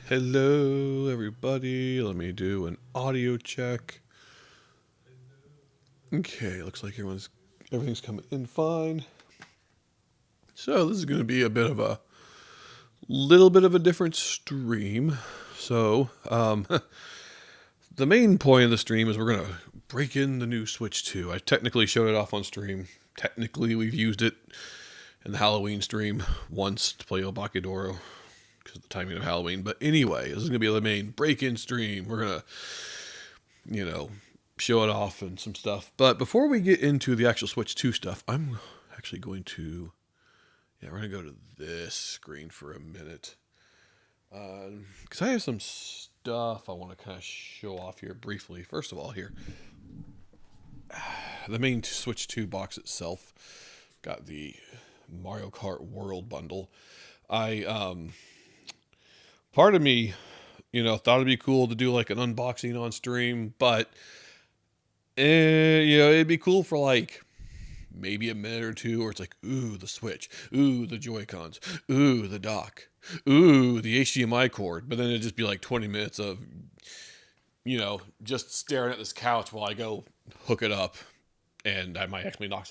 Hello, everybody. Let me do an audio check. Okay, looks like everything's coming in fine. So this is going to be a bit of a little bit of a different stream. So the main point of the stream is we're going to break in the new Switch 2. I technically showed it off on stream. Technically, we've used it in the Halloween stream once to play 𝐕𝐃𝐬𝐬𝐿𝐿 because of the timing of Halloween. But anyway, this is going to be the main break-in stream. We're going to, show it off and some stuff. But before we get into the actual Switch 2 stuff, I'm actually going to, we're going to go to this screen for a minute. Because I have some stuff I want to kind of show off here briefly. First of all, here, the main Switch 2 box itself got the Mario Kart World bundle. Part of me, thought it'd be cool to do like an unboxing on stream, but it'd be cool for like maybe a minute or two, where it's like, ooh, the Switch, ooh, the Joy-Cons, ooh, the dock, ooh, the HDMI cord. But then it'd just be like 20 minutes of, just staring at this couch while I go hook it up, and I might actually knock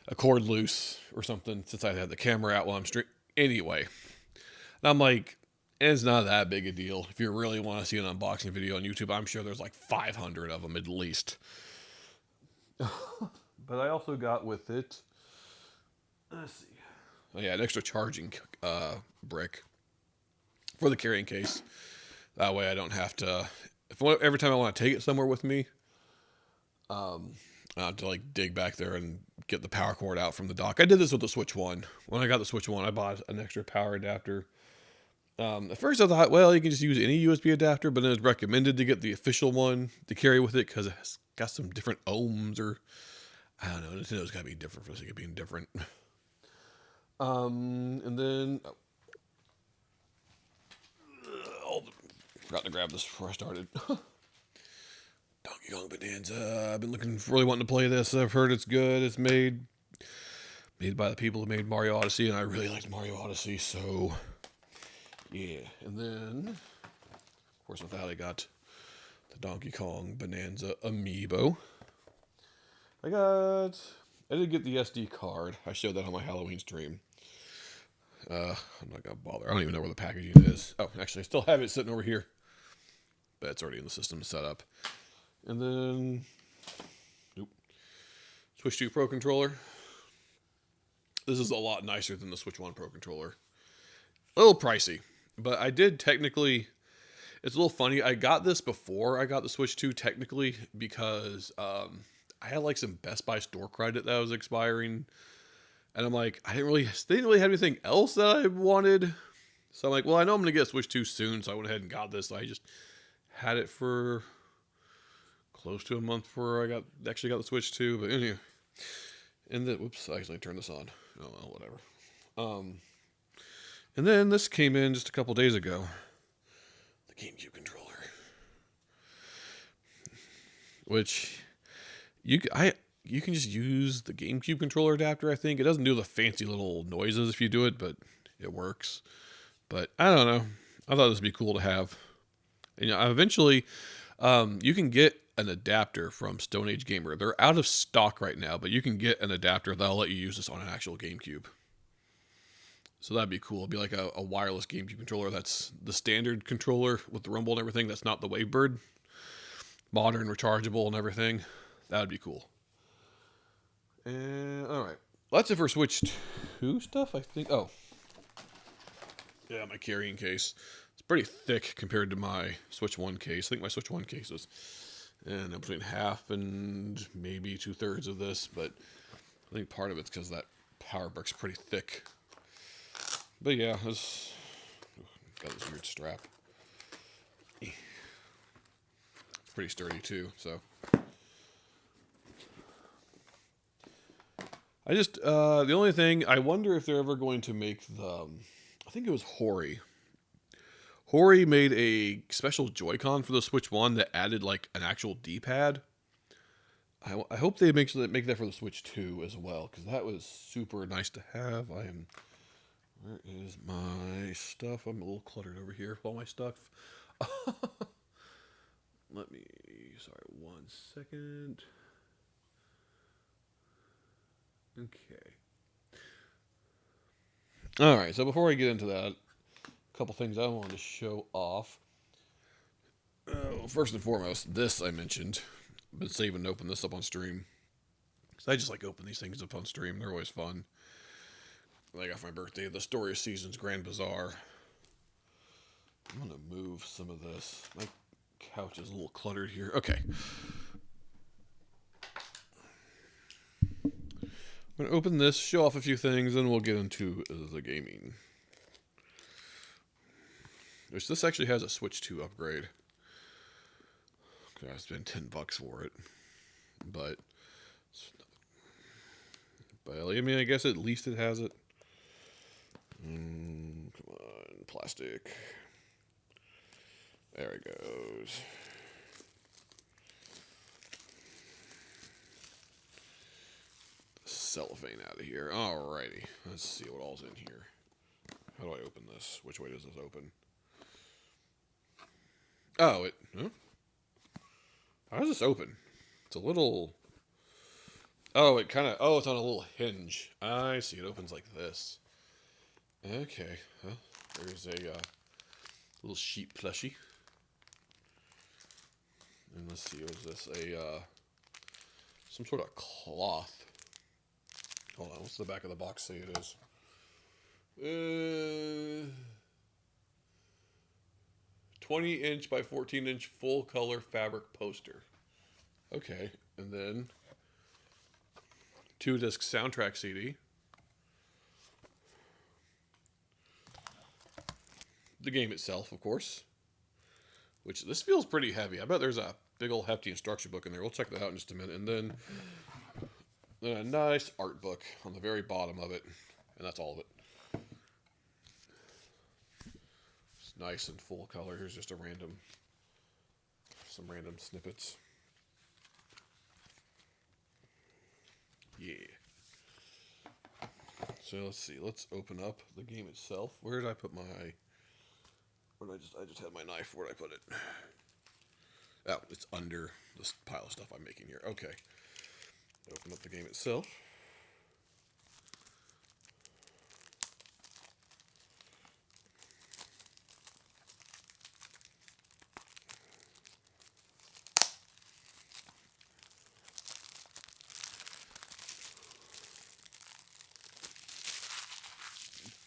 a cord loose or something, since I had the camera out while I'm streaming. Anyway, and I'm like, it's not that big a deal. If you really want to see an unboxing video on YouTube, I'm sure there's like 500 of them at least. But I also got with it, let's see. Oh yeah, an extra charging brick for the carrying case. That way I don't have to, every time I want to take it somewhere with me, I have to like dig back there and get the power cord out from the dock. I did this with the Switch 1. When I got the Switch 1, I bought an extra power adapter. At first I thought, well, you can just use any USB adapter, but then it's recommended to get the official one to carry with it because it's got some different ohms, or I don't know. Nintendo's got to be different for the sake of being different. And then forgot to grab this before I started. Donkey Kong Bonanza. I've been really wanting to play this. I've heard it's good. It's made by the people who made Mario Odyssey, and I really liked Mario Odyssey, so yeah. And then, of course, with that, I got the Donkey Kong Bonanza amiibo. I did get the SD card. I showed that on my Halloween stream. I'm not gonna bother. I don't even know where the packaging is. Oh, actually, I still have it sitting over here, but it's already in the system set up. And then, Switch 2 Pro controller. This is a lot nicer than the Switch 1 Pro controller. A little pricey, but I did technically, it's a little funny. I got this before I got the Switch 2 technically because I had like some Best Buy store credit that was expiring. And I'm like, they didn't really have anything else that I wanted. So I'm like, well, I know I'm going to get a Switch 2 soon. So I went ahead and got this. So I just had it for close to a month before I actually got the Switch 2. But anyway, and then, whoops, I actually turned this on. Oh, well, whatever. And then this came in just a couple days ago. The GameCube controller. Which, you can just use the GameCube controller adapter, I think. It doesn't do the fancy little noises if you do it, but it works. But I don't know. I thought this would be cool to have. And eventually, you can get an adapter from Stone Age Gamer. They're out of stock right now, but you can get an adapter that'll let you use this on an actual GameCube. So that'd be cool. It'd be like a wireless GameCube controller. That's the standard controller with the rumble and everything. That's not the Wavebird. Modern, rechargeable, and everything. That'd be cool. And all right, that's it for Switch 2 stuff, I think. Oh, yeah, my carrying case. It's pretty thick compared to my Switch 1 case. I think my Switch 1 case is between half and maybe 2/3 of this, but I think part of it's because that power brick's pretty thick. But yeah, it's got this weird strap. It's pretty sturdy too, so. The only thing, I wonder if they're ever going to make I think it was Hori. Hori made a special Joy-Con for the Switch 1 that added like an actual D-pad. I hope they make that for the Switch 2 as well, because that was super nice to have. I am Where is my stuff? I'm a little cluttered over here with all my stuff. Let me, sorry, 1 second. Okay. All right, so before I get into that, a couple things I wanted to show off. First and foremost, this I mentioned. I've been saving to open this up on stream. Because I just like open these things up on stream. They're always fun. I got for my birthday, the Story of Seasons Grand Bazaar. I'm going to move some of this. My couch is a little cluttered here. Okay. I'm going to open this, show off a few things, and we'll get into the gaming. Which this actually has a Switch 2 upgrade. I spent $10 for it. But I mean, I guess at least it has it. Come on, plastic. There it goes. Cellophane out of here. Alrighty. Let's see what all's in here. How do I open this? Which way does this open? Oh, it... Huh? How does this open? It's a little... Oh, it kind of... Oh, it's on a little hinge. I see. It opens like this. Okay. Well, there's a little sheep plushie. And let's see, what is this? Some sort of cloth. Hold on, what's the back of the box say it is? 20-inch by 14-inch full-color fabric poster. Okay, and then 2-disc soundtrack CD. The game itself, of course. Which, this feels pretty heavy. I bet there's a big old hefty instruction book in there. We'll check that out in just a minute. And then a nice art book on the very bottom of it. And that's all of it. It's nice and full color. Here's just some random snippets. Yeah. So let's see. Let's open up the game itself. Where did I put my... I just had my knife. Where did I put it? Oh, it's under this pile of stuff I'm making here. Okay. Open up the game itself.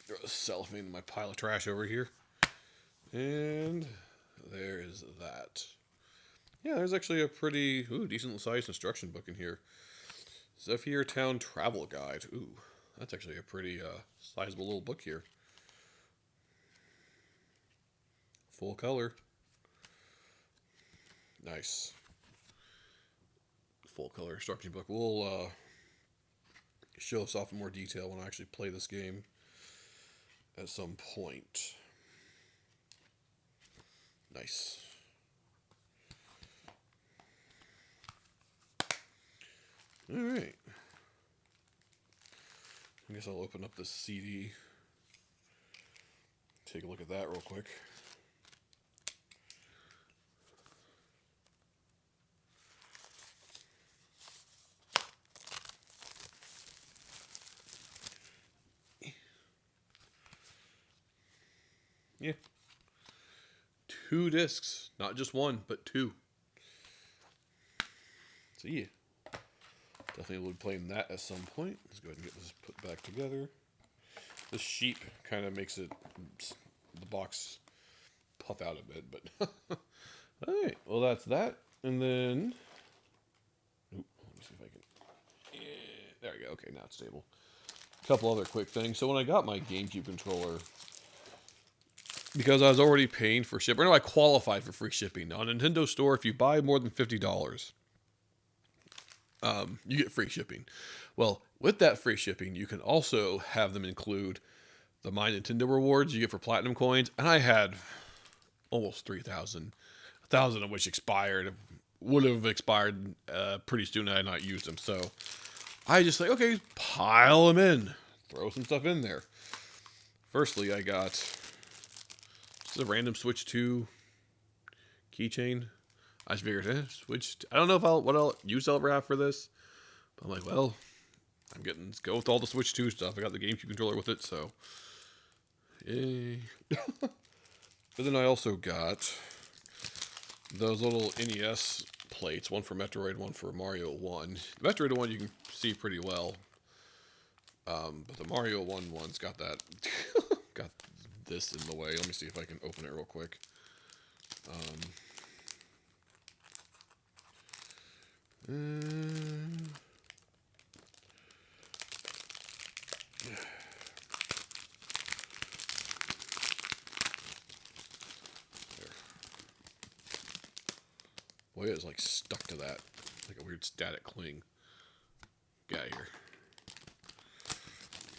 Throw the cellophane in my pile of trash over here. And there is that. Yeah, there's actually a pretty decent sized instruction book in here. Zephyr Town Travel Guide. Ooh, that's actually a pretty sizable little book here. Full color. Nice. Full color instruction book. We'll show this off in more detail when I actually play this game at some point. Nice. All right. I guess I'll open up the CD. Take a look at that real quick. Yeah. 2 discs. Not just one, but 2. So yeah. Definitely will be playing that at some point. Let's go ahead and get this put back together. The sheep kind of makes the box puff out a bit, but alright, well that's that. And then let me see if I can there we go. Okay, now it's stable. A couple other quick things. So when I got my GameCube controller, because I was already paying for shipping, I qualified for free shipping. On Nintendo Store, if you buy more than $50, you get free shipping. Well, with that free shipping, you can also have them include the My Nintendo rewards you get for platinum coins. And I had almost 3,000, 1,000 of which expired. Would have expired pretty soon had I not used them. So I just like, okay, pile them in. Throw some stuff in there. Firstly, I got just a random Switch 2 keychain. I just figured, Switch. I don't know if what I'll use ever have for this, but I'm like, well, let's go with all the Switch 2 stuff. I got the GameCube controller with it, so yay. But then I also got those little NES plates, one for Metroid, one for Mario 1. The Metroid one you can see pretty well, but the Mario 1 one's got that, got this in the way. Let me see if I can open it real quick. Boy, it's like stuck to that, like a weird static cling. Get out of here.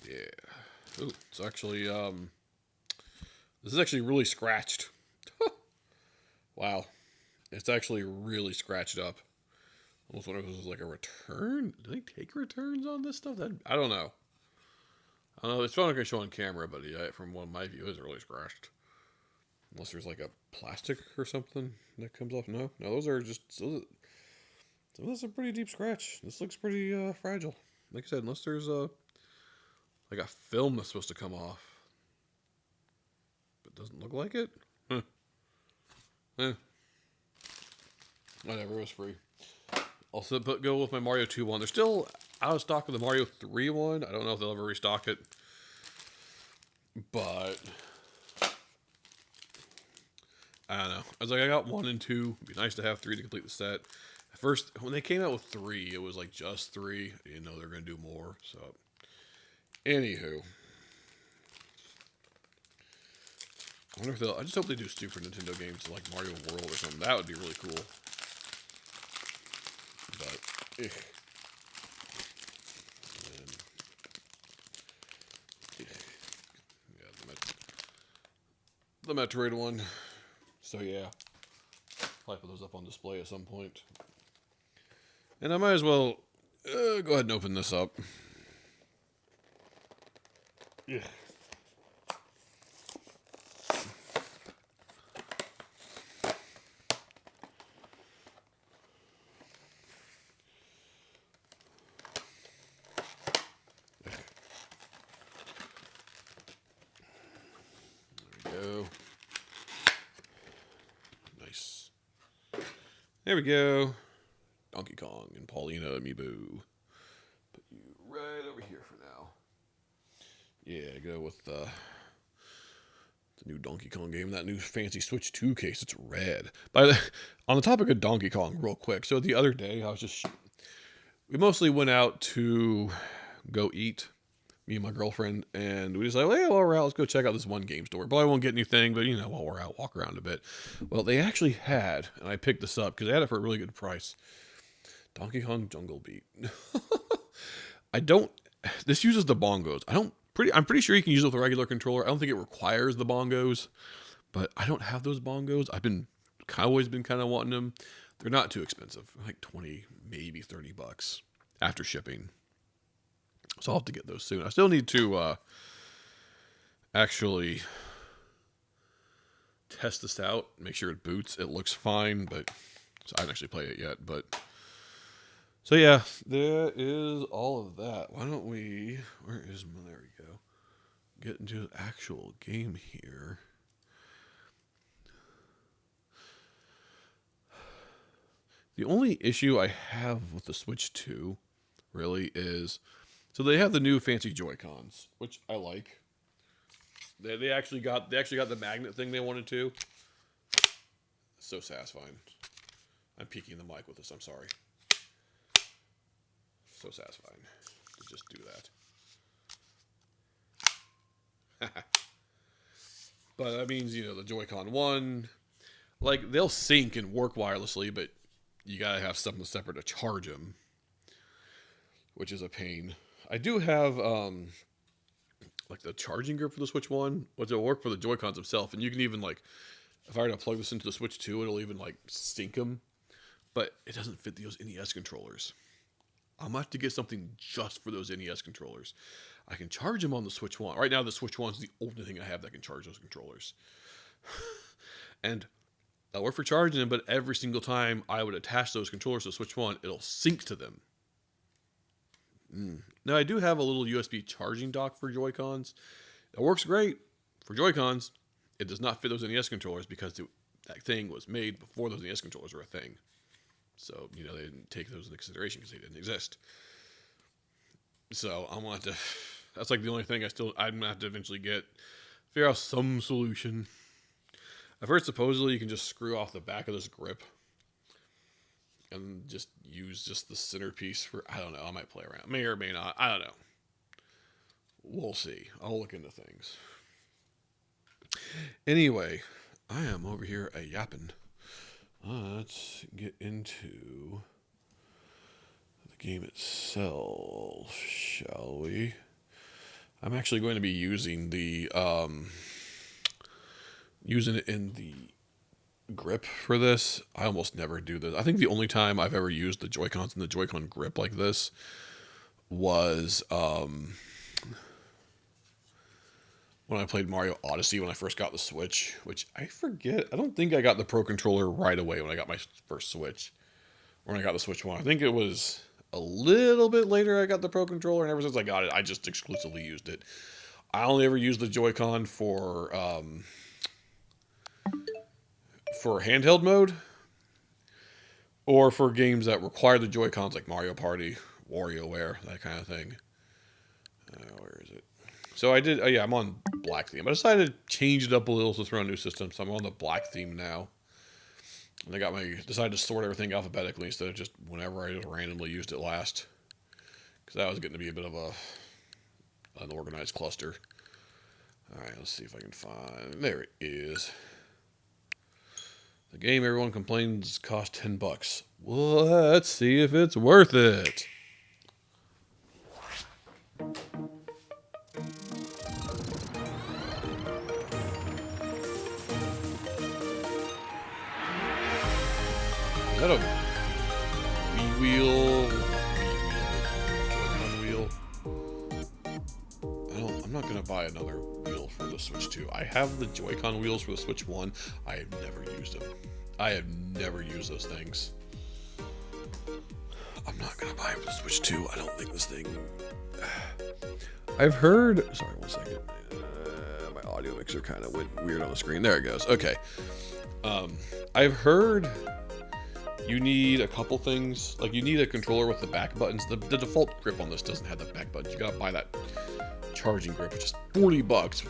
Yeah. Ooh, it's actually, this is actually really scratched. Wow. It's actually really scratched up. Almost wonder if this is like a return. Do they take returns on this stuff? I don't know. I don't know. It's probably not going to show on camera, but yeah, from one of my views, it's really scratched. Unless there's like a plastic or something that comes off. No, those are just. Some of those are pretty deep scratch. This looks pretty fragile. Like I said, unless there's like a film that's supposed to come off. But doesn't look like it. Whatever, it was free. Also, go with my Mario 2 one. They're still out of stock with the Mario 3 one. I don't know if they'll ever restock it. But I don't know. I was like, I got 1 and 2. It'd be nice to have 3 to complete the set. At first, when they came out with 3, it was like just 3. I didn't know they were going to do more. So, anywho. I wonder if they'll. I just hope they do Super Nintendo games like Mario World or something. That would be really cool. But, yeah, the Metroid one. So yeah, probably put those up on display at some point. And I might as well go ahead and open this up. Yeah. Nice. There we go. Donkey Kong and Paulina Amiibo. Put you right over here for now. Yeah, go with the new Donkey Kong game, that new fancy Switch 2 case. It's red. On the topic of Donkey Kong, real quick. So the other day, we mostly went out to go eat, me and my girlfriend, and we decided, well, while we're out, let's go check out this one game store. But I won't get anything, but while we're out, walk around a bit. Well, they actually had, and I picked this up because they had it for a really good price, Donkey Kong Jungle Beat. This uses the bongos. I'm pretty sure you can use it with a regular controller. I don't think it requires the bongos, but I don't have those bongos. I've always been kind of wanting them. They're not too expensive, like 20, maybe $30 after shipping. So I'll have to get those soon. I still need to actually test this out, make sure it boots. It looks fine, but so I haven't actually played it yet. But so yeah, there is all of that. Why don't we? There we go. Get into the actual game here. The only issue I have with the Switch 2 really is, so they have the new fancy Joy-Cons, which I like. They actually got the magnet thing they wanted to. So satisfying. I'm peeking the mic with this, I'm sorry. So satisfying to just do that. But that means, the Joy-Con 1, like, they'll sync and work wirelessly, but you gotta have something separate to charge them, which is a pain. I do have, like, the charging grip for the Switch 1, which will work for the Joy-Cons themselves, and you can even, like, if I were to plug this into the Switch 2, it'll even, like, sync them, but it doesn't fit those NES controllers. I'm going to have to get something just for those NES controllers. I can charge them on the Switch 1. Right now, the Switch 1 is the only thing I have that can charge those controllers. And that'll work for charging them, but every single time I would attach those controllers to the Switch 1, it'll sync to them. Now, I do have a little USB charging dock for Joy-Cons. It works great for Joy-Cons. It does not fit those NES controllers because that thing was made before those NES controllers were a thing. So, they didn't take those into consideration because they didn't exist. So, I'm going to have to... That's like the only thing I'm going to have to eventually figure out some solution. I've heard supposedly you can just screw off the back of this grip and just use the centerpiece for, I don't know, I might play around. May or may not, I don't know. We'll see. I'll look into things. Anyway, I am over here yapping. Let's get into the game itself, shall we? I'm actually going to be using using it in the grip for this. I almost never do this. I think the only time I've ever used the Joy-Cons in the Joy-Con grip like this was when I played Mario Odyssey when I first got the Switch, which I forget. I don't think I got the Pro Controller right away when I got my first Switch. When I got the Switch 1. I think it was a little bit later I got the Pro Controller, and ever since I got it, I just exclusively used it. I only ever used the Joy-Con for handheld mode, or for games that require the Joy-Cons, like Mario Party, WarioWare, that kind of thing. Where is it? So I did, I'm on black theme. I decided to change it up a little to throw a new system, so I'm on the black theme now. And I decided to sort everything alphabetically instead of just whenever I just randomly used it last. Because that was getting to be a bit of an organized cluster. Alright, let's see if I can find... There it is. The game everyone complains cost $10. Well, let's see if it's worth it. Is that a Wii wheel? Joy-Con wheel? I'm not going to buy another wheel for the Switch 2. I have the Joy-Con wheels for the Switch 1. I have never used them. I have never used those things. I'm not going to buy it for the Switch 2. I don't think this thing... I've heard... Sorry, one second. My audio mixer kind of went weird on the screen. There it goes. Okay. I've heard... You need a couple things. Like, you need a controller with the back buttons. The default grip on this doesn't have the back buttons. You gotta buy that charging grip, which is $40.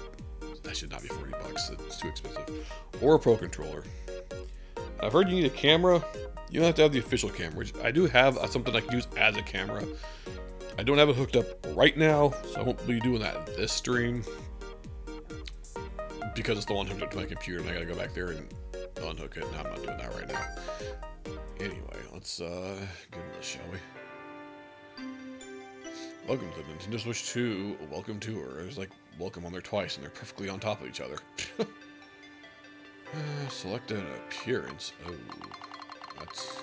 That should not be $40. It's too expensive. Or a Pro Controller. I've heard you need a camera. You don't have to have the official camera, which I do have something I can use as a camera. I don't have it hooked up right now, so I won't be doing that in this stream. Because it's the one hooked up to my computer, and I gotta go back there and unhook it. No, I'm not doing that right now. Anyway, let's get into this, shall we? Welcome to the Nintendo Switch 2 Welcome Tour. There's like welcome on there twice, and they're perfectly on top of each other. Select an appearance. Oh, that's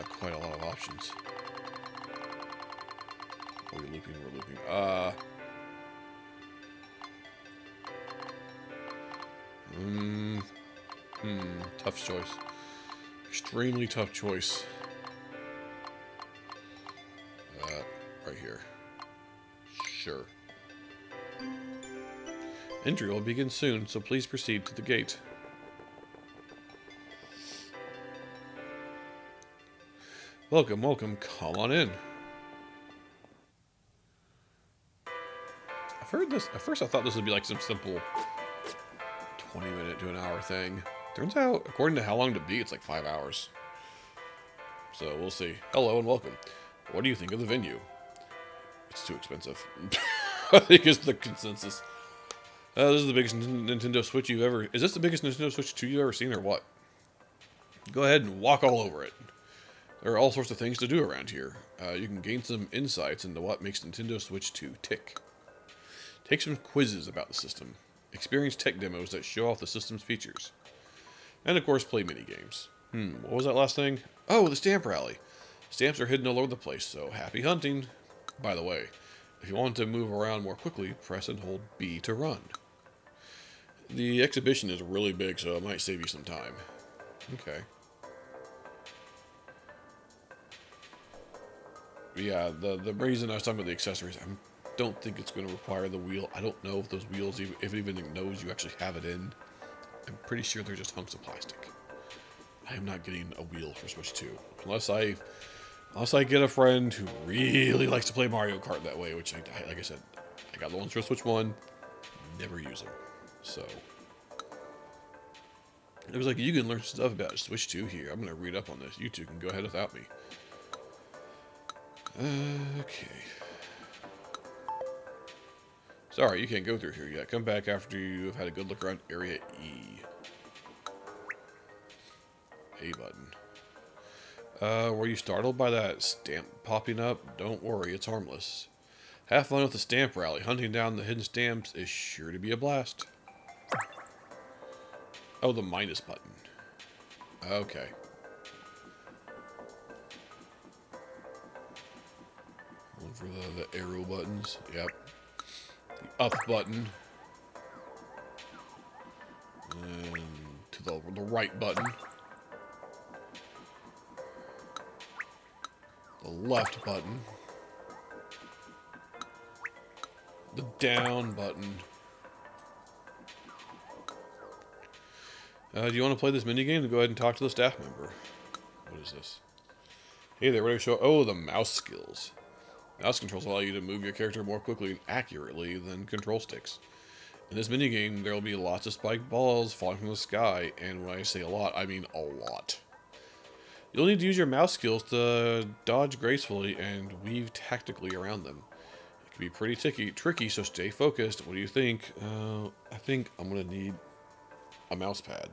quite a lot of options. Oh, we're looping, tough choice. Extremely tough choice. Right here. Sure. Entry will begin soon, so please proceed to the gate. Welcome, welcome. Come on in. I've heard this. At first I thought this would be like some simple 20-minute to an hour thing. Turns out, according to how long to beat, it's like 5 hours. So we'll see. Hello and welcome. What do you think of the venue? It's too expensive. I think it's the consensus. This is the biggest Nintendo Switch you've ever... Is this the biggest Nintendo Switch 2 you've ever seen or what? Go ahead and walk all over it. There are all sorts of things to do around here. You can gain some insights into what makes Nintendo Switch 2 tick. Take some quizzes about the system. Experience tech demos that show off the system's features. And of course, play minigames. What was that last thing? Oh, the stamp rally. Stamps are hidden all over the place, so happy hunting. By the way, If you want to move around more quickly, press and hold B to run. The exhibition is really big, so it might save you some time. Okay. But yeah, the reason I was talking about the accessories, I don't think it's going to require the wheel. I don't know if those wheels, if it even knows you actually have it in. I'm pretty sure they're just hunks of plastic. I am not getting a wheel for Switch 2. Unless I get a friend who really likes to play Mario Kart that way, which, like I said, I got the ones for Switch 1, never use them. So, it was like, you can learn stuff about Switch 2 here. I'm going to read up on this. You two can go ahead without me. Okay. Sorry, you can't go through here yet. Come back after you've had a good look around Area E. A button. Were you startled by that stamp popping up? Don't worry, it's harmless. Have fun with the stamp rally. Hunting down the hidden stamps is sure to be a blast. Oh, the minus button. Okay. One for the arrow buttons. Yep. The up button. And to the right button. The left button. The down button. Do you want to play this minigame? Go ahead and talk to the staff member. What is this? Hey there, ready to show? Oh, the mouse skills. Mouse controls allow you to move your character more quickly and accurately than control sticks. In this minigame, there will be lots of spiked balls falling from the sky, and when I say a lot, I mean a lot. You'll need to use your mouse skills to dodge gracefully and weave tactically around them. It can be pretty tricky, so stay focused. What do you think? I think I'm going to need a mouse pad.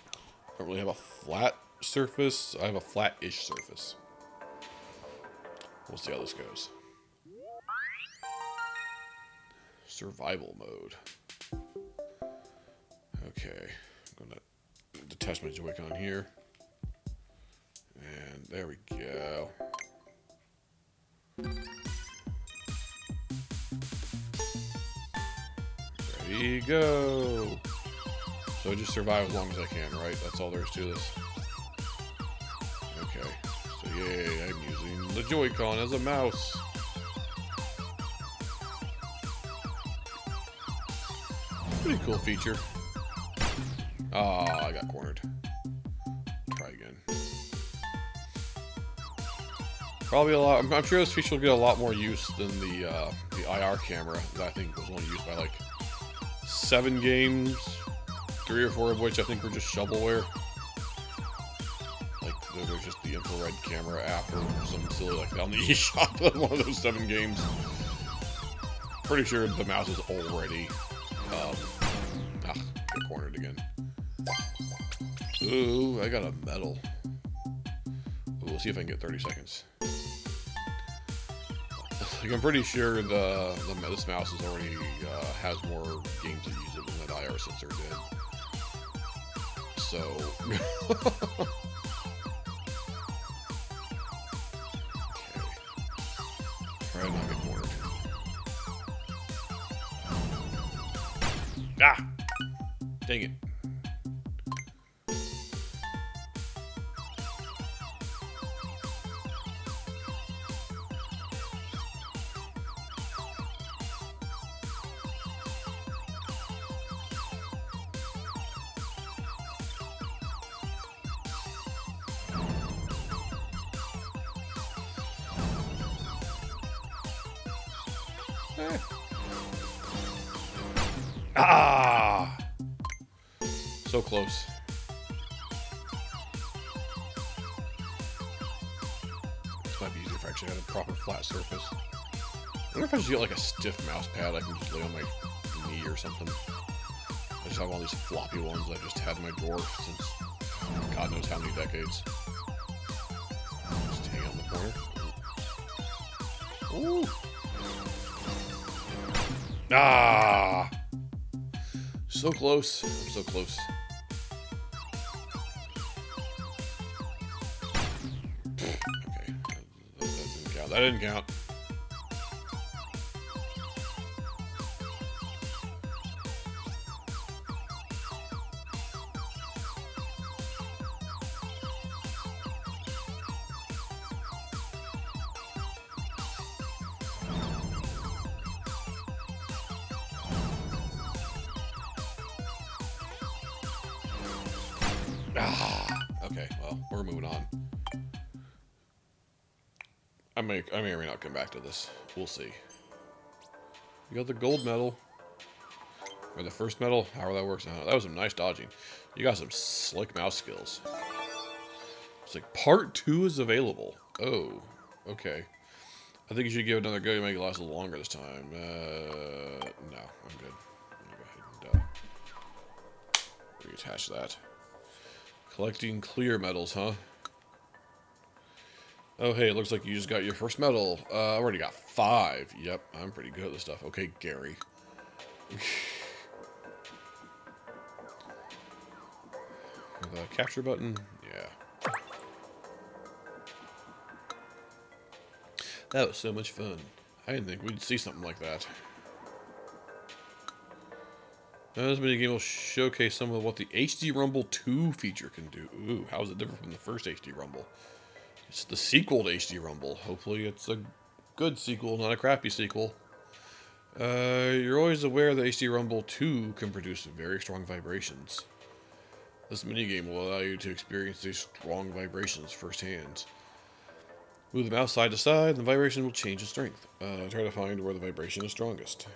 I don't really have a flat surface. I have a flat-ish surface. We'll see how this goes. Survival mode. Okay. I'm going to detach my Joy-Con here. And there we go. Ready, go! So just survive as long as I can, right? That's all there is to this. Okay. So yay, I'm using the Joy-Con as a mouse. Pretty cool feature. Ah, I got cornered. Try again. Probably a lot. I'm sure this feature will get a lot more use than the IR camera that I think was only used by like 7 games, 3 or 4 of which I think were just shovelware. Like there's just the infrared camera app or something silly like that on the eShop on one of those 7 games. Pretty sure the mouse is already get cornered again. Ooh, I got a medal. Ooh, we'll see if I can get 30 seconds. Like, I'm pretty sure this mouse is already has more games that use it than that IR sensor did. So okay. Try not to get cornered. Ah! Dang it. Ah! So close. This might be easier if I actually had a proper flat surface. I wonder if I should get like a stiff mouse pad I can just lay on my knee or something. I just have all these floppy ones I just had in my drawer since God knows how many decades. Just hang out in the corner. Ooh! Ah! So close. I'm so close. Okay. That didn't count. That didn't count. Ah, okay, well, we're moving on. I may or may not come back to this. We'll see. You got the gold medal. Or the first medal, however that works. That was some nice dodging. You got some slick mouse skills. It's like part 2 is available. Oh, okay. I think you should give it another go. You make it last a little longer this time. No, I'm good. I'm gonna go ahead and reattach that. Collecting clear medals, huh? Oh, hey, it looks like you just got your first medal. I already got 5. Yep, I'm pretty good at this stuff. Okay, Gary. The capture button? Yeah. That was so much fun. I didn't think we'd see something like that. This minigame will showcase some of what the HD Rumble 2 feature can do. Ooh, how is it different from the first HD Rumble? It's the sequel to HD Rumble. Hopefully it's a good sequel, not a crappy sequel. You're always aware that HD Rumble 2 can produce very strong vibrations. This minigame will allow you to experience these strong vibrations firsthand. Move the mouse side to side, and the vibration will change in strength. Try to find where the vibration is strongest.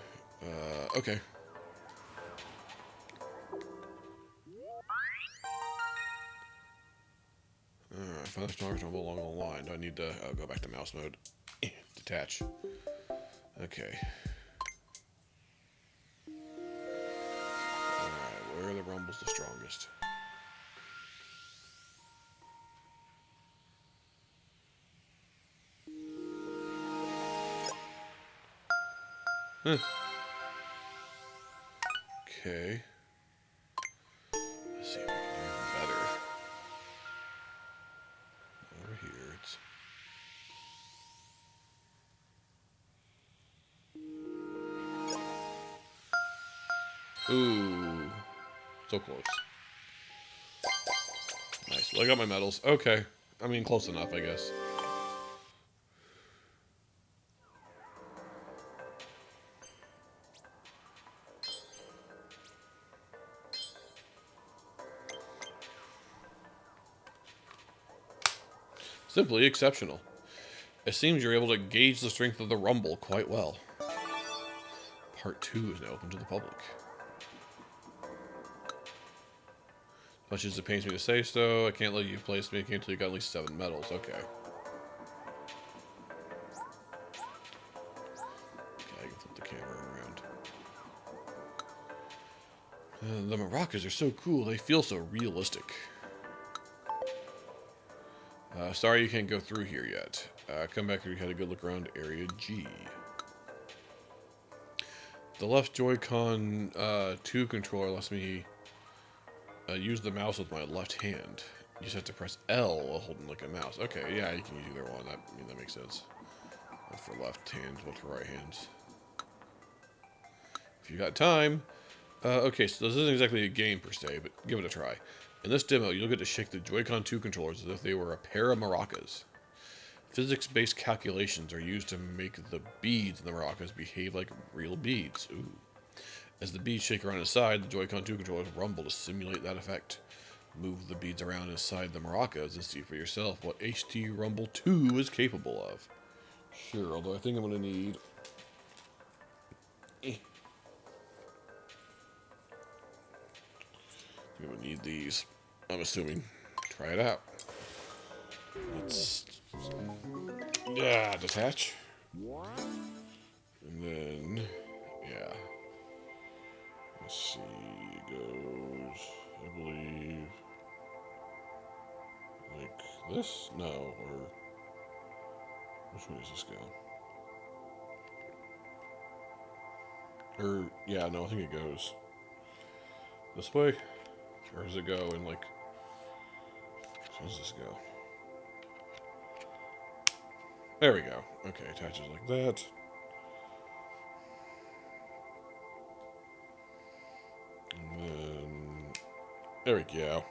Okay. Find the strongest rumble along the line. Do I need to go back to mouse mode? Detach. Okay. Alright, where are the rumbles the strongest? Huh. Okay. Let's see if I can do even better. Over here, it's... Ooh. So close. Nice. Well, I got my medals. Okay. I mean, close enough, I guess. Simply exceptional. It seems you're able to gauge the strength of the rumble quite well. Part 2 is now open to the public. Much as it pains me to say so, I can't let you play this game until you got at least 7 medals. Okay. Okay, I can flip the camera around. The maracas are so cool. They feel so realistic. Sorry you can't go through here yet. Come back when you had a good look around Area G. The left Joy-Con 2 controller lets me use the mouse with my left hand. You just have to press L while holding like a mouse. Okay, yeah, you can use either one. That makes sense. One for left hands, one for right hands. If you got time. Okay, so this isn't exactly a game per se, but give it a try. In this demo, you'll get to shake the Joy-Con 2 controllers as if they were a pair of maracas. Physics-based calculations are used to make the beads in the maracas behave like real beads. Ooh. As the beads shake around inside, the Joy-Con 2 controllers rumble to simulate that effect. Move the beads around inside the maracas and see for yourself what HD Rumble 2 is capable of. Sure, although I think I'm going to need... I'm going to need these, I'm assuming. Try it out. Let's... detach. And then... Yeah. Let's see, it goes, I believe, like this? No, or, which way does this go? Or, yeah, no, I think it goes this way, or does it go in, like, how does this go? There we go. Okay, attaches like that. And then, there we go.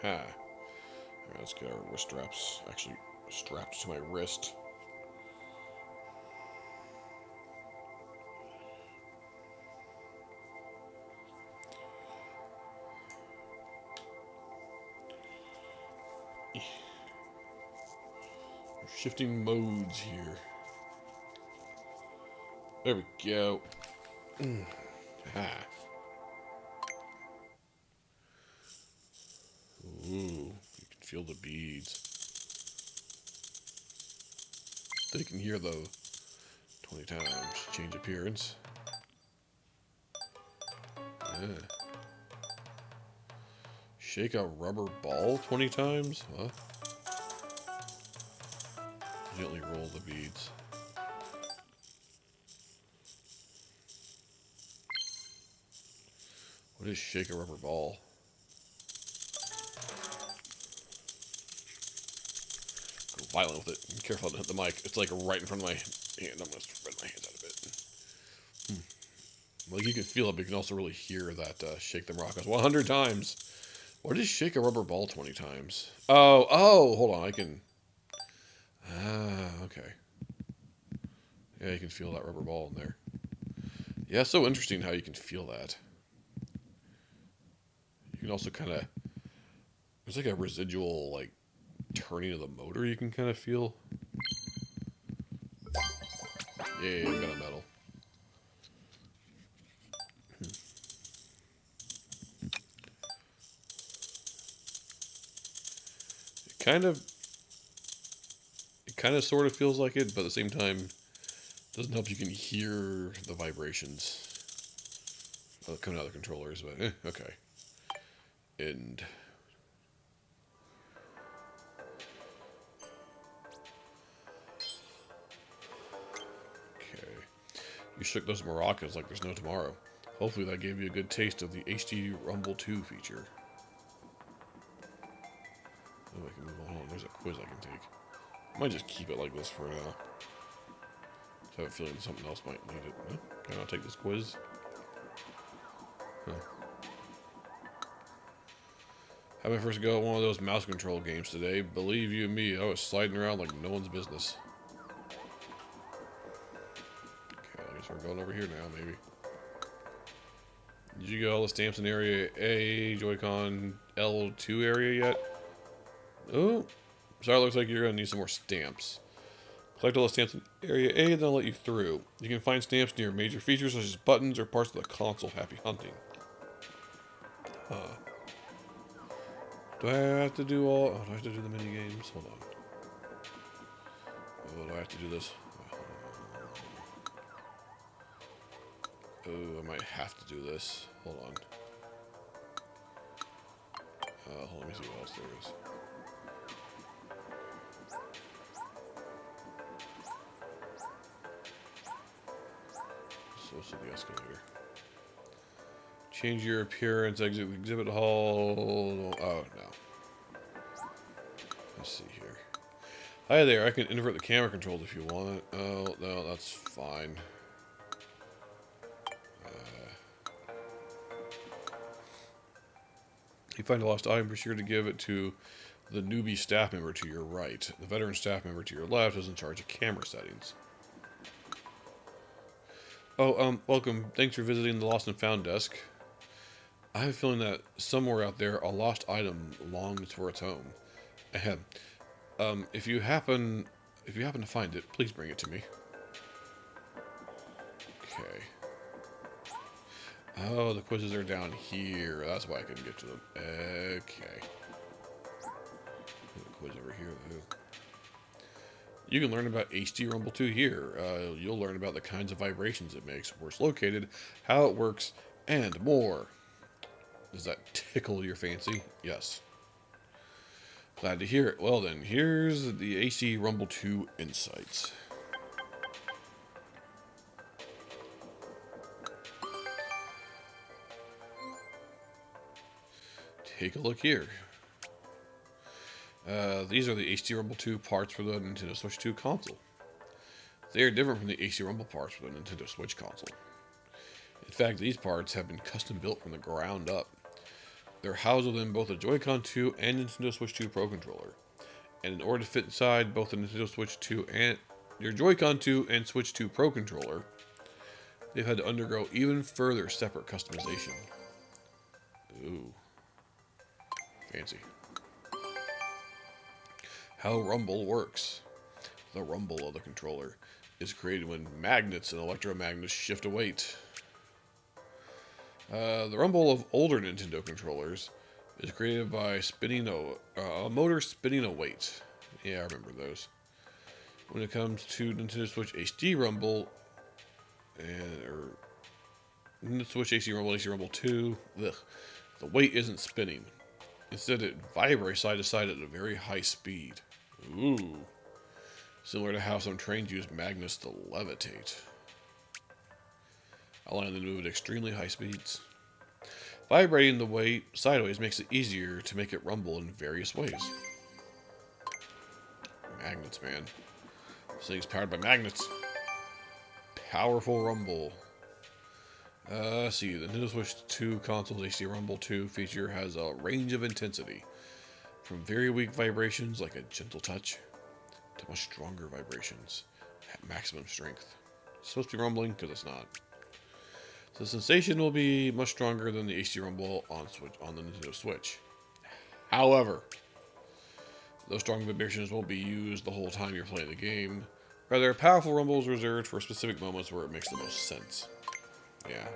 Ha. Alright, let's get our wrist straps actually strapped to my wrist. shifting modes here. There we go. Ah. Ooh, you can feel the beads. They can hear though. 20 times. Change appearance. Yeah. Shake a rubber ball 20 times? Huh? Gently roll the beads. What is shake a rubber ball? Go violent with it. Be careful to hit the mic. It's like right in front of my hand. I'm going to spread my hands out a bit. Like you can feel it, but you can also really hear that shake them rock us 100 times. What is shake a rubber ball 20 times? Oh, hold on. I can... okay. Yeah, you can feel that rubber ball in there. Yeah, it's so interesting how you can feel that. You can also kind of... There's like a residual, like, turning of the motor you can kind of feel. Yeah, we got a metal. It kind of sort of feels like it, but at the same time, doesn't help you can hear the vibrations coming out of the controllers, but okay. And okay, you shook those maracas like there's no tomorrow. Hopefully that gave you a good taste of the HD Rumble 2 feature. Oh, I can move on. There's a quiz I can take. I might just keep it like this for now. I have a feeling something else might need it. No? Can I not take this quiz? Huh. Had my first go at one of those mouse control games today. Believe you me, I was sliding around like no one's business. Okay, I guess we're going over here now, maybe. Did you get all the stamps in area A, Joy-Con L2 area yet? Oh, sorry, looks like you're going to need some more stamps. Collect all the stamps in area A, then I'll let you through. You can find stamps near major features such as buttons or parts of the console. Happy hunting. Huh. Do I have to do all... Oh, do I have to do the mini games? Hold on. Oh, do I have to do this? Oh, I might have to do this. Hold on. Let me see what else there is. So the escalator. Change your appearance, exit the exhibit hall. Oh, no. Let's see here. Hi there, I can invert the camera controls if you want it. Oh, no, that's fine. You find a lost item, be sure to give it to the newbie staff member to your right. The veteran staff member to your left is in charge of camera settings. Oh, welcome. Thanks for visiting the Lost and Found desk. I have a feeling that somewhere out there, a lost item longs for its home. Ahem. If you happen to find it, please bring it to me. Okay. Oh, the quizzes are down here. That's why I couldn't get to them. Okay. The quiz over here, though. You can learn about HD Rumble 2 here. You'll learn about the kinds of vibrations it makes, where it's located, how it works, and more. Does that tickle your fancy? Yes. Glad to hear it. Well then, here's the HD Rumble 2 insights. Take a look here. These are the HD Rumble 2 parts for the Nintendo Switch 2 console. They are different from the HD Rumble parts for the Nintendo Switch console. In fact, these parts have been custom built from the ground up. They're housed within both the Joy-Con 2 and Nintendo Switch 2 Pro Controller. And in order to fit inside both the Nintendo Switch 2 and your Joy-Con 2 and Switch 2 Pro Controller, they've had to undergo even further separate customization. Ooh. Fancy. How Rumble works. The rumble of the controller is created when magnets and electromagnets shift a weight. The rumble of older Nintendo controllers is created by spinning a motor spinning a weight. Yeah, I remember those. When it comes to Nintendo Switch HD Rumble or Nintendo Switch HD Rumble 2, the weight isn't spinning. Instead, it vibrates side to side at a very high speed. Ooh. Similar to how some trains use magnets to levitate, allowing them to move at extremely high speeds. Vibrating the weight sideways makes it easier to make it rumble in various ways. Magnets, man. This thing's powered by magnets. Powerful rumble. Let's see, the Nintendo Switch 2 console's HD Rumble 2 feature has a range of intensity, from very weak vibrations like a gentle touch, to much stronger vibrations at maximum strength. It's supposed to be rumbling because it's not. So the sensation will be much stronger than the HD Rumble on the Nintendo Switch. However, those strong vibrations won't be used the whole time you're playing the game. Rather, a powerful rumble is reserved for specific moments where it makes the most sense. Yeah,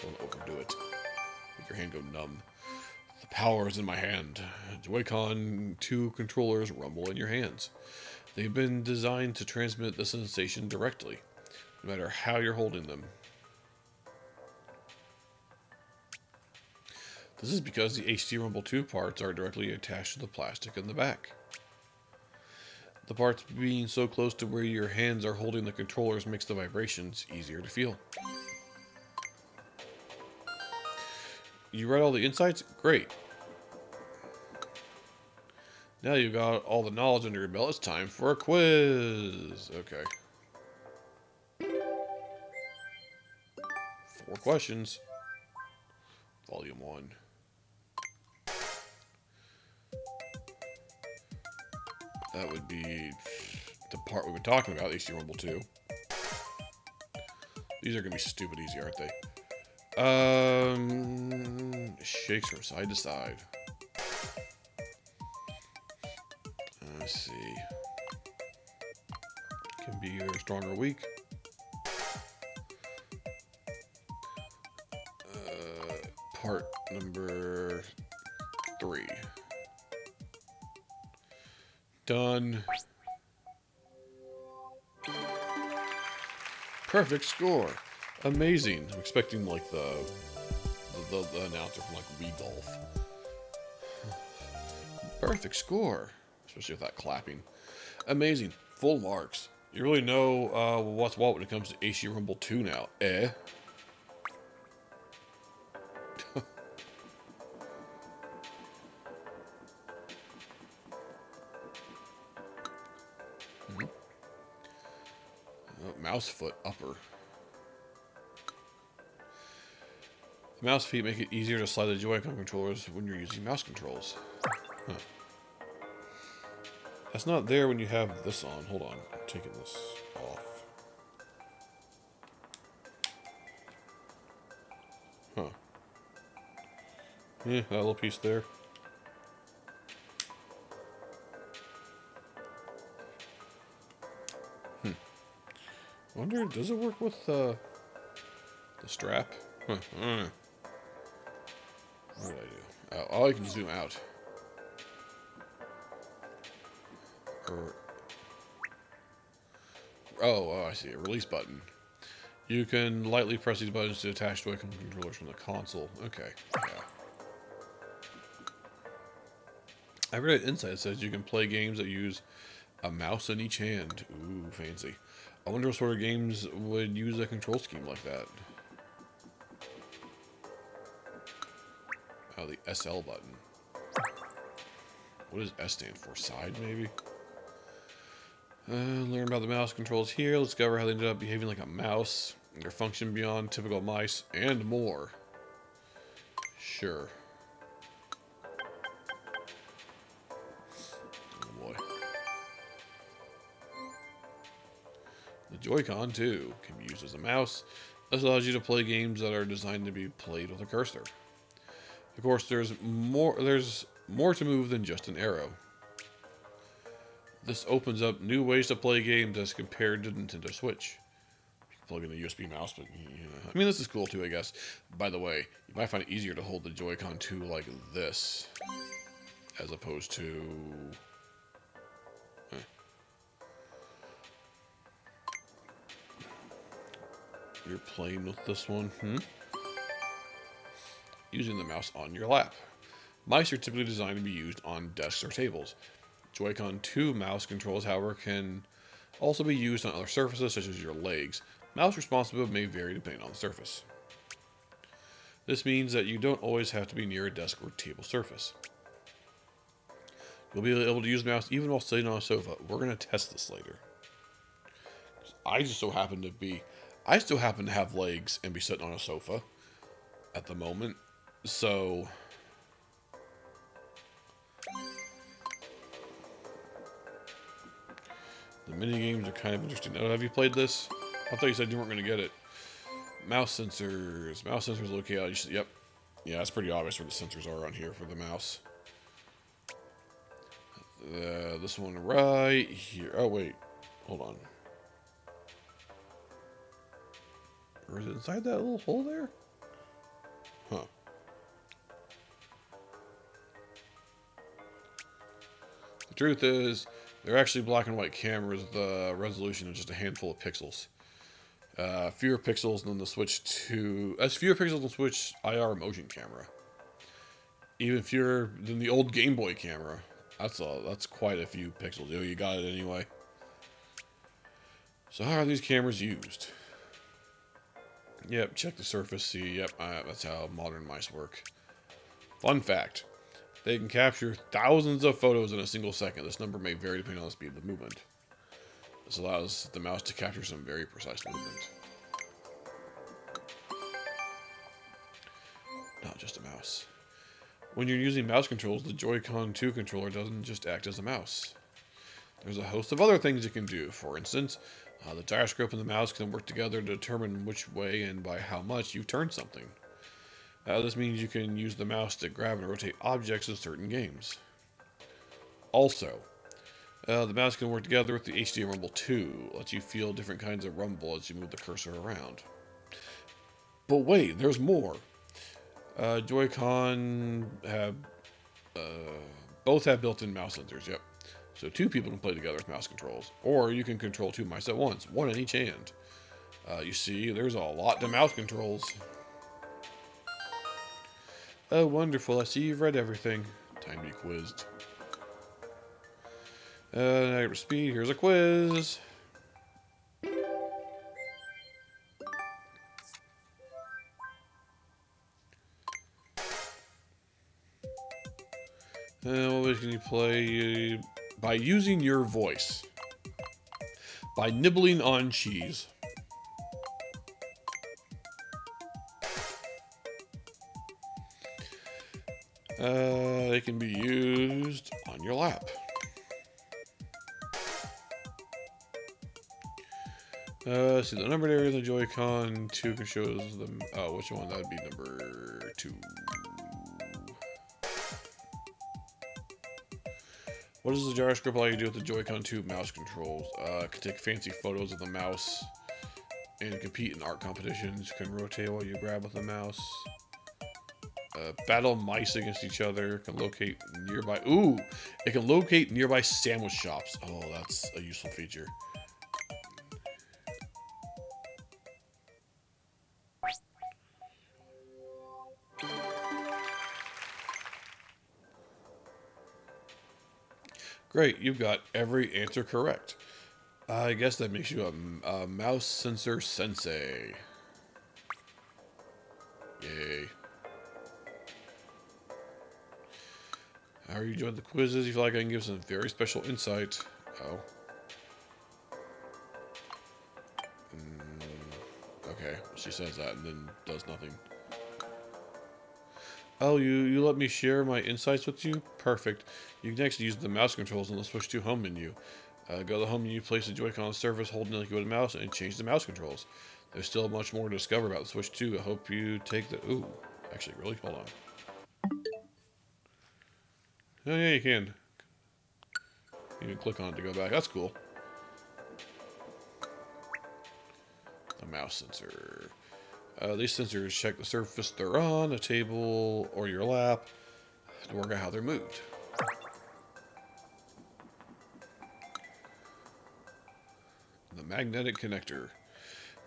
don't overdo it. Make your hand go numb. The power is in my hand. Joy-Con 2 controllers rumble in your hands. They've been designed to transmit the sensation directly, no matter how you're holding them. This is because the HD Rumble 2 parts are directly attached to the plastic in the back. The parts being so close to where your hands are holding the controllers makes the vibrations easier to feel. You read all the insights? Great. Now you've got all the knowledge under your belt. It's time for a quiz. Okay. 4 questions. Volume 1. That would be the part we've been talking about, HD Rumble 2. These are going to be stupid easy, aren't they? Shakes from side to side. Let's see. Can be either strong or weak. Part number 3. Done. Perfect score. Amazing. I'm expecting like the announcer from like Wii Golf. Perfect score. Especially with that clapping. Amazing. Full marks. You really know what's what when it comes to HD Rumble 2 now. Eh? Mouse foot upper. The mouse feet make it easier to slide the Joy-Con controllers when you're using mouse controls. Huh. That's not there when you have this on. Hold on. I'm taking this off. Huh. Yeah, that little piece there. I wonder, does it work with the strap? Huh. What did I do? Oh, I can zoom out. Oh, I see. A release button. You can lightly press these buttons to attach Joy-Con controllers from the console. Okay. Yeah. I read an insight that says you can play games that use a mouse in each hand. Ooh, fancy. I wonder what sort of games would use a control scheme like that. Oh, the SL button. What does S stand for? Side, maybe? Learn about the mouse controls here. Let's discover how they ended up behaving like a mouse, their function beyond typical mice, and more. Sure. Oh boy. The Joy-Con, too, can be used as a mouse. This allows you to play games that are designed to be played with a cursor. Of course, there's more to move than just an arrow. This opens up new ways to play games as compared to Nintendo Switch. You can plug in a USB mouse, but I mean, this is cool too, I guess. By the way, you might find it easier to hold the Joy-Con 2 like this, as opposed to... You're playing with this one, Using the mouse on your lap. Mice are typically designed to be used on desks or tables. Joy-Con 2 mouse controls, however, can also be used on other surfaces, such as your legs. Mouse responsibility may vary depending on the surface. This means that you don't always have to be near a desk or table surface. You'll be able to use the mouse even while sitting on a sofa. We're going to test this later. I still happen to have legs and be sitting on a sofa at the moment. So the mini games are kind of interesting. Oh, have you played this? I thought you said you weren't going to get it. Mouse sensors. Mouse sensors located. Yep. Yeah, it's pretty obvious where the sensors are on here for the mouse. This one right here. Oh, wait. Hold on. Or is it inside that little hole there? Huh. The truth is, they're actually black and white cameras. The resolution is just a handful of pixels. Fewer pixels than the Switch 2. That's fewer pixels than the Switch IR motion camera. Even fewer than the old Game Boy camera. That's quite a few pixels. Oh, you got it anyway. So how are these cameras used? Yep, check the surface, see, yep, that's how modern mice work. Fun fact, they can capture thousands of photos in a single second. This number may vary depending on the speed of the movement. This allows the mouse to capture some very precise movement. Not just a mouse. When you're using mouse controls, the Joy-Con 2 controller doesn't just act as a mouse. There's a host of other things it can do. For instance, the gyroscope and the mouse can work together to determine which way and by how much you turn something. This means you can use the mouse to grab and rotate objects in certain games. Also, the mouse can work together with the HD Rumble 2, lets you feel different kinds of rumble as you move the cursor around. But wait, there's more. Joy-Con have both have built-in mouse sensors. Yep. So 2 people can play together with mouse controls, or you can control 2 mice at once, 1 in each hand. You see, there's a lot to mouse controls. Oh, wonderful! I see you've read everything. Time to be quizzed. Negative speed. Here's a quiz. What ways can you play? By using your voice. By nibbling on cheese. They can be used on your lap. See, the numbered area of the Joy-Con 2 shows them. Oh, which one? That would be number 2. What does the gyroscope allow you to do with the Joy-Con 2 mouse controls? Can take fancy photos of the mouse and compete in art competitions. Can rotate while you grab with the mouse. Battle mice against each other. Can locate nearby. Ooh! It can locate nearby sandwich shops. Oh, that's a useful feature. Great, you've got every answer correct. I guess that makes you a mouse sensor sensei. Yay. How are you doing the quizzes? You feel like I can give some very special insight. Oh. Okay, she says that and then does nothing. Oh, you let me share my insights with you? Perfect. You can next use the mouse controls on the Switch 2 home menu. Go to the home menu, place the Joy-Con on the surface, hold it like you would a mouse, and change the mouse controls. There's still much more to discover about the Switch 2. I hope you take the... Ooh. Actually, really? Hold on. Oh, yeah, you can. You can click on it to go back. That's cool. The mouse sensor. These sensors check the surface they're on, a table, or your lap, to work out how they're moved. The magnetic connector.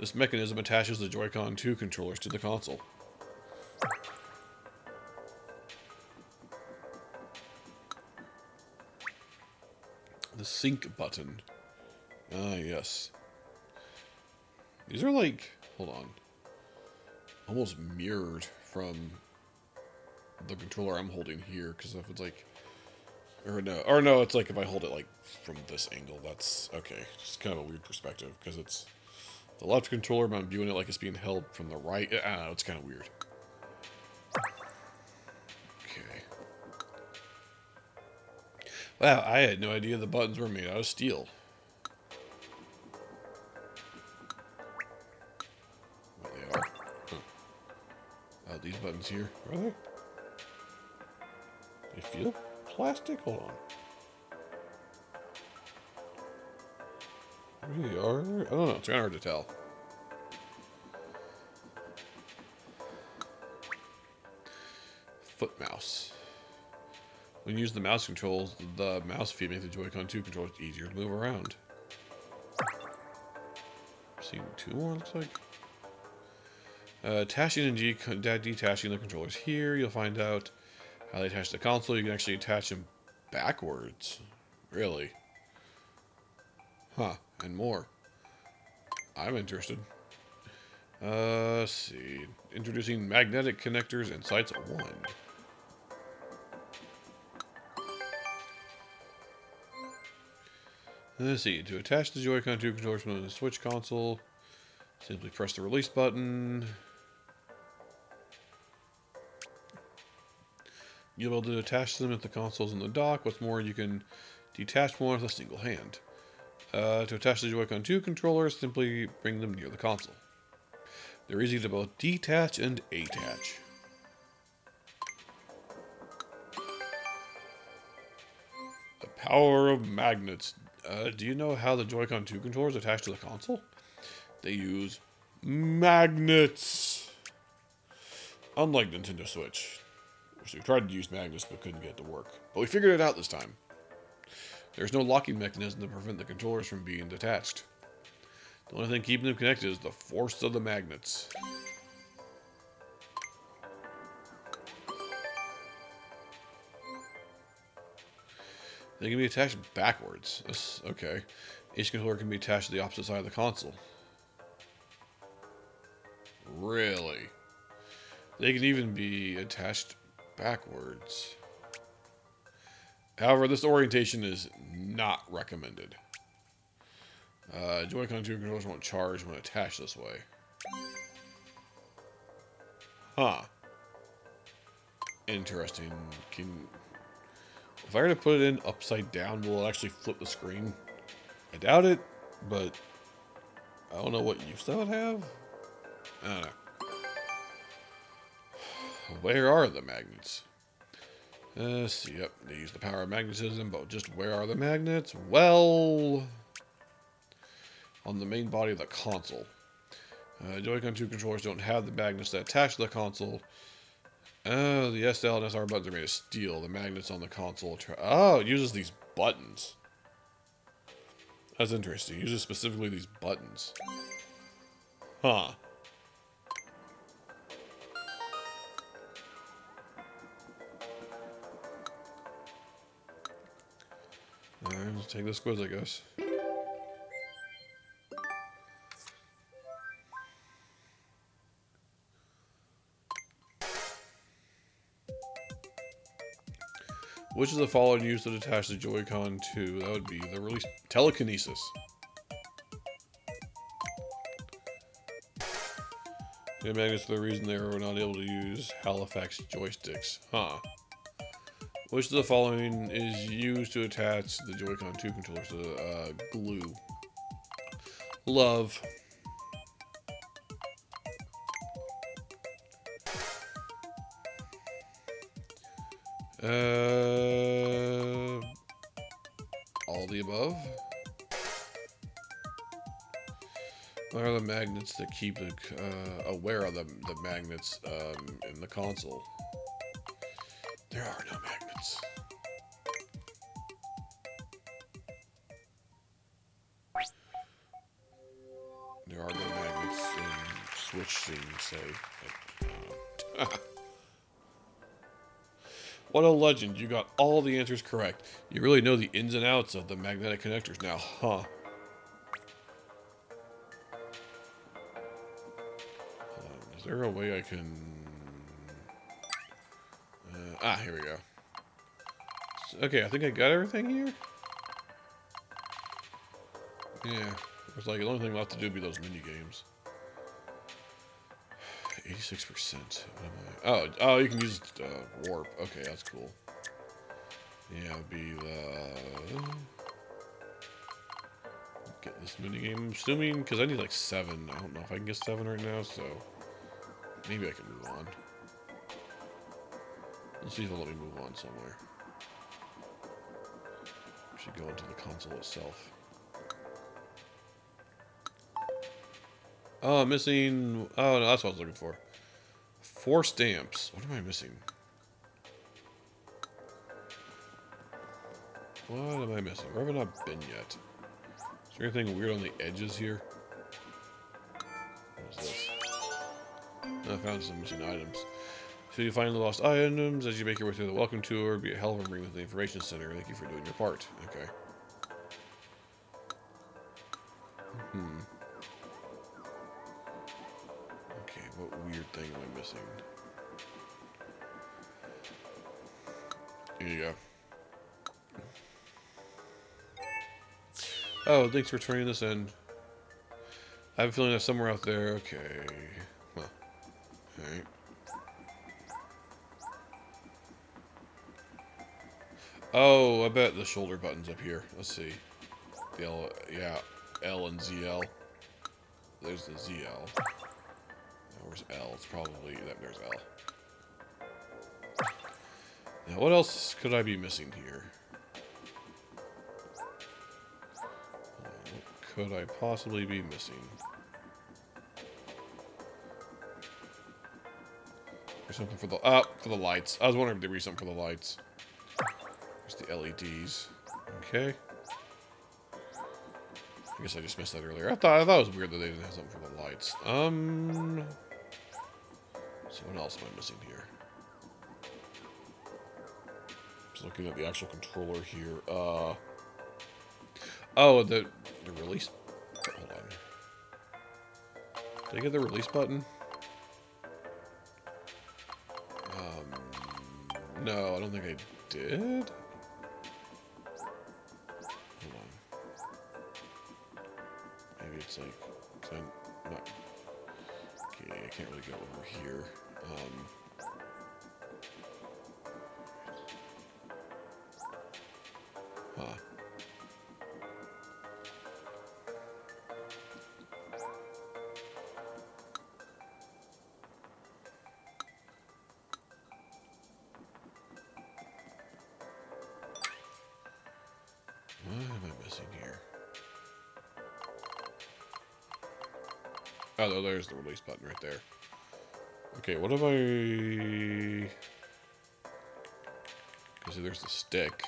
This mechanism attaches the Joy-Con 2 controllers to the console. The sync button. Ah, yes. These are like, hold on, almost mirrored from the controller I'm holding here, because if it's like, or no, it's like if I hold it like from this angle, that's okay. It's kind of a weird perspective, because it's the left controller, but I'm viewing it like it's being held from the right. I don't know, it's kind of weird. Okay. Wow, I had no idea the buttons were made out of steel. Well, they are. Huh. These buttons here, are they? They feel plastic? Hold on. Really are? I don't know. It's kind of hard to tell. Foot mouse. When you use the mouse controls, the mouse feet make the Joy-Con 2 controllers easier to move around. Seen two more, looks like. Attaching and detaching the controllers here. You'll find out how they attach to the console. You can actually attach them backwards. Really? Huh. And more. I'm interested. Let's see. Introducing magnetic connectors and sights 1. Let's see. To attach the Joy-Con 2 controllers from the Switch console, simply press the release button. You'll be able to attach them if the console's in the dock. What's more, you can detach one with a single hand. To attach the Joy-Con 2 controllers, simply bring them near the console. They're easy to both detach and attach. The power of magnets. Do you know how the Joy-Con 2 controllers attach to the console? They use magnets. Unlike Nintendo Switch, which we tried to use magnets but couldn't get it to work. But we figured it out this time. There's no locking mechanism to prevent the controllers from being detached. The only thing keeping them connected is the force of the magnets. They can be attached backwards. Okay. Each controller can be attached to the opposite side of the console. Really? They can even be attached backwards. However, this orientation is not recommended. Joy-Con 2 controllers won't charge when attached this way. Huh. Interesting. If I were to put it in upside down, will it actually flip the screen? I doubt it, but I don't know what use that would have. I don't know. Where are the magnets? Let's see. Yep, they use the power of magnetism, but just where are the magnets? Well, on the main body of the console. Joy-Con 2 controllers don't have the magnets that attach to the console. Oh, the SL and SR buttons are made of steel. The magnets on the console. Oh, it uses these buttons. That's interesting. It uses specifically these buttons. Huh. Alright, let's take this quiz, I guess. Which of the following used to detach the Joy-Con 2? That would be the release telekinesis. The magnets are the reason they were not able to use Halifax joysticks. Huh. Which of the following is used to attach the Joy-Con 2 controllers to glue? Love. I'll all the above. What are the magnets that keep aware of the magnets in the console? There are no magnets. There are no magnets in Switch scenes, say. What a legend. You got all the answers correct. You really know the ins and outs of the magnetic connectors now, huh? Is there a way I can... here we go. Okay, I think I got everything here. Yeah. It's like the only thing left to do would be those mini games. 86%. What am I? Oh, you can use warp. Okay, that's cool. Yeah, it'd be the... Get this mini game, I'm assuming, because I need like 7. I don't know if I can get 7 right now, so maybe I can move on. Let's see if they'll let me move on somewhere. I should go into the console itself. Oh, I'm missing... Oh, no, that's what I was looking for. 4 stamps. What am I missing? What am I missing? Where have I not been yet? Is there anything weird on the edges here? What is this? I found some missing items. So you find the lost items as you make your way through the welcome tour. Be a hell of a ring with the information center. Thank you for doing your part. Okay. Okay, what weird thing am I missing? Here you go. Oh, thanks for turning this in. I have a feeling that's somewhere out there. Okay. Huh. Alright. Oh, I bet the shoulder button's up here. Let's see. The L, yeah, L and ZL. There's the ZL. Where's L? It's probably that. There's L. Now, what else could I be missing here? What could I possibly be missing? There's something for the lights. I was wondering if there'd be something for the lights. There's the LEDs. Okay. I guess I just missed that earlier. I thought it was weird that they didn't have something for the lights. So what else am I missing here? Just looking at the actual controller here. Oh, the release. Hold on. Did I get the release button? No, I don't think I did. Hold on. Maybe it's like, I'm not. Okay, I can't really go over here. Huh. What am I missing here? Oh, there's the release button right there. Okay, what am I... Okay, so there's the stick.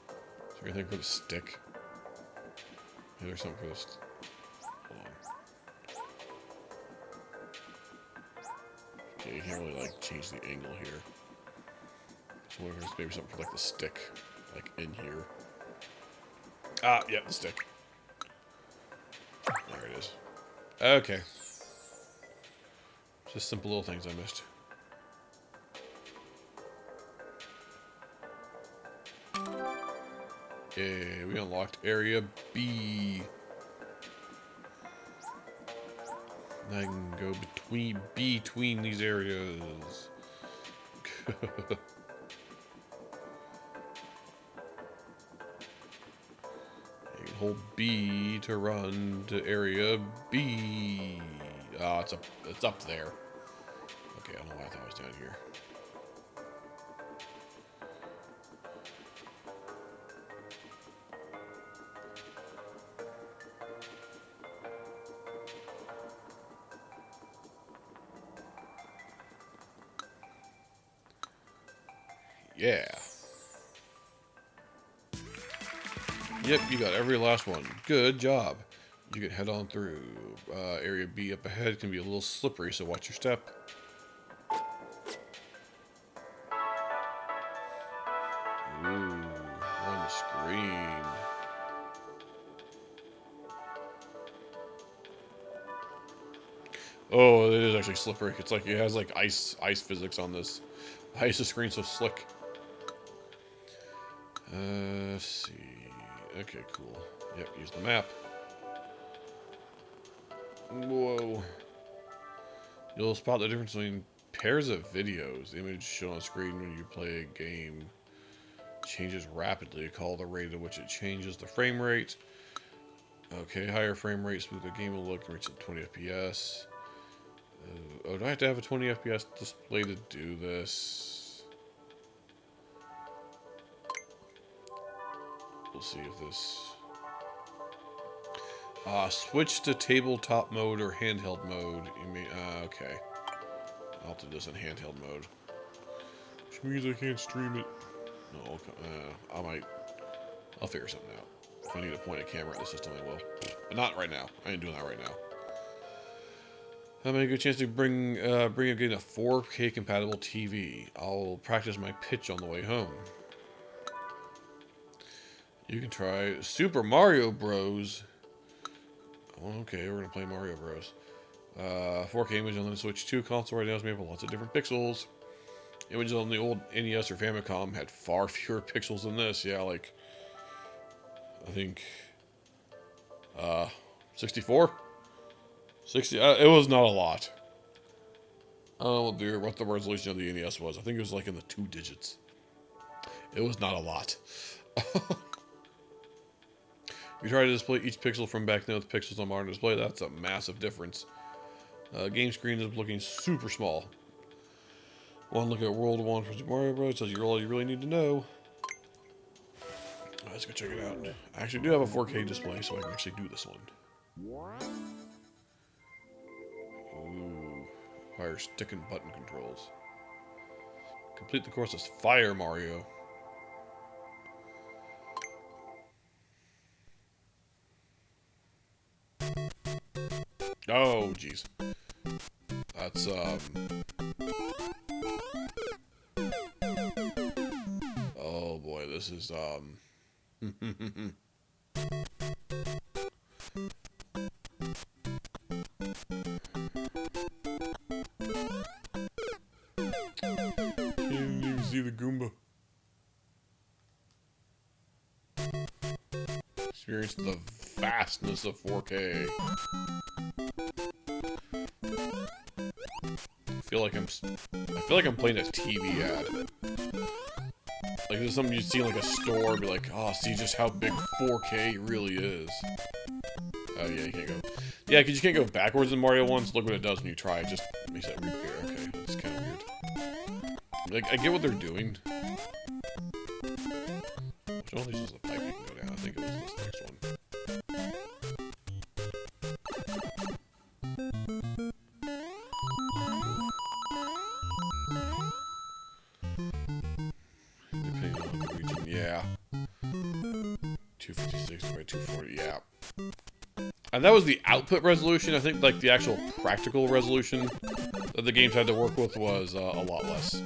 Is there anything for the stick? Yeah, there's something for this. Hold on. Okay, you can't really, like, change the angle here. So I wonder if there's maybe something for, like, the stick. Like, in here. Ah, yep, the stick. There it is. Okay. Just simple little things I missed. Yeah, we unlocked Area B. I can go between these areas. You can hold B to run to Area B. Ah, it's up there. Okay, I don't know why I thought it was down here. Yeah. Yep, you got every last one. Good job. You can head on through. Area B up ahead can be a little slippery, so watch your step. Ooh, on the screen. Oh, it is actually slippery. It's like it has like ice physics on this. Why is the screen so slick? Let's see. Okay, cool. Yep, use the map. Whoa. You'll spot the difference between pairs of videos. The image shown on screen when you play a game changes rapidly. Call the rate at which it changes the frame rate. Okay, higher frame rate, smooth the game will look, reach 20 FPS. Oh, do I have to have a 20 FPS display to do this? We'll see if this... switch to tabletop mode or handheld mode. You mean, okay. I'll do this in handheld mode. Which means I can't stream it. No, I'll figure something out. If I need to point a camera at the system, I will. But not right now. I ain't doing that right now. I'm having a good chance to bring up getting a 4K compatible TV. I'll practice my pitch on the way home. You can try Super Mario Bros. Oh, okay, we're gonna play Mario Bros. 4K image on the Switch 2 console right now is made with lots of different pixels. Images on the old NES or Famicom had far fewer pixels than this. Yeah, like I think 64, 60. It was not a lot. Oh dear, what the resolution of the NES was. I think it was like in the 2 digits. It was not a lot. You try to display each pixel from back then with pixels on modern display. That's a massive difference. Game screen is looking super small. Want to look at World 1 for Super Mario Bros. Tells you all you really need to know. Let's go check it out. I actually do have a 4K display, so I can actually do this one. Ooh. Fire stick and button controls. Complete the course as Fire Mario. Oh, jeez. That's, oh boy, this is, Can't even see the Goomba. Experience the vastness of 4K. I feel like I'm playing a TV ad. Like there's something you'd see in like a store, be like, oh, see just how big 4K really is. Oh yeah, you can't go. Yeah, because you can't go backwards in Mario 1. So look what it does when you try. It just makes that repair. Okay, that's kind of weird. Like I get what they're doing. Which one of these is the pipe you can go down? I think it was this next one. Depending on the region, yeah. 256 by 240, yeah. And that was the output resolution. I think like the actual practical resolution that the games had to work with was a lot less.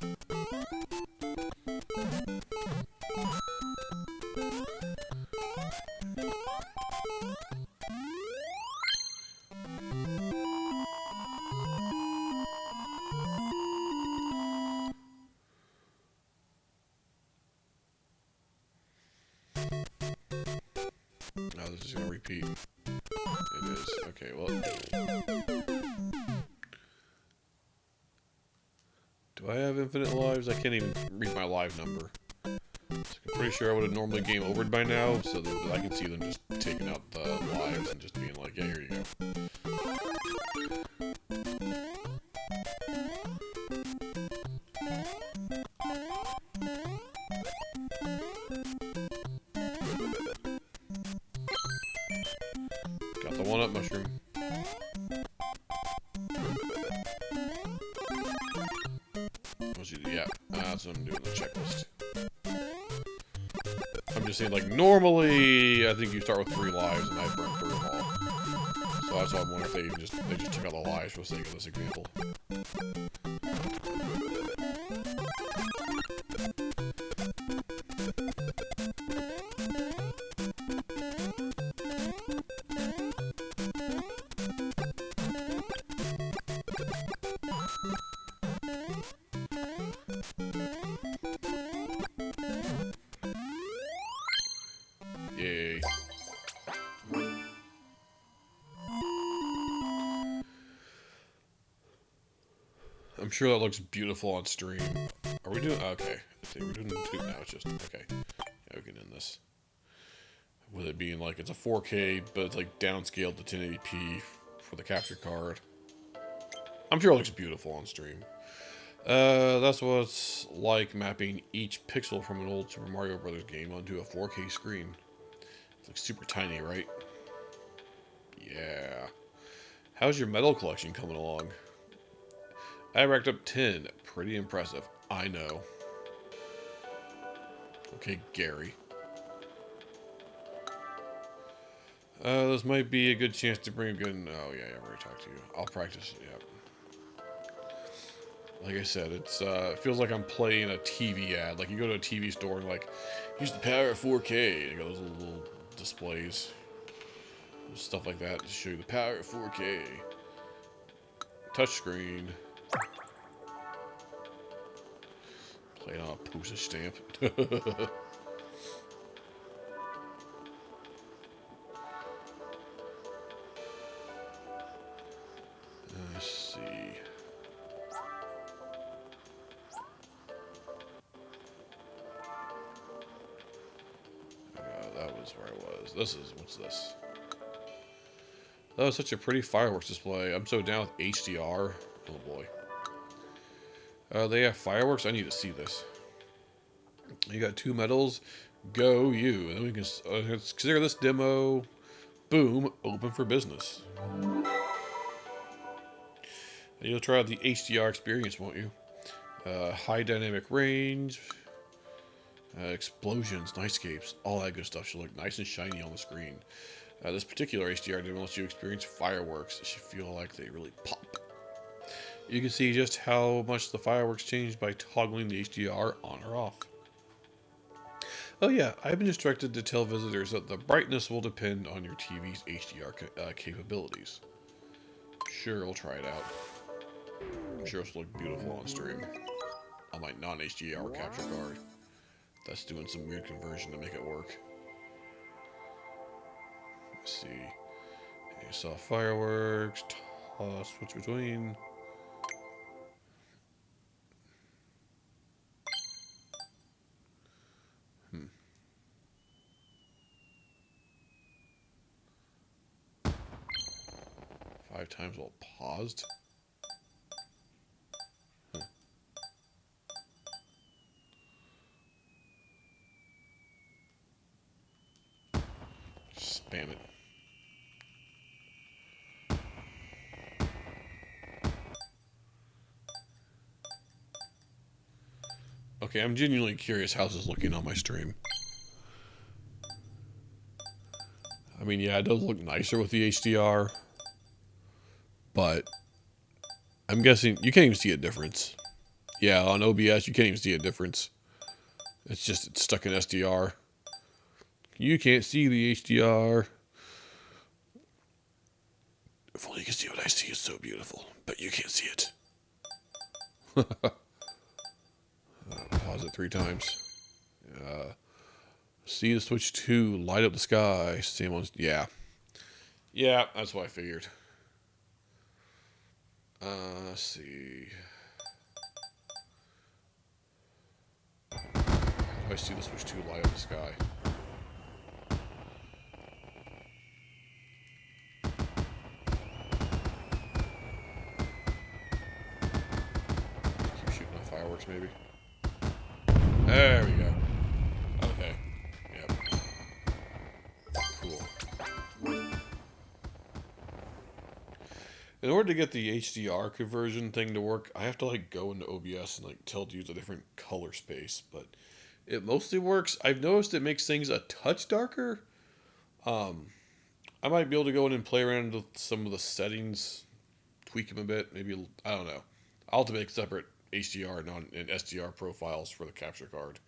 Oh, this is going to repeat. It is. Okay, well. Do I have infinite lives? I can't even read my live number. So I'm pretty sure I would have normally game overed by now, so that I can see them just taking out the lives and just being like, yeah, here you go. Got the 1-up mushroom. What's you do? Yeah, that's what I'm doing, the checklist. I'm just saying, like, normally, I think you start with 3 lives, and I burned through them all. So that's why I'm wondering if they just took out the lives for the sake of this example. Yay. I'm sure that looks beautiful on stream. Are we doing... Okay. I think we're doing 2 now. It's just... Okay. Yeah, we can end this. With it being like... It's a 4K, but it's like downscaled to 1080p for the capture card. I'm sure it looks beautiful on stream. That's what it's like mapping each pixel from an old Super Mario Brothers game onto a 4K screen. It looks super tiny, right? Yeah. How's your medal collection coming along? I racked up 10. Pretty impressive. I know. Okay, Gary. This might be a good chance to bring a good... Oh, yeah, I've already talked to you. I'll practice. Yeah. Like I said, it's it feels like I'm playing a TV ad. Like you go to a TV store and like, use the power of 4K. And you got those little displays, stuff like that to show you the power of 4K. Touchscreen. Playing on a postage stamp. Let's see. That was where I was. What's this? That was such a pretty fireworks display. I'm so down with HDR. Oh boy. They have fireworks? I need to see this. You got 2 medals. Go you. And then we can consider this demo. Boom. Open for business. And you'll try out the HDR experience, won't you? High dynamic range. Explosions, nightscapes, all that good stuff should look nice and shiny on the screen. This particular HDR demo lets you experience fireworks that should feel like they really pop. You can see just how much the fireworks change by toggling the HDR on or off. Oh yeah, I've been instructed to tell visitors that the brightness will depend on your TV's HDR capabilities. Sure, we'll try it out. I'm sure it'll look beautiful on stream. On my non-HDR capture card. That's doing some weird conversion to make it work. Let's see. You saw fireworks. Switch between. 5 times while paused. Spam it. Okay, I'm genuinely curious how this is looking on my stream. I mean, yeah, it does look nicer with the HDR, but I'm guessing you can't even see a difference. Yeah, on OBS, you can't even see a difference. It's just, it's stuck in SDR. You can't see the HDR. If only you can see what I see, it's so beautiful. But you can't see it. Pause it 3 times. See the switch 2, light up the sky. Same on, yeah. Yeah, that's what I figured. Let's see. How do I see the switch 2, light up the sky? Keep shooting off fireworks, maybe. There we go. Okay. Yep. Cool. In order to get the HDR conversion thing to work, I have to like go into OBS and like tell it to use a different color space, but It mostly works. I've noticed it makes things a touch darker. I might be able to go in and play around with some of the settings, tweak them a bit. Maybe, I don't know. I'll have to make separate HDR and SDR profiles for the capture card.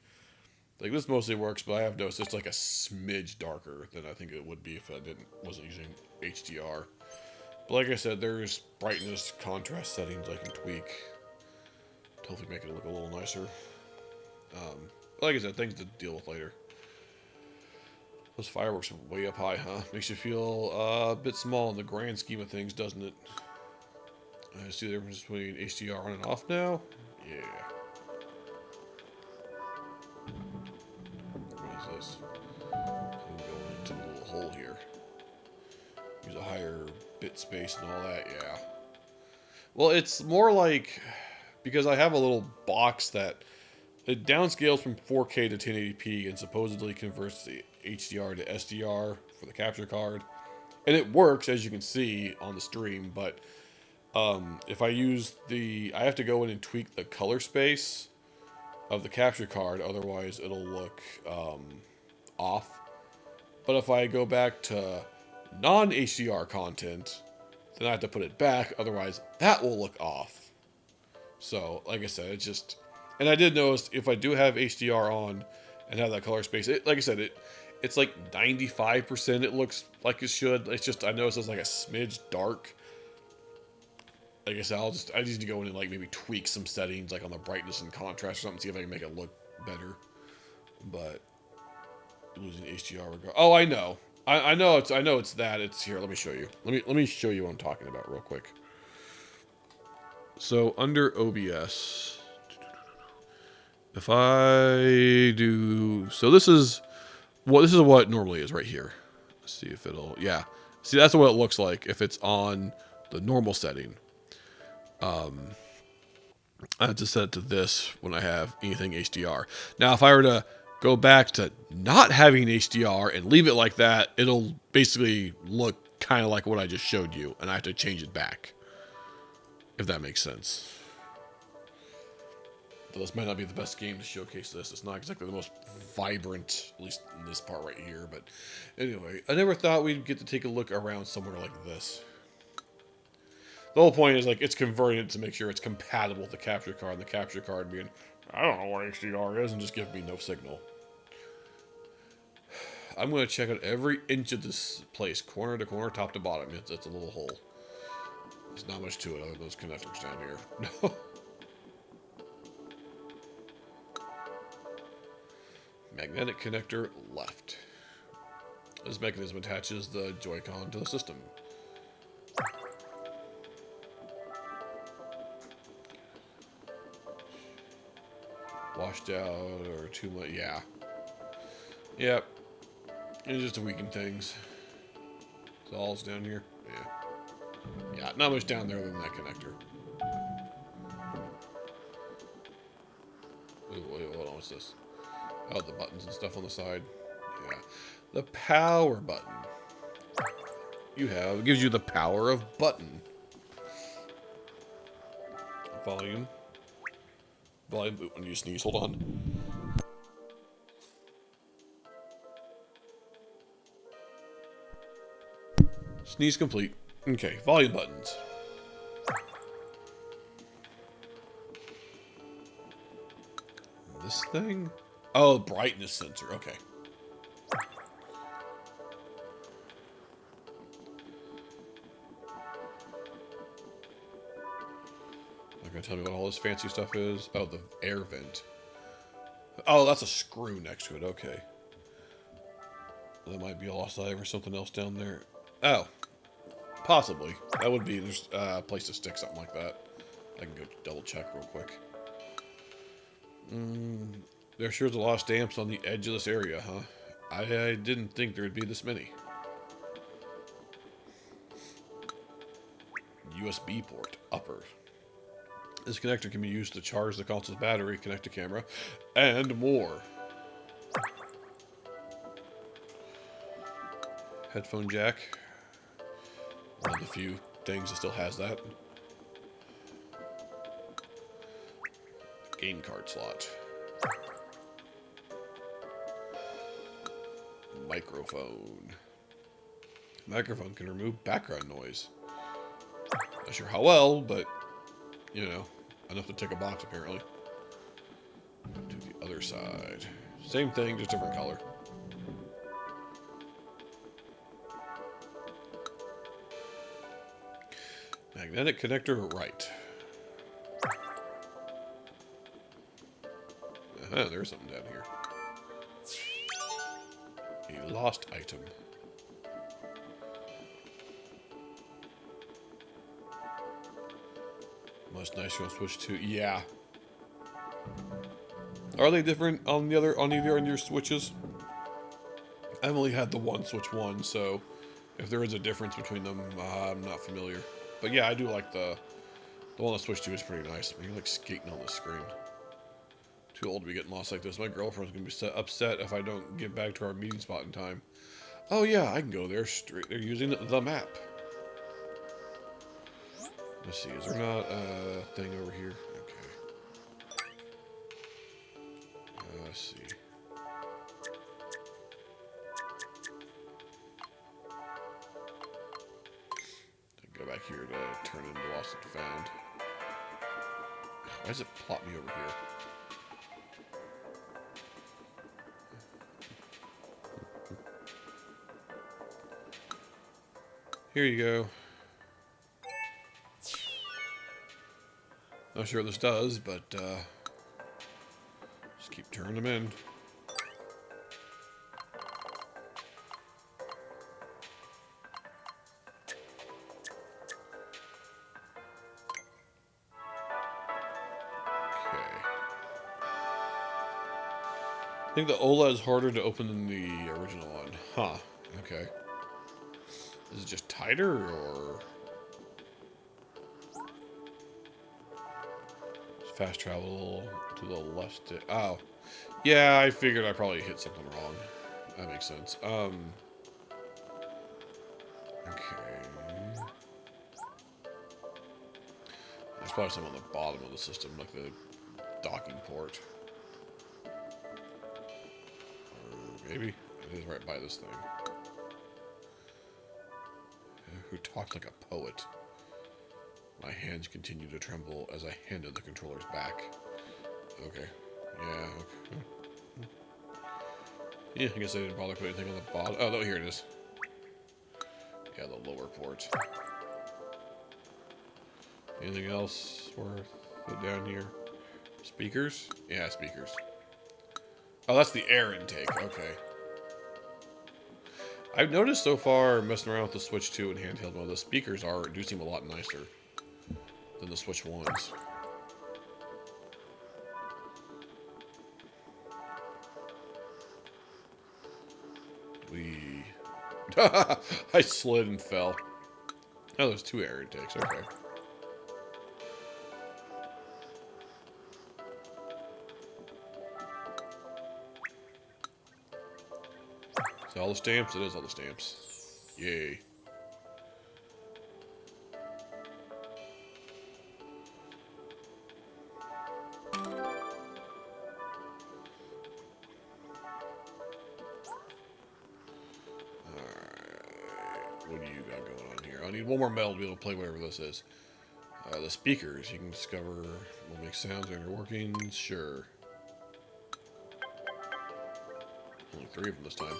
Like, this mostly works, but I have noticed it's like a smidge darker than I think it would be if I wasn't using HDR. But like I said, there's brightness, contrast settings I can tweak to hopefully make it look a little nicer. Like I said, things to deal with later. Those fireworks are way up high, huh? Makes you feel a bit small in the grand scheme of things, doesn't it? I see the difference between HDR on and off now. Yeah. What is this? I'm going into a little hole here. Use a higher bit space and all that, yeah. Well, it's more like, because I have a little box that it downscales from 4K to 1080p and supposedly converts the HDR to SDR for the capture card. And it works, as you can see on the stream, but if I use I have to go in and tweak the color space of the capture card, otherwise it'll look off. But if I go back to non-HDR content, then I have to put it back, otherwise that will look off. So, like I said, it's just... And I did notice if I do have HDR on and have that color space, like I said, it's like 95% it looks like it should. It's just, I noticed it's like a smidge dark. Like I said, I just need to go in and like maybe tweak some settings, like on the brightness and contrast or something, see if I can make it look better. But losing HDR regard. Oh, I know. I know it's that. It's here. Let me show you. Let me show you what I'm talking about real quick. So under OBS, if I do, so this is what it normally is right here. Let's see if it'll, yeah. See, that's what it looks like if it's on the normal setting. I have to set it to this when I have anything HDR. Now, if I were to go back to not having HDR and leave it like that, it'll basically look kind of like what I just showed you, and I have to change it back, if that makes sense. Though this might not be the best game to showcase this. It's not exactly the most vibrant, at least in this part right here. But anyway, I never thought we'd get to take a look around somewhere like this. The whole point is, like, it's converting it to make sure it's compatible with the capture card, and the capture card being, I don't know what HDR is, and just give me no signal. I'm going to check out every inch of this place, corner to corner, top to bottom. It's a little hole. There's not much to it other than those connectors down here. Magnetic connector left. This mechanism attaches the Joy-Con to the system. Washed out or too much, yeah. Yep. It's just to weaken things. It's all's down here. Yeah. Yeah, not much down there than that connector. Ooh, wait, hold on, what's this? Oh, the buttons and stuff on the side. Yeah. The power button. It gives you the power of button. Volume. Volume, when you sneeze, hold on. Sneeze complete. Okay, volume buttons. This thing? Oh, brightness sensor, okay. Not gonna tell me what all this fancy stuff is. Oh, the air vent. Oh, that's a screw next to it, okay. That might be a lost item or something else down there. Oh, possibly. That would be just a place to stick something like that. I can go double check real quick. There sure is a lot of stamps on the edge of this area, huh? I didn't think there would be this many. USB port, upper. This connector can be used to charge the console's battery, connect to camera, and more. Headphone jack. One of the few things that still has that. Game card slot. microphone. Microphone can remove background noise. Not sure how well, but, you know, enough to tick a box, apparently. To the other side. Same thing, just different color. Magnetic connector right. There's something down here. A lost item. Much nicer on Switch 2. Yeah. Are they different on the other on either on your Switches? I've only had the one Switch 1, so if there is a difference between them, I'm not familiar. But yeah, I do like the one on Switch 2 is pretty nice. You're like skating on the screen. Too old to be getting lost like this. My girlfriend's gonna be upset if I don't get back to our meeting spot in time. Oh yeah, I can go there straight. They're using the map. Let's see, is there not a thing over here? Okay. Let's see. Go back here to turn into Lost and Found. Why does it plot me over here? Here you go. Not sure what this does, but just keep turning them in. I think the OLED is harder to open than the original one. Huh. Okay. Is it just tighter, or fast travel to the left? Oh. Yeah, I figured I probably hit something wrong. That makes sense. Okay. There's probably some on the bottom of the system, like the docking port. Maybe. It is right by this thing. Who talked like a poet. My hands continued to tremble as I handed the controllers back. Okay. Yeah, okay. Yeah, I guess I didn't bother putting anything on the bottom. Oh, no, here it is. Yeah, the lower port. Anything else worth it down here? Speakers? Yeah, speakers. Oh, that's the air intake. Okay. I've noticed so far, messing around with the Switch 2 and handheld mode, the speakers do seem a lot nicer than the Switch 1s. I slid and fell. Oh, there's two air intakes. Okay. Is that all the stamps? It is all the stamps. Yay. What do you got going on here? I need one more medal to be able to play whatever this is. The speakers. You can discover will make sounds when you're working. Sure. Only 3 of them this time.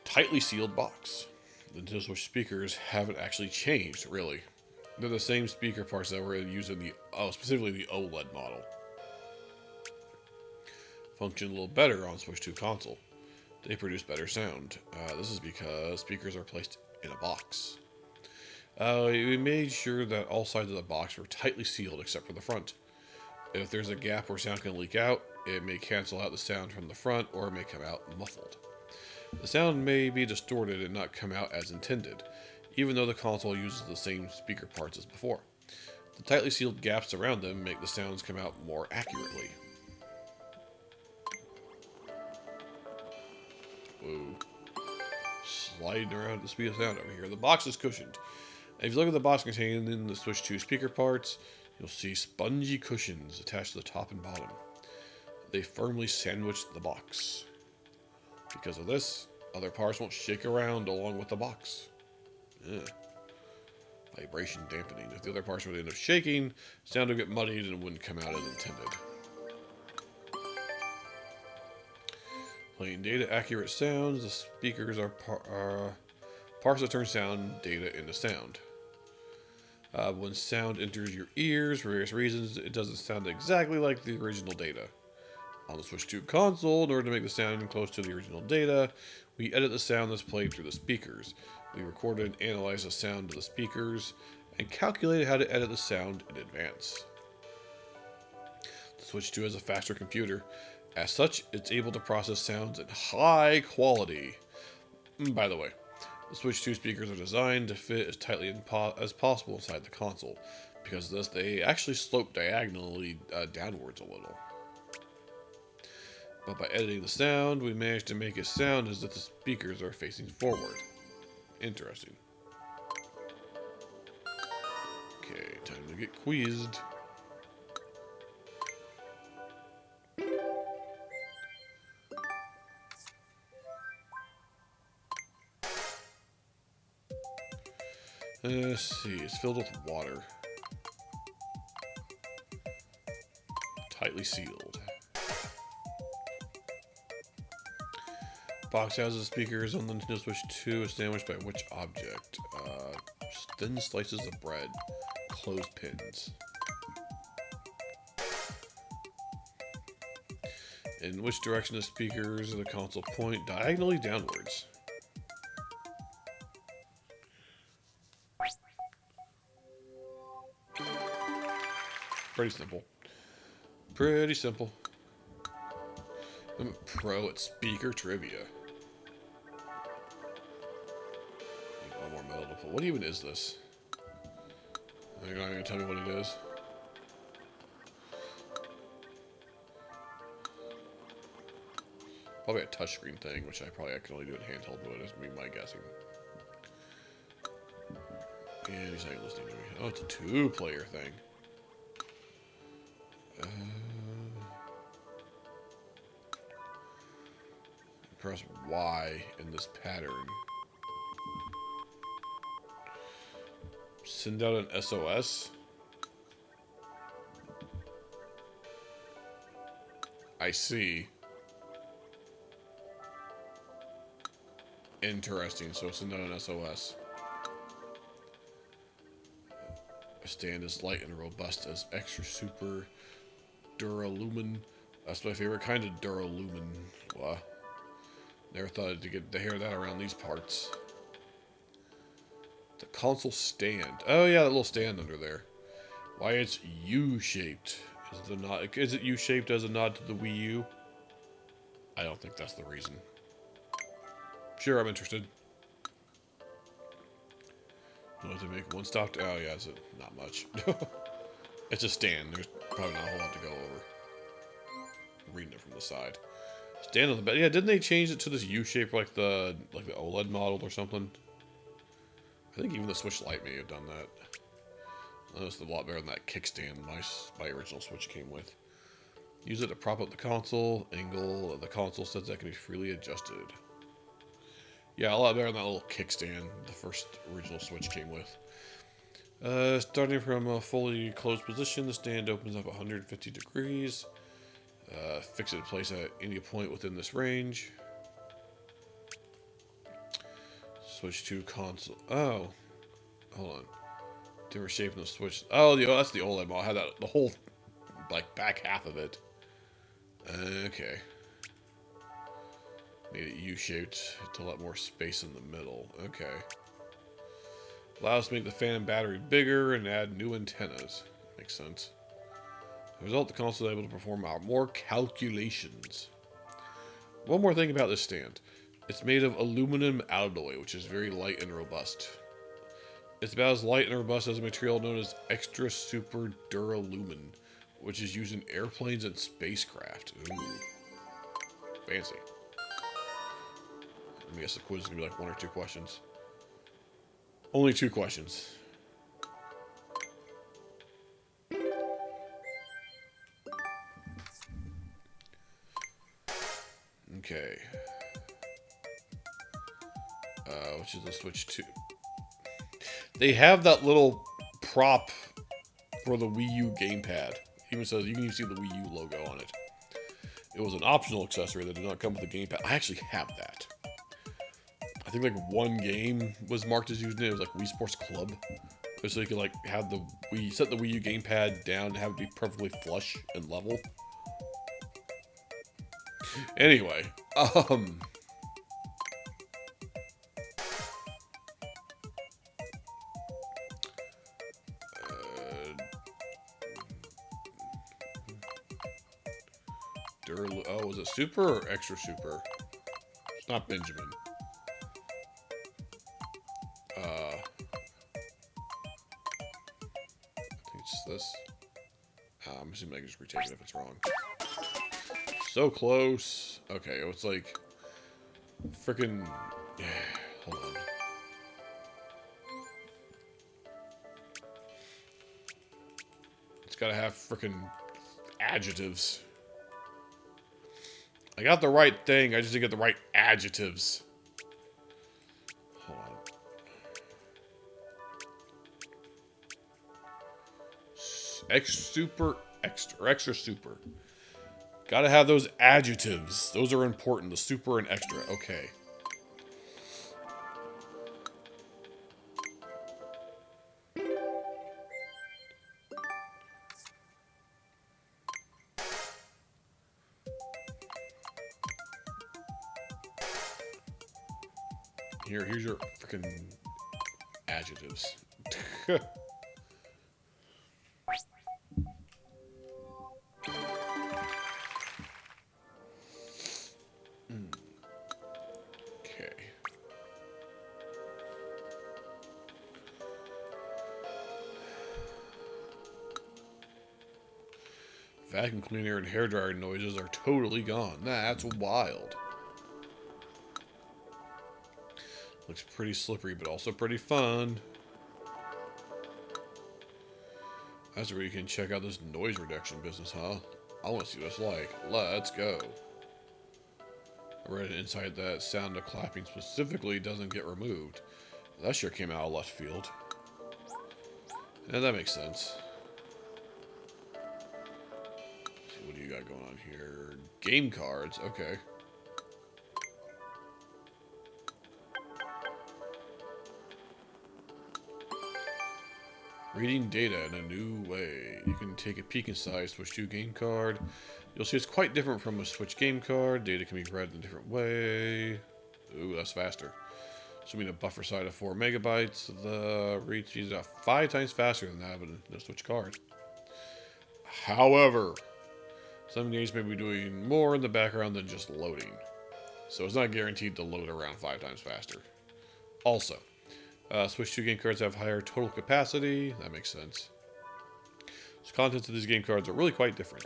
Tightly sealed box. The Nintendo Switch speakers haven't actually changed, really. They're the same speaker parts that were used in the, specifically the OLED model. Function a little better on Switch 2 console. They produce better sound. This is because speakers are placed in a box. We made sure that all sides of the box were tightly sealed except for the front. If there's a gap where sound can leak out, it may cancel out the sound from the front or it may come out muffled. The sound may be distorted and not come out as intended, even though the console uses the same speaker parts as before. The tightly sealed gaps around them make the sounds come out more accurately. Whoa. Sliding around at the speed of sound over here. The box is cushioned. If you look at the box containing the Switch 2 speaker parts, you'll see spongy cushions attached to the top and bottom. They firmly sandwich the box. Because of this, other parts won't shake around along with the box. Ugh. Vibration dampening. If the other parts would end up shaking, sound would get muddied and wouldn't come out as intended. Playing data accurate sounds. The speakers are parts that turn sound data into sound. When sound enters your ears for various reasons, it doesn't sound exactly like the original data. On the Switch 2 console, in order to make the sound close to the original data, we edit the sound that's played through the speakers. We recorded and analyzed the sound of the speakers, and calculated how to edit the sound in advance. The Switch 2 has a faster computer. As such, it's able to process sounds in high quality. By the way, the Switch 2 speakers are designed to fit as tightly as possible inside the console. Because of this, they actually slope diagonally downwards a little. But by editing the sound, we managed to make it sound as if the speakers are facing forward. Interesting. Okay, time to get quizzed. Let's see, it's filled with water. Tightly sealed. Box has the speakers on the Nintendo Switch 2 is sandwiched by which object? Thin slices of bread. Clothespins. In which direction the speakers of the console point? Diagonally downwards. Pretty simple. Pretty simple. I'm a pro at speaker trivia. One more metal to pull. What even is this? You're not going to tell me what it is? Probably a touchscreen thing, which I can only do in handheld mode, is me my guessing. And he's not listening to me. Oh, it's a two-player thing. Press Y in this pattern. Send out an SOS. I see. Interesting. So send out an SOS. A stand as light and robust as extra super duralumin. That's my favorite kind of duralumin. Wow. Never thought I'd get to hear that around these parts. The console stand. Oh yeah, that little stand under there. Why it's U-shaped. Is it U-shaped as a nod to the Wii U? I don't think that's the reason. Sure, I'm interested. You want to make one stop? Oh yeah, is it? Not much. It's a stand. There's probably not a whole lot to go over. I'm reading it from the side. Stand on the bed. Yeah, didn't they change it to this U shape like the OLED model or something? I think even the Switch Lite may have done that. That's a lot better than that kickstand my original Switch came with. Use it to prop up the console. Angle of the console sets that can be freely adjusted. Yeah, a lot better than that little kickstand the first original Switch came with. Starting from a fully closed position, the stand opens up 150 degrees. Fix it in place at any point within this range. Switch to console. Oh, hold on. Different shape in the Switch. Oh, that's the OLED model. I had that the whole back half of it. Okay. Made it U-shaped to let more space in the middle. Okay. Allows us to make the fan and battery bigger and add new antennas. Makes sense. As a result, the console is able to perform more calculations. One more thing about this stand. It's made of aluminum alloy, which is very light and robust. It's about as light and robust as a material known as extra super duralumin, which is used in airplanes and spacecraft. Ooh. Fancy. I guess the quiz is going to be like 1 or 2 questions. Only 2 questions. Okay. which is the Switch 2. They have that little prop for the Wii U gamepad. Even says you can see the Wii U logo on it. It was an optional accessory that did not come with the gamepad. I actually have that. I think like one game was marked as using it. It was like Wii Sports Club. So you could like have the Wii, set the Wii U gamepad down and have it be perfectly flush and level. Anyway, oh, was it Super or Extra Super? It's not Benjamin. I think it's this. I'm assuming I can just retake it if it's wrong. So close. Okay, it's like freaking. Hold on. It's gotta have freaking adjectives. I got the right thing, I just didn't get the right adjectives. Hold on. Extra super. Gotta have those adjectives. Those are important. The super and extra. Okay. Here's your freaking adjectives. Okay. Vacuum cleaner and hairdryer noises are totally gone. That's wild. Looks pretty slippery, but also pretty fun. That's where you can check out this noise reduction business, huh? I want to see what it's like. Let's go. I read inside that sound of clapping specifically doesn't get removed. That sure came out of left field. Yeah, that makes sense. Let's see, what do you got going on here? Game cards, okay. Reading data in a new way. You can take a peek inside Switch 2 game card. You'll see it's quite different from a Switch game card. Data can be read in a different way. Ooh, that's faster. Assuming a buffer size of 4 megabytes. The read speed is about 5 times faster than that of a Switch card. However, some games may be doing more in the background than just loading. So it's not guaranteed to load around 5 times faster. Also, Switch 2 game cards have higher total capacity. That makes sense. The contents of these game cards are really quite different.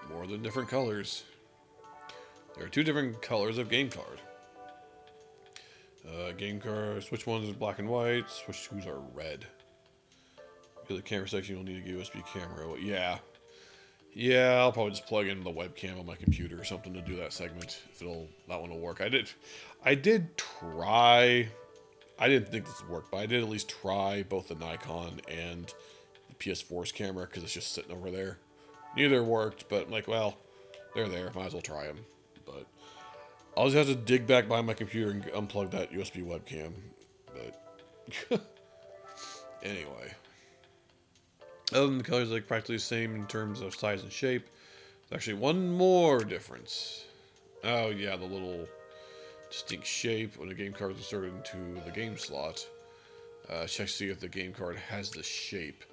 More than different colors. There are 2 different colors of game card. Game card, Switch 1s are black and white. Switch 2s are red. For the camera section, you'll need a USB camera. Yeah. Yeah, I'll probably just plug in the webcam on my computer or something to do that segment. If that one will work. I did try. I didn't think this would work, but I did at least try both the Nikon and the PS4's camera because it's just sitting over there. Neither worked, but I'm like, well, they're there. Might as well try them. But I'll just have to dig back behind my computer and unplug that USB webcam. But anyway. Other than the colors, like practically the same in terms of size and shape. There's actually one more difference. Oh yeah, the little distinct shape when a game card is inserted into the game slot. Check to see if the game card has the shape.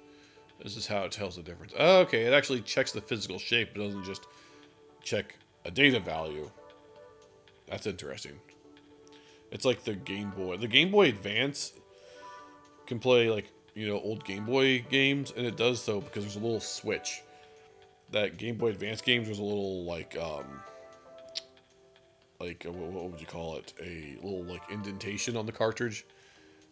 This is how it tells the difference. Oh, okay, it actually checks the physical shape. It doesn't just check a data value. That's interesting. It's like the Game Boy. The Game Boy Advance can play like, old Game Boy games, and it does so because there's a little switch. That Game Boy Advance games was a little like what would you call it? A little like indentation on the cartridge,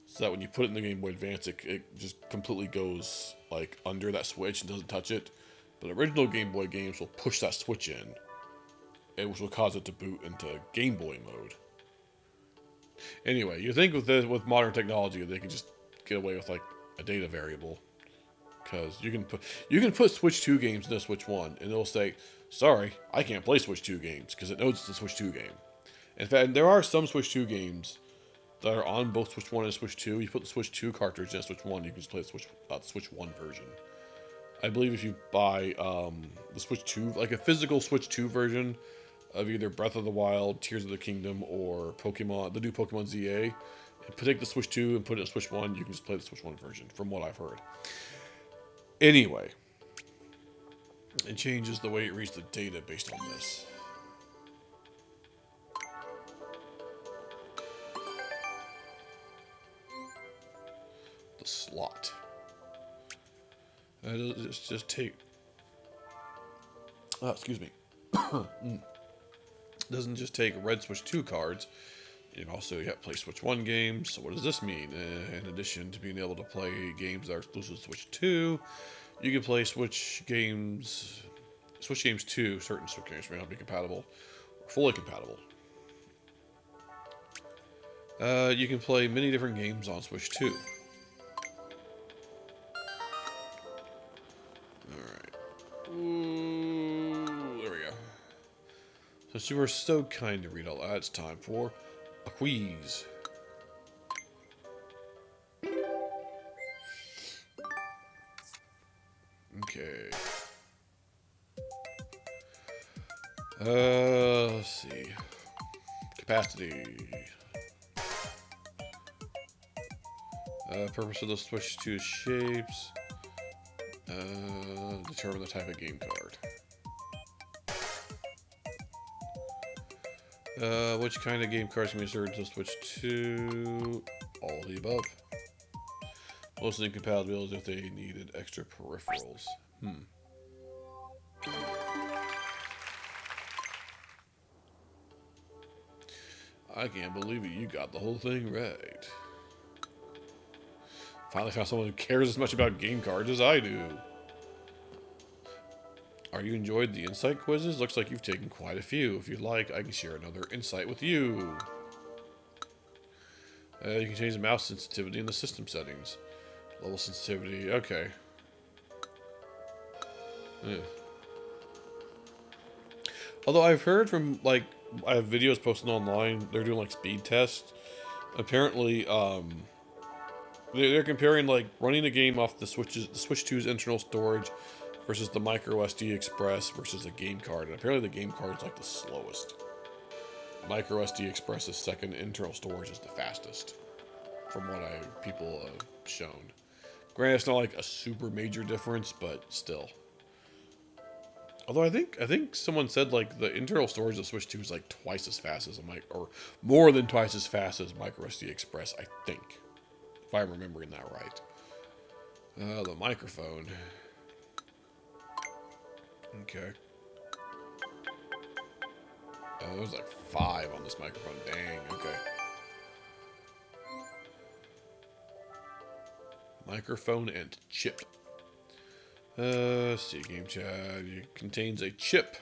so that when you put it in the Game Boy Advance, it just completely goes like under that switch and doesn't touch it. But original Game Boy games will push that switch in, which will cause it to boot into Game Boy mode. Anyway, you think with modern technology they can just get away with like a data variable, because you can put Switch 2 games into Switch 1, and it'll say, "Sorry, I can't play Switch 2 games," because it knows it's a Switch 2 game. In fact, there are some Switch 2 games that are on both Switch 1 and Switch 2. You put the Switch 2 cartridge in Switch 1, you can just play the Switch 1 version. I believe if you buy the Switch 2, like a physical Switch 2 version of either Breath of the Wild, Tears of the Kingdom, or Pokemon, the new Pokemon ZA, and take the Switch 2 and put it in Switch 1, you can just play the Switch 1 version, from what I've heard. Anyway, it changes the way it reads the data based on this. The slot. Just take. Excuse me. Doesn't just take red Switch 2 cards. You can also play Switch 1 games. So what does this mean? In addition to being able to play games that are exclusive to Switch 2, you can play Switch games 2. Certain Switch games may not be compatible or fully compatible. You can play many different games on Switch 2. There we go. Since you were so kind to read all that, it's time for a quiz. Okay. Let's see. Capacity. Purpose of the Switch 2 shapes. Determine the type of game card. Which kind of game cards can be inserted to Switch 2? All of the above. Most incompatibilities if they needed extra peripherals. I can't believe it. You got the whole thing right. Finally found someone who cares as much about game cards as I do. Are you enjoyed the insight quizzes? Looks like you've taken quite a few. If you'd like, I can share another insight with you. You can change the mouse sensitivity in the system settings. Level sensitivity, okay. Although I've heard from, like, I have videos posted online, they're doing, like, speed tests. Apparently, they're comparing, like, running a game off the Switch 2's internal storage versus the micro SD Express versus a game card. And apparently the game card is, like, the slowest. Micro SD Express's second internal storage is the fastest, from what people have shown. Granted, it's not, like, a super major difference, but still. Although I think someone said, like, the internal storage of Switch 2 is, like, twice as fast as or more than twice as fast as micro SD Express, I think. If I'm remembering that right. The microphone. Okay. There's like 5 on this microphone. Dang, okay. Microphone and chip. Let's see, game chat. It contains a chip,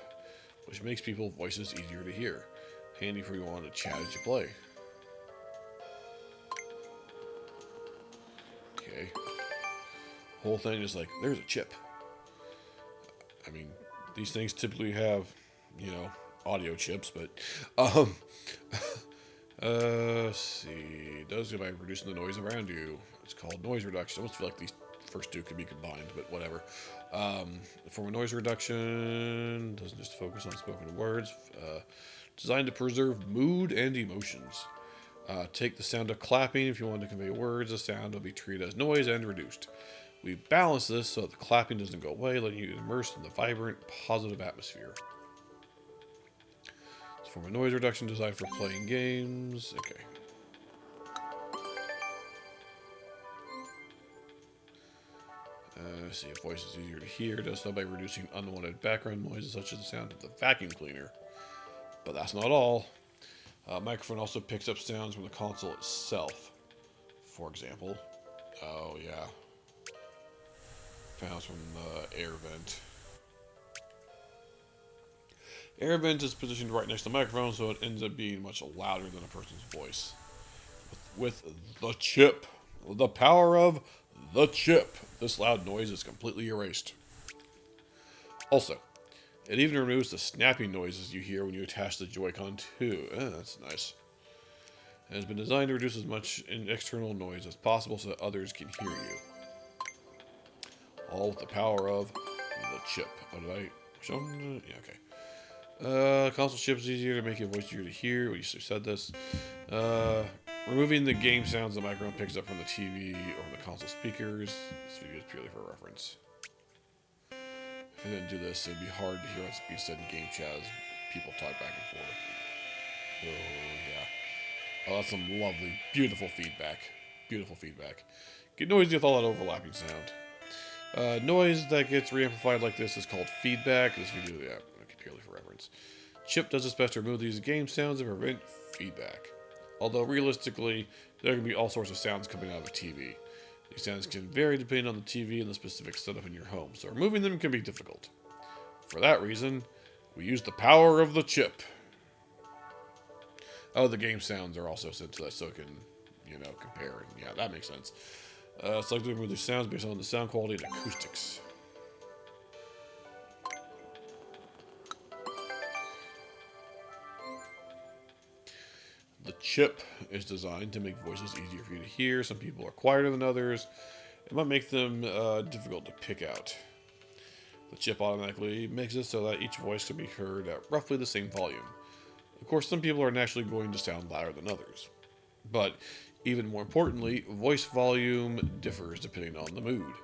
which makes people's voices easier to hear. Handy for you want to chat as you play. Okay. Whole thing is like, there's a chip. I mean, these things typically have, you know, audio chips, but, let's see. It does it by reducing the noise around you. It's called noise reduction. I almost feel like these first two could be combined, but whatever. For noise reduction, doesn't just focus on spoken words. Designed to preserve mood and emotions. Take the sound of clapping. If you want to convey words, the sound will be treated as noise and reduced. We balance this so that the clapping doesn't go away, letting you immerse in the vibrant, positive atmosphere. It's a form of noise reduction designed for playing games. Okay. Let's see if voice is easier to hear. Does so by reducing unwanted background noises such as the sound of the vacuum cleaner. But that's not all. Microphone also picks up sounds from the console itself. For example, oh yeah, sounds from the air vent. Air vent is positioned right next to the microphone, so it ends up being much louder than a person's voice. With the chip, the power of the chip, this loud noise is completely erased. Also, it even removes the snapping noises you hear when you attach the Joy-Con too. That's nice. It has been designed to reduce as much external noise as possible so that others can hear you. All with the power of the chip. Oh, did I show them? Yeah, okay. Console chip is easier to make your voice easier to hear. We used to said this. Removing the game sounds the microphone picks up from the TV or the console speakers. This video is purely for reference. If I didn't do this, it'd be hard to hear what's being said in game chat as people talk back and forth. Oh, yeah. Oh, that's some lovely, beautiful feedback. Beautiful feedback. Get noisy with all that overlapping sound. Noise that gets re-amplified like this is called feedback. This video, yeah, purely for reference. Chip does its best to remove these game sounds and prevent feedback. Although realistically, there can be all sorts of sounds coming out of the TV. These sounds can vary depending on the TV and the specific setup in your home, so removing them can be difficult. For that reason, we use the power of the chip. Oh, the game sounds are also set to that so it can, compare. And yeah, that makes sense. Select remove the sounds based on the sound quality and acoustics. The chip is designed to make voices easier for you to hear. Some people are quieter than others. It might make them difficult to pick out. The chip automatically makes it so that each voice can be heard at roughly the same volume. Of course, some people are naturally going to sound louder than others. But even more importantly, voice volume differs depending on the mood.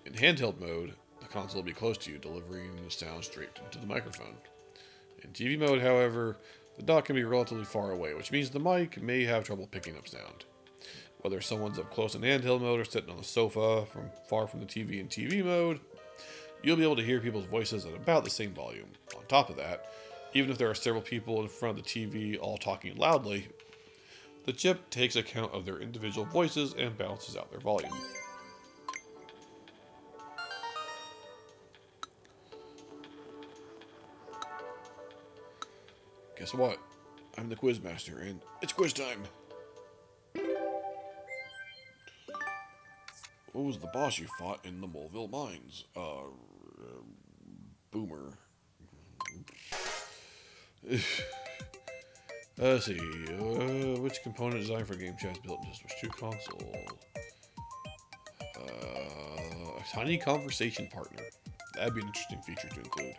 In handheld mode, the console will be close to you, delivering the sound straight into the microphone. In TV mode, however, the dock can be relatively far away, which means the mic may have trouble picking up sound. Whether someone's up close in handheld mode or sitting on the sofa far from the TV in TV mode, you'll be able to hear people's voices at about the same volume. On top of that, even if there are several people in front of the TV all talking loudly, the chip takes account of their individual voices and balances out their volume. Guess what? I'm the quiz master, and it's quiz time! What was the boss you fought in the Moleville Mines? Boomer. Let's see. Which component design for game chat is built into Switch 2 console? A tiny conversation partner. That'd be an interesting feature to include.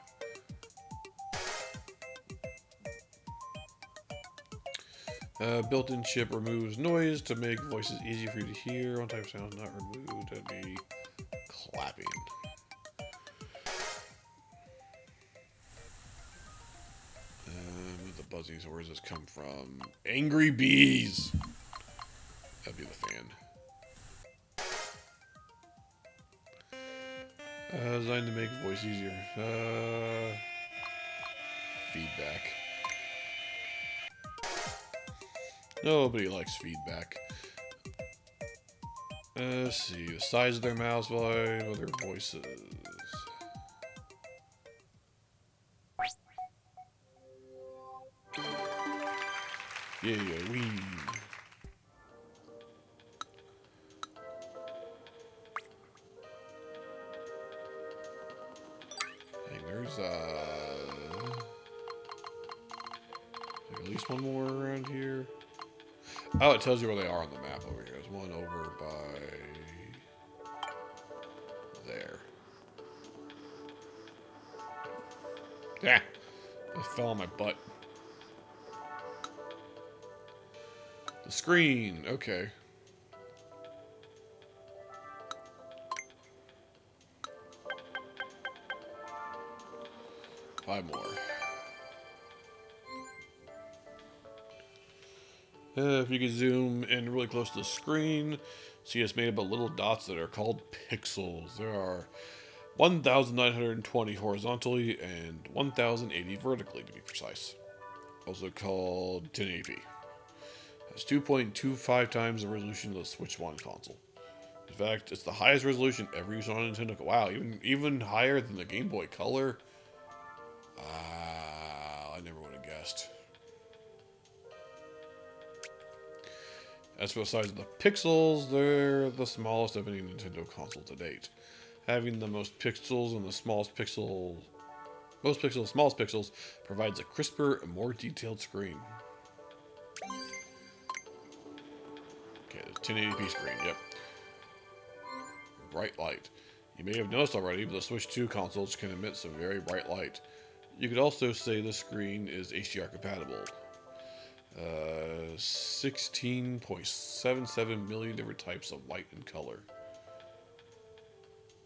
Built-in chip removes noise to make voices easier for you to hear. One type of sound not removed. That'd be clapping. With the buzzies, where does this come from? Angry bees! That'd be the fan. Designed to make voice easier. Feedback. Nobody likes feedback. Let's see, the size of their mouse volume, or their voices. Yeah, wee. Hey, there's at least one more around here. Oh, it tells you where they are on the map over here. There's one over by there. Yeah, it fell on my butt. The screen, okay. Five more. If you can zoom in really close to the screen, see it's made up of little dots that are called pixels. There are 1,920 horizontally and 1,080 vertically, to be precise. Also called 1080p. Has 2.25 times the resolution of the Switch 1 console. In fact, it's the highest resolution ever used on a Nintendo. Wow, even higher than the Game Boy Color. best. As for the size of the pixels, they're the smallest of any Nintendo console to date. Having the most pixels and the smallest pixels, smallest pixels, provides a crisper and more detailed screen. Okay, the 1080p screen, yep. Bright light. You may have noticed already, but the Switch 2 consoles can emit some very bright light. You could also say the screen is HDR compatible. 16.77 million different types of light and color.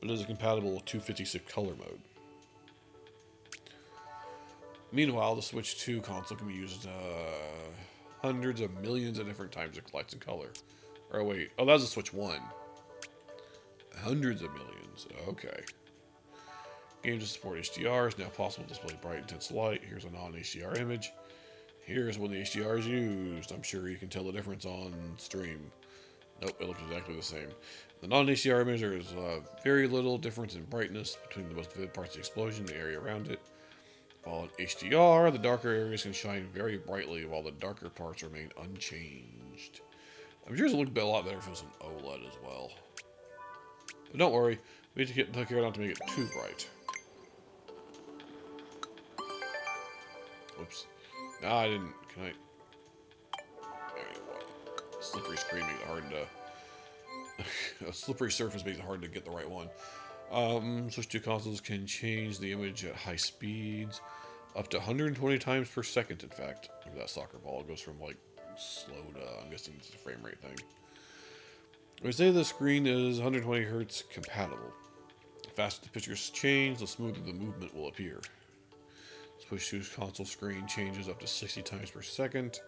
But is it compatible with 256 color mode? Meanwhile, the Switch 2 console can be used hundreds of millions of different types of lights and color. Or wait, oh, that was the Switch 1. Hundreds of millions, okay. Games that support HDR is now possible to display bright, intense light. Here's a non-HDR image. Here's when the HDR is used. I'm sure you can tell the difference on stream. Nope, it looks exactly the same. The non-HDR image, there is very little difference in brightness between the most vivid parts of the explosion and the area around it. While in HDR, the darker areas can shine very brightly while the darker parts remain unchanged. I'm sure it would look a lot better if it was an OLED as well. But don't worry, we need to take care not to make it too bright. Oops. No, I didn't. Can I? There you go. Slippery screen makes it hard to... a slippery surface makes it hard to get the right one. Switch 2 consoles can change the image at high speeds. Up to 120 times per second, in fact. Look at that soccer ball. It goes from, like, slow to... I'm guessing it's a frame rate thing. We say the screen is 120 Hz compatible. The faster the pictures change, the smoother the movement will appear. Switch 2's console screen changes up to 60 times per second.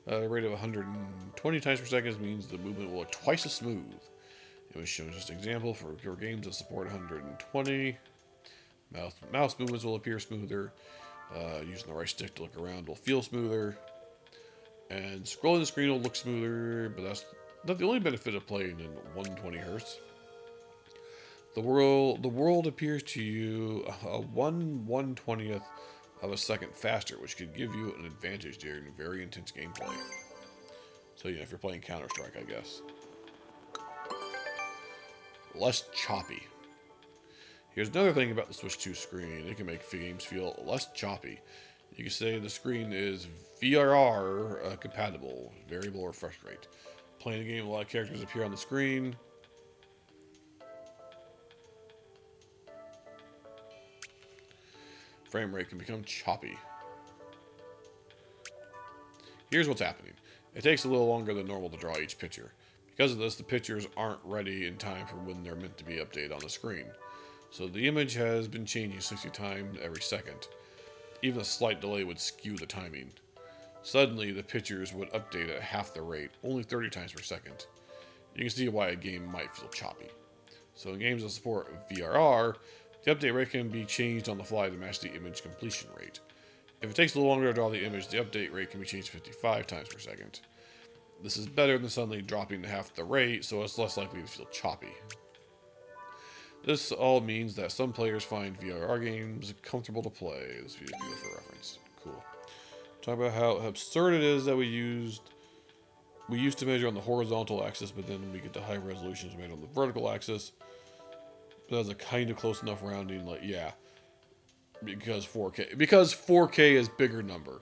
A rate of 120 times per second means the movement will look twice as smooth. It was shown just an example for pure games that support 120. Mouse movements will appear smoother. Using the right stick to look around will feel smoother. And scrolling the screen will look smoother, but that's not the only benefit of playing in 120 Hz. The world appears to you a 1/120th of a second faster, which could give you an advantage during very intense gameplay. So, if you're playing Counter-Strike, I guess. Less choppy. Here's another thing about the Switch 2 screen. It can make games feel less choppy. You can say the screen is VRR compatible, variable refresh rate. Playing a game, a lot of characters appear on the screen. Frame rate can become choppy. Here's what's happening. It takes a little longer than normal to draw each picture. Because of this, the pictures aren't ready in time for when they're meant to be updated on the screen. So the image has been changing 60 times every second. Even a slight delay would skew the timing. Suddenly, the pictures would update at half the rate, only 30 times per second. You can see why a game might feel choppy. So in games that support VRR, the update rate can be changed on the fly to match the image completion rate. If it takes a little longer to draw the image, the update rate can be changed 55 times per second. This is better than suddenly dropping to half the rate, so it's less likely to feel choppy. This all means that some players find VRR games comfortable to play. This video is good for reference. Cool. Talk about how absurd it is that we used to measure on the horizontal axis, but then we get the high resolutions made on the vertical axis. That's a kind of close enough rounding, like, yeah. Because 4K. Because 4K is bigger number.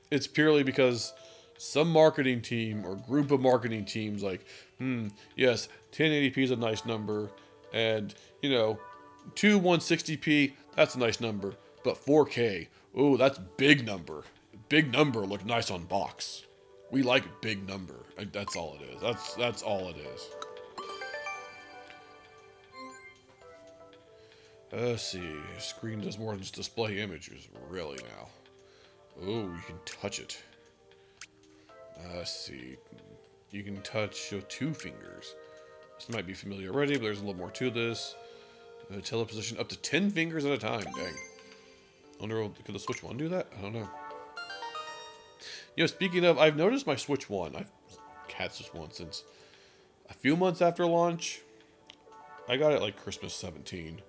It's purely because some marketing team or group of marketing teams like, yes, 1080p is a nice number. And, 160p, that's a nice number. But 4K, ooh, that's big number. Big number look nice on box. We like big number. That's all it is. That's all it is. Let's see. Screen does more than just display images. Really now. Oh, you can touch it. Let's see. You can touch with 2 fingers. This might be familiar already, but there's a little more to this. Teleposition up to 10 fingers at a time. Dang. I wonder, could the Switch 1 do that? I don't know. Speaking of, I've noticed my Switch 1. I've had Switch 1 since a few months after launch. I got it like Christmas 17.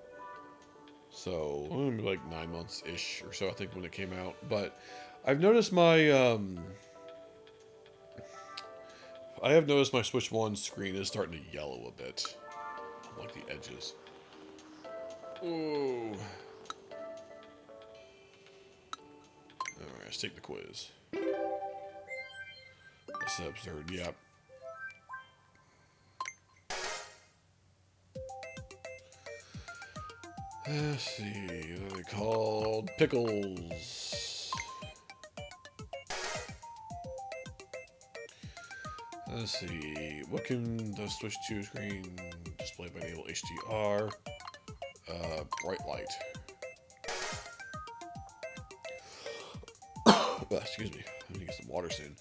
So maybe like 9 months ish or so, I think, when it came out. But I've noticed my I have noticed my Switch 1 screen is starting to yellow a bit, like the edges. Ooh. Alright, let's take the quiz. This is absurd, yep. Let's see, what are they called? Pickles. Let's see, what can the Switch 2 screen display by enable HDR? Bright light. Excuse me, I'm gonna get some water soon.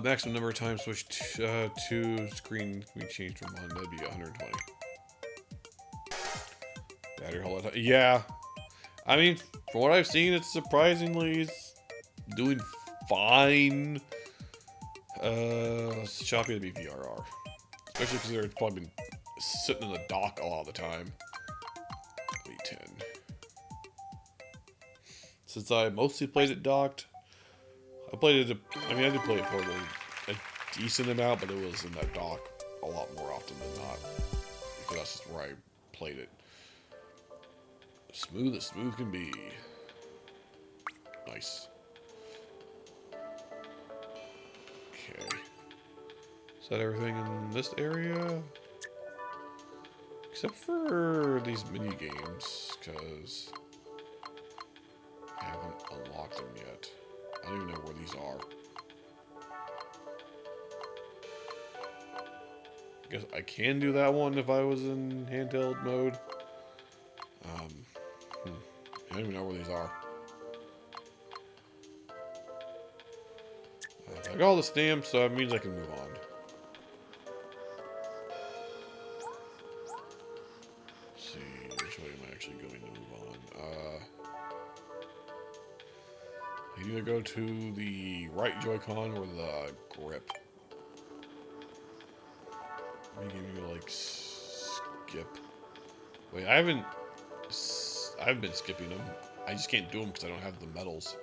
Maximum number of times Switch 2 screen can be changed from 1, that'd be 120. Battery hold. Yeah, I mean, from what I've seen, it's surprisingly doing fine. Shopping to be VRR, especially because they're probably been sitting in the dock a lot of the time. V10. Since I mostly played it docked, I played it. I mean, I did play it portable a decent amount, but it was in that dock a lot more often than not, because that's just where I played it. Smooth as smooth can be. Nice. Okay. Is that everything in this area? Except for these mini games, because I haven't unlocked them yet. I don't even know where these are. I guess I can do that one if I was in handheld mode. I don't even know where these are. I got all the stamps, so that means I can move on. Let's see, which way am I actually going to move on? I either go to the right Joy-Con or the grip. Maybe give me like skip. Wait, I've been skipping them. I just can't do them because I don't have the medals.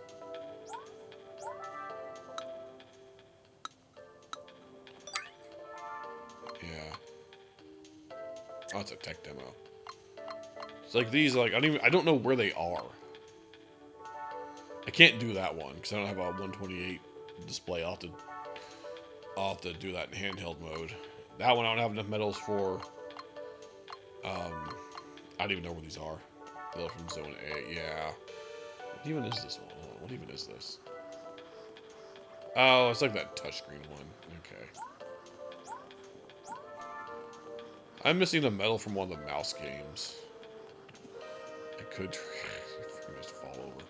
Yeah. Oh, it's a tech demo. It's like these, like I don't know where they are. I can't do that one because I don't have a 128 display. I'll have to do that in handheld mode. That one I don't have enough medals for. I don't even know where these are. They're from Zone A. Yeah. What even is this one? What even is this? Oh, it's like that touchscreen one. Okay. I'm missing a medal from one of the mouse games. I could just fall over.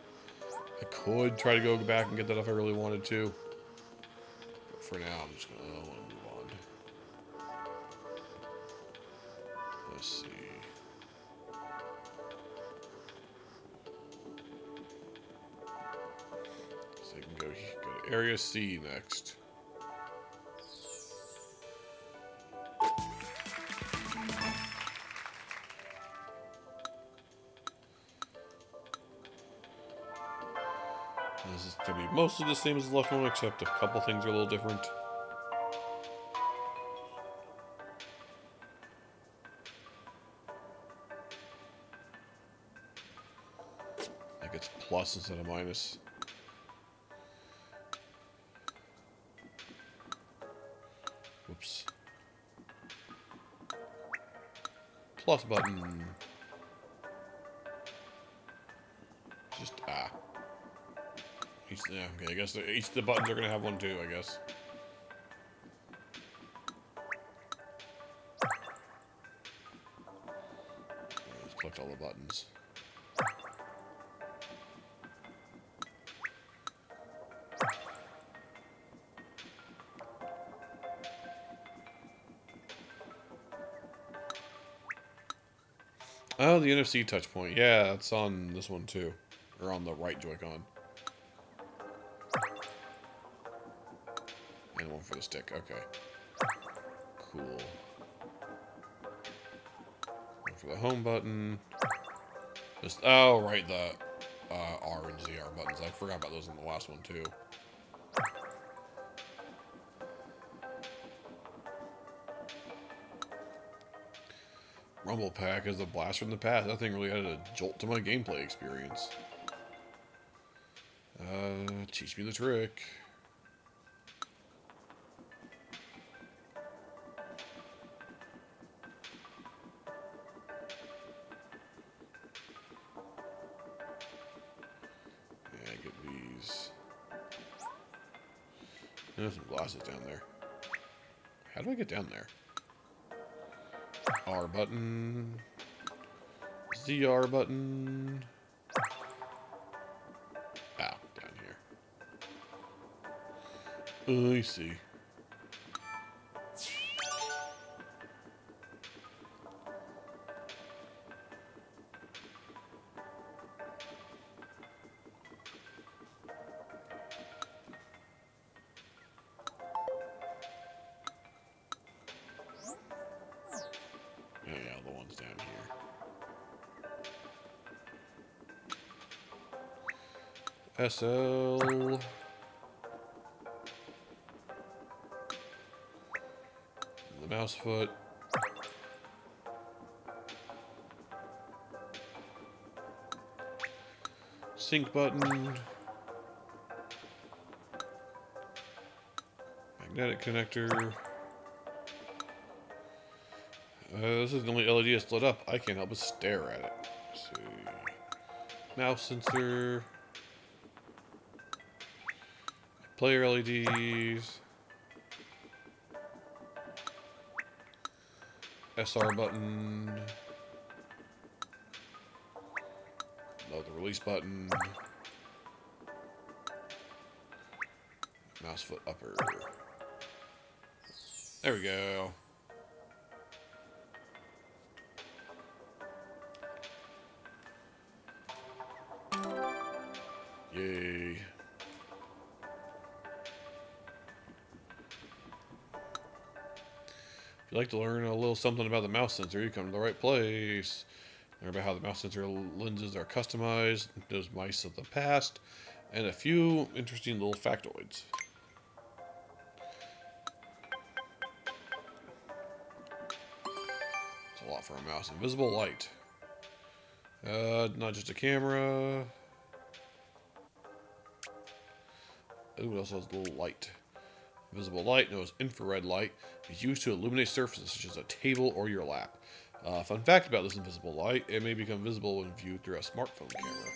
I could try to go back and get that if I really wanted to. But for now, I'm just gonna move on. Let's see. So I can go to Area C next. This is going to be mostly the same as the left one, except a couple things are a little different. Like it's plus instead of minus. Whoops. Plus button. Just, yeah, okay, I guess each of the buttons are going to have one too, I guess. Let's collect all the buttons. Oh, the NFC touch point. Yeah, it's on this one too. Or on the right Joy-Con. And one for the stick. Okay. Cool. One for the home button. Just, oh, right, the R and ZR buttons. I forgot about those in the last one, too. Rumble Pack is a blast from the past. That thing really added a jolt to my gameplay experience. Teach me the trick. Yeah, get these. There's some glasses down there. How do I get down there? R button. ZR button. Ah, down here. I see. Yeah, the one's down here. SL. The mouse foot. Sync button. Magnetic connector. This is the only LED that's lit up. I can't help but stare at it. Let's see. Mouse sensor. Player LEDs. SR button. No, the release button. Mouse foot upper. There we go. Yay. If you'd like to learn a little something about the mouse sensor, you come to the right place. Learn about how the mouse sensor lenses are customized, those mice of the past, and a few interesting little factoids. It's a lot for a mouse. Invisible light. Not just a camera. Ooh, it also has a little light. Visible light, known as infrared light, is used to illuminate surfaces such as a table or your lap. Fun fact about this invisible light, it may become visible when viewed through a smartphone camera.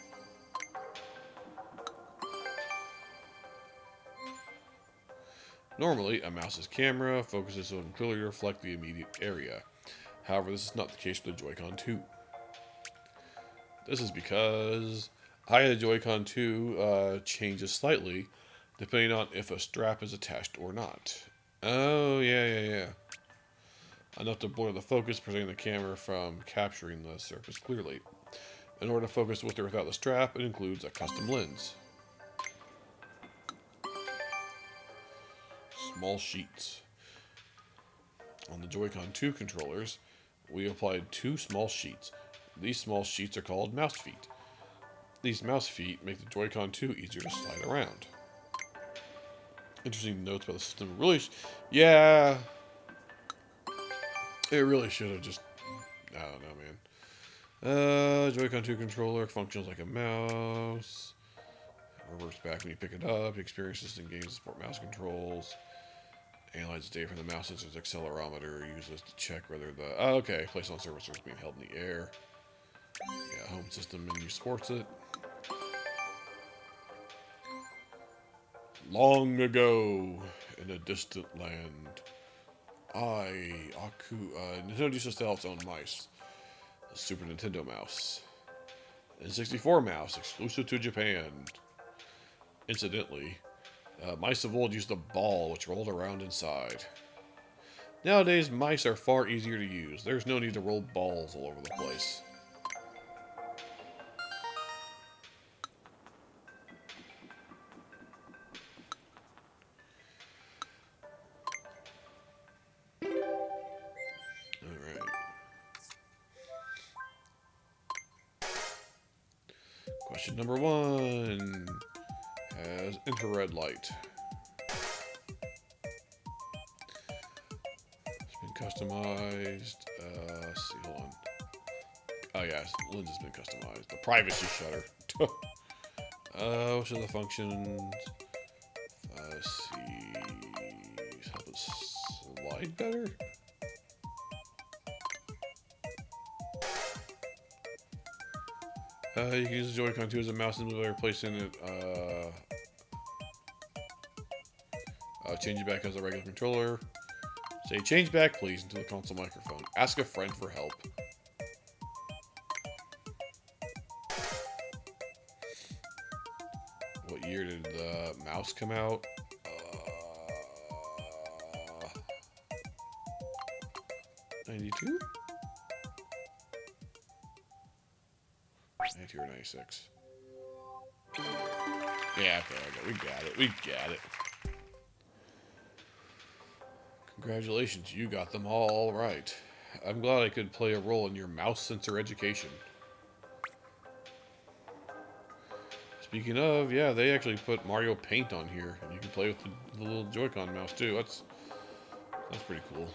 Normally, a mouse's camera focuses so it can clearly reflect the immediate area. However, this is not the case with the Joy-Con 2. This is because the Joy-Con 2 changes slightly depending on if a strap is attached or not. Oh, yeah. Enough to blur the focus, preventing the camera from capturing the surface clearly. In order to focus with or without the strap, it includes a custom lens. Small sheets. On the Joy-Con 2 controllers, we applied 2 small sheets. These small sheets are called mouse feet. These mouse feet make the Joy-Con 2 easier to slide around. Interesting notes about the system. Really, yeah. It really should have just, I don't know, man. Joy-Con 2 controller functions like a mouse. Reverse back when you pick it up. Experiences in games support mouse controls. Analyzes data from the mouse sensor's accelerometer. Uses to check whether the, okay, place on surface is being held in the air. Yeah, home system menu supports it. Long ago, in a distant land, Nintendo used to sell its own mice. The Super Nintendo mouse. N64 mouse, exclusive to Japan. Incidentally, mice of old used a ball which rolled around inside. Nowadays, mice are far easier to use. There's no need to roll balls all over the place. Alright. Option number 1 has infrared light. It's been customized. Let's see, hold on. Oh yeah, lens has been customized. The privacy shutter. Which are the functions? Let's see. Help it slide better? You can use the Joy-Con 2 as a mouse and by replacing it. Change it back as a regular controller. Say change back please into the console microphone. Ask a friend for help. What year did the mouse come out? 92? 92 or 96. Yeah, okay, we got it. We got it. Congratulations, you got them all right. I'm glad I could play a role in your mouse sensor education. Speaking of, yeah, they actually put Mario Paint on here, and you can play with the little Joy-Con mouse too. That's pretty cool.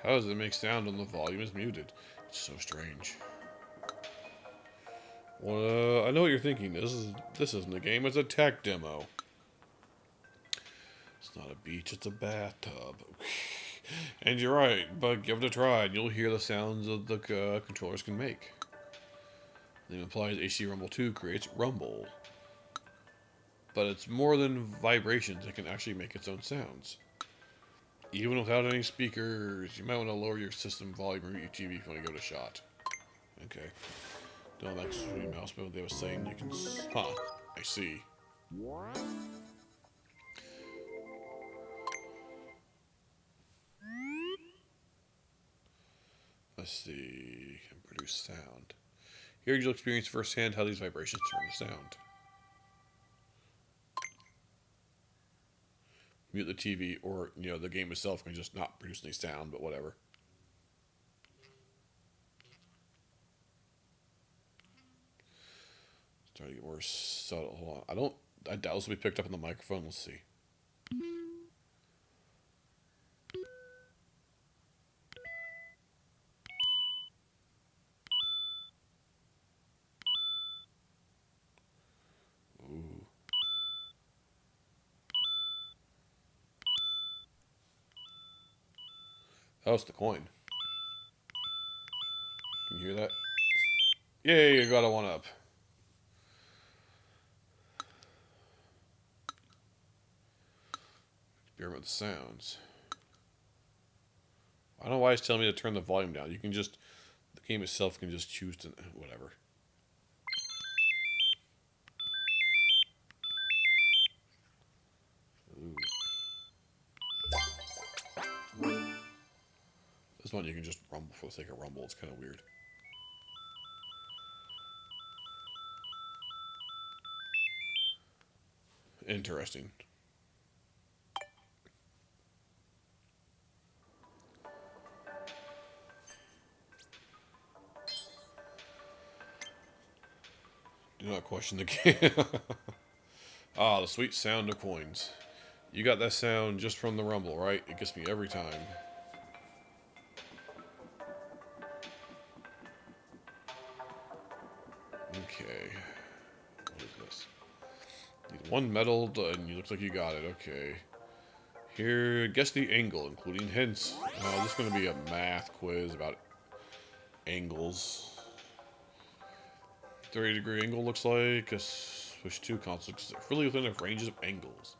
How does it make sound when the volume is muted? It's so strange. Well, I know what you're thinking. This isn't a game. It's a tech demo. It's not a beach. It's a bathtub. And you're right, but give it a try, and you'll hear the sounds that the controllers can make. The name implies AC Rumble 2 creates rumble. But it's more than vibrations. It can actually make its own sounds. Even without any speakers, you might want to lower your system volume or your TV if you want to give it a shot. Okay. Don't like sweet mouse mode. They were saying you can. Huh. I see. Let's see. Can produce sound. Here you'll experience firsthand how these vibrations turn to sound. Mute the TV, or the game itself can just not produce any sound, but whatever. Try to get more subtle. Hold on. I doubt this will be picked up on the microphone. Let's see. Ooh. Oh, it's the coin. Can you hear that? Yay, you got a 1-up. Experiment with the sounds. I don't know why it's telling me to turn the volume down. You can just, the game itself can just choose to, whatever. Ooh. This one you can just rumble for the sake of rumble. It's kind of weird. Interesting. Do not question the game. Ah, the sweet sound of coins. You got that sound just from the rumble, right? It gets me every time. Okay. What is this? Need one medal, and you looks like you got it. Okay. Here, guess the angle, including hints. This is going to be a math quiz about angles. 30-degree angle looks like. A switch 2 console really within the ranges of angles.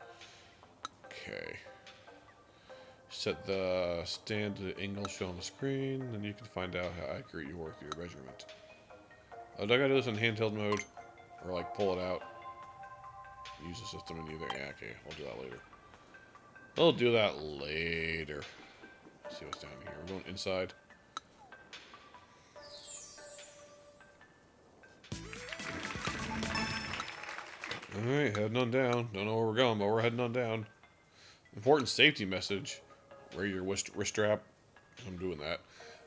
Okay. Set the stand to the angle shown on the screen, and you can find out how accurate you are with your measurement. Oh, do I gotta do this in handheld mode? Or like pull it out? Use the system in either. Yeah, okay, we'll do that later. We'll do that later. Let's see what's down here. We're going inside. Alright, heading on down. Don't know where we're going, but we're heading on down. Important safety message. Wear your wrist strap. I'm doing that.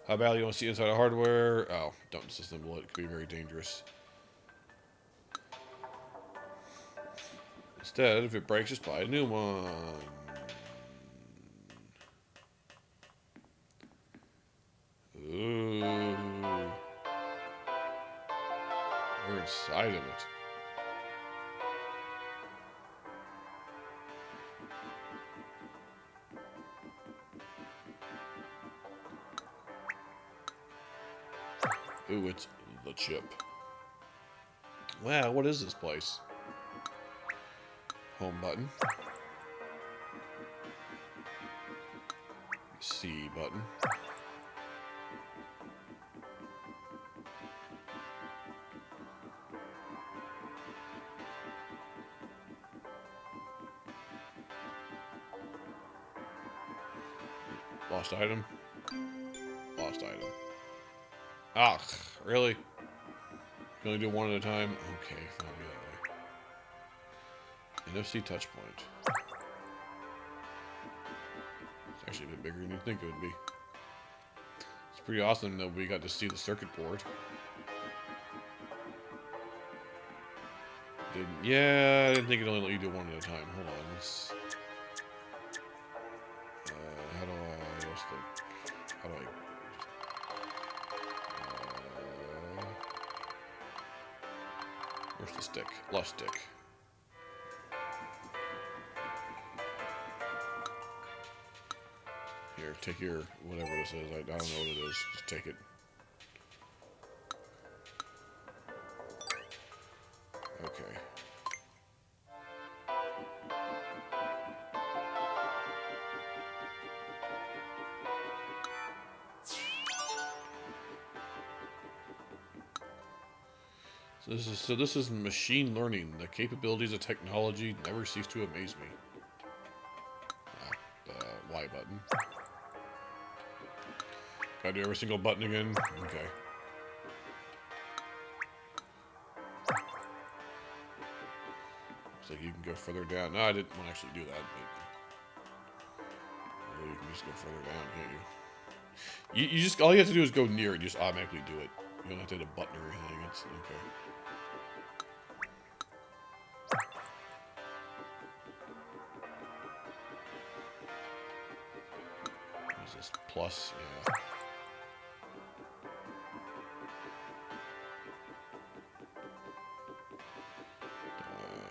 How badly you want to see inside a hardware? Oh, don't disassemble it. It could be very dangerous. Instead, if it breaks, just buy a new one. Ooh. We're inside of it. Ooh, it's the chip. Wow, what is this place? Home button. C button. Lost item. Lost item. Ah, really? You can only do one at a time? Okay, fine, go that way. NFC touch point. It's actually a bit bigger than you'd think it would be. It's pretty awesome that we got to see the circuit board. Yeah, I didn't think it only let you do one at a time. Hold on, let's... how do I... What's the... How do I... Where's the stick? Left stick. Here, take your... Whatever this is. I don't know what it is. Just take it. Okay. This is machine learning. The capabilities of technology never cease to amaze me. The Y button. Gotta do every single button again? Okay. Looks like you can go further down. No, I didn't want to actually do that, but... Well, you can just go further down, can't you? You just... All you have to do is go near it. You just automatically do it. You don't have to hit a button or anything. It's... Okay. This plus, yeah.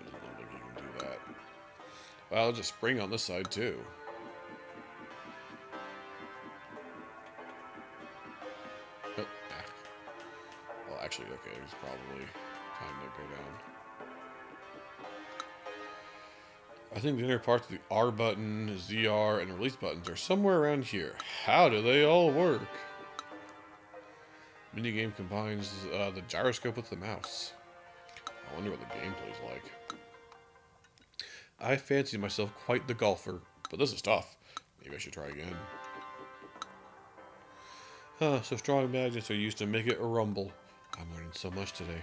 Doesn't look like you can do that. Well, there's a spring on this side too. Oh, back. Well, actually, okay, it's probably time to go down. I think the inner parts of the R button, ZR, and release buttons are somewhere around here. How do they all work? Minigame combines the gyroscope with the mouse. I wonder what the gameplay's like. I fancy myself quite the golfer, but this is tough. Maybe I should try again. So strong magnets are used to make it a rumble. I'm learning so much today.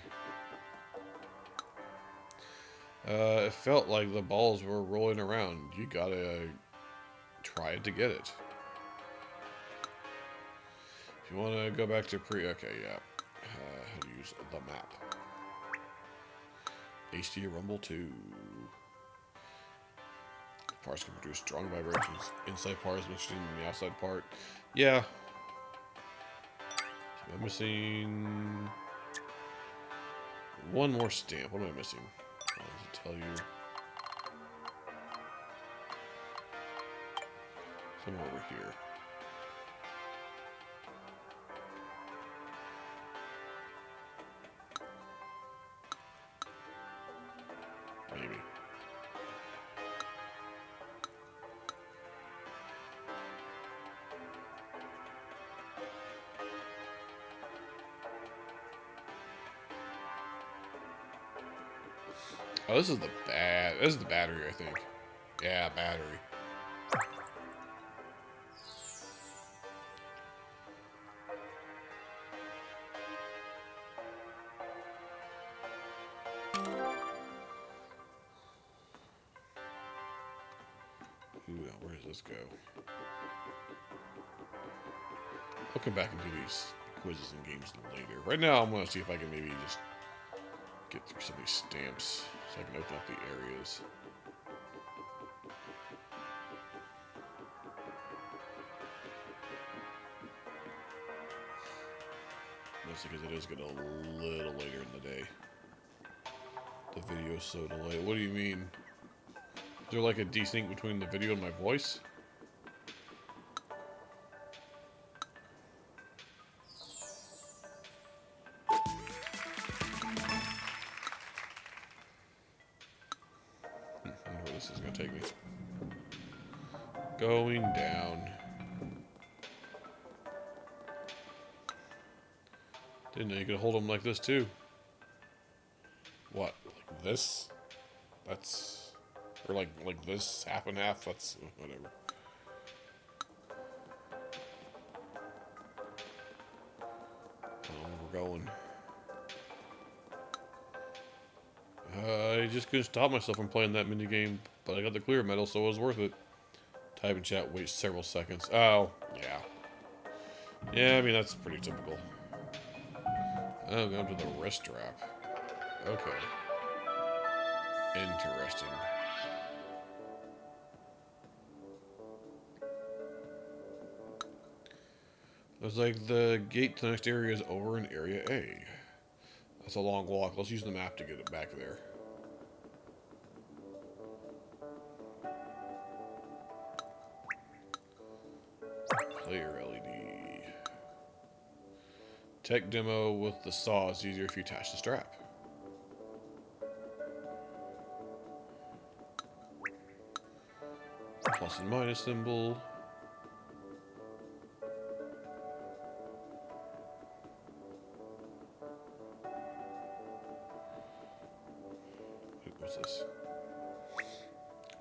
It felt like the balls were rolling around. You gotta try it to get it. If you want to go back to okay, yeah. How to use the map. HD Rumble 2. Parts can produce strong vibrations. Inside part is mixed in the outside part. Yeah. So I'm missing one more stamp. What am I missing? Does it tell you? Somewhere over here. Maybe. Oh, this is the battery, I think. Yeah, battery. Ooh, now where does this go? I'll come back and do these quizzes and games later. Right now, I'm going to see if I can maybe just get through some of these stamps so I can open up the areas. Mostly because it is getting a little later in the day. The video is so delayed. What do you mean? Is there like a desync between the video and my voice? I wonder where this is going to take me. Going down. Didn't know you could hold them like this too. What? Like this? That's... Or like this, half and half? That's... whatever. We're going. I just couldn't stop myself from playing that minigame, but I got the clear medal, so it was worth it. Type in chat, wait several seconds. Oh, yeah. Yeah, I mean, that's pretty typical. Oh, going to the wrist strap. Okay. Interesting. Looks like the gate to the next area is over in Area A. That's a long walk. Let's use the map to get it back there. Player LED. Tech demo with the saw is easier if you attach the strap. Plus and minus symbol. What's this?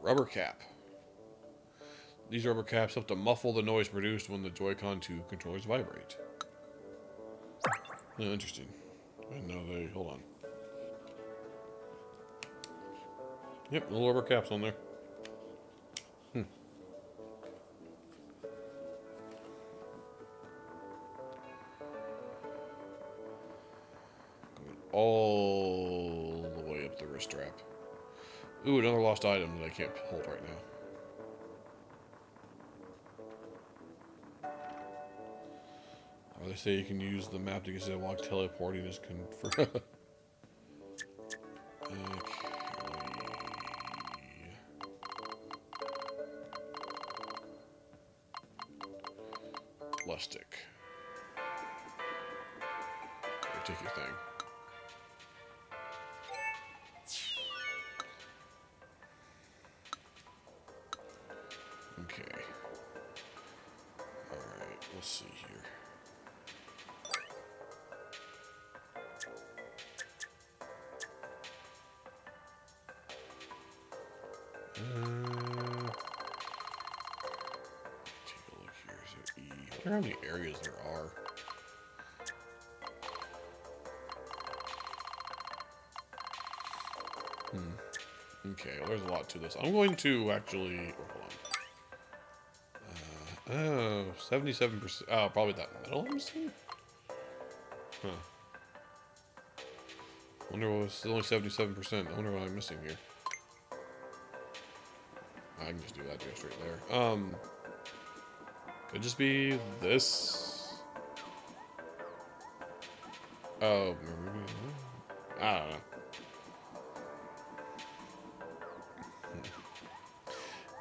Rubber cap. These rubber caps help to muffle the noise produced when the Joy-Con 2 controllers vibrate. Oh, interesting. I didn't know they... Hold on. Yep, little rubber caps on there. Going all the way up the wrist strap. Ooh, another lost item that I can't hold right now. They say you can use the map to get to while teleporting is confirmed. Left stick. Take your thing. Okay. Alright, let's see here. Take a look here. Is there E? I wonder how many areas there are. Okay, well, there's a lot to this. I'm going to actually... hold on. 77%. Oh, probably that metal I'm missing? Huh. Wonder what was only 77%. I wonder what I'm missing here. I can just do that, go straight there. Could just be this. Oh, I don't know.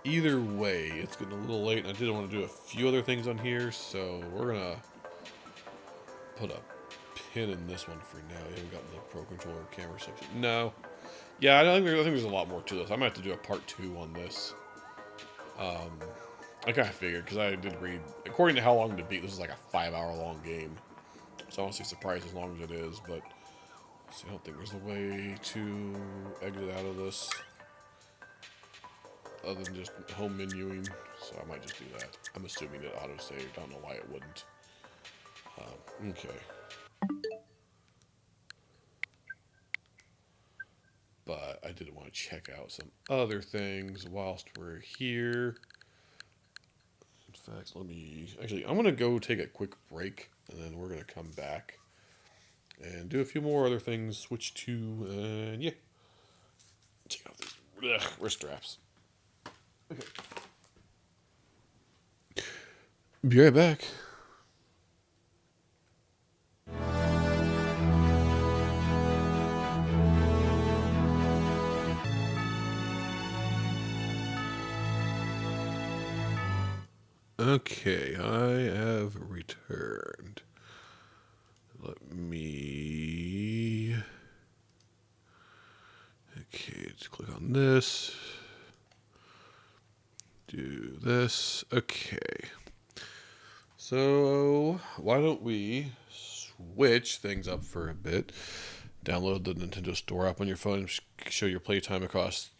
Either way, it's getting a little late, and I did want to do a few other things on here, so we're gonna put a pin in this one for now. Yeah, we got the Pro Controller camera section. No. Yeah, I think there's a lot more to this. I might have to do a part 2 on this. I kind of figured, because I did read, according to how long to beat, this is like a 5-hour long game. So I'm honestly surprised as long as it is, but see, I don't think there's a way to exit out of this other than just home menuing, so I might just do that. I'm assuming it autosaved. I don't know why it wouldn't. Okay. But I did want to check out some other things whilst we're here. fact, let me... Actually, I'm going to go take a quick break, and then we're going to come back and do a few more other things. Switch to, and yeah. Check out these wrist straps. Okay. Be right back. Okay, I have returned. Let me... Okay, let's click on this. Do this. Okay. So, why don't we switch things up for a bit? Download the Nintendo Store app on your phone. Show your playtime across...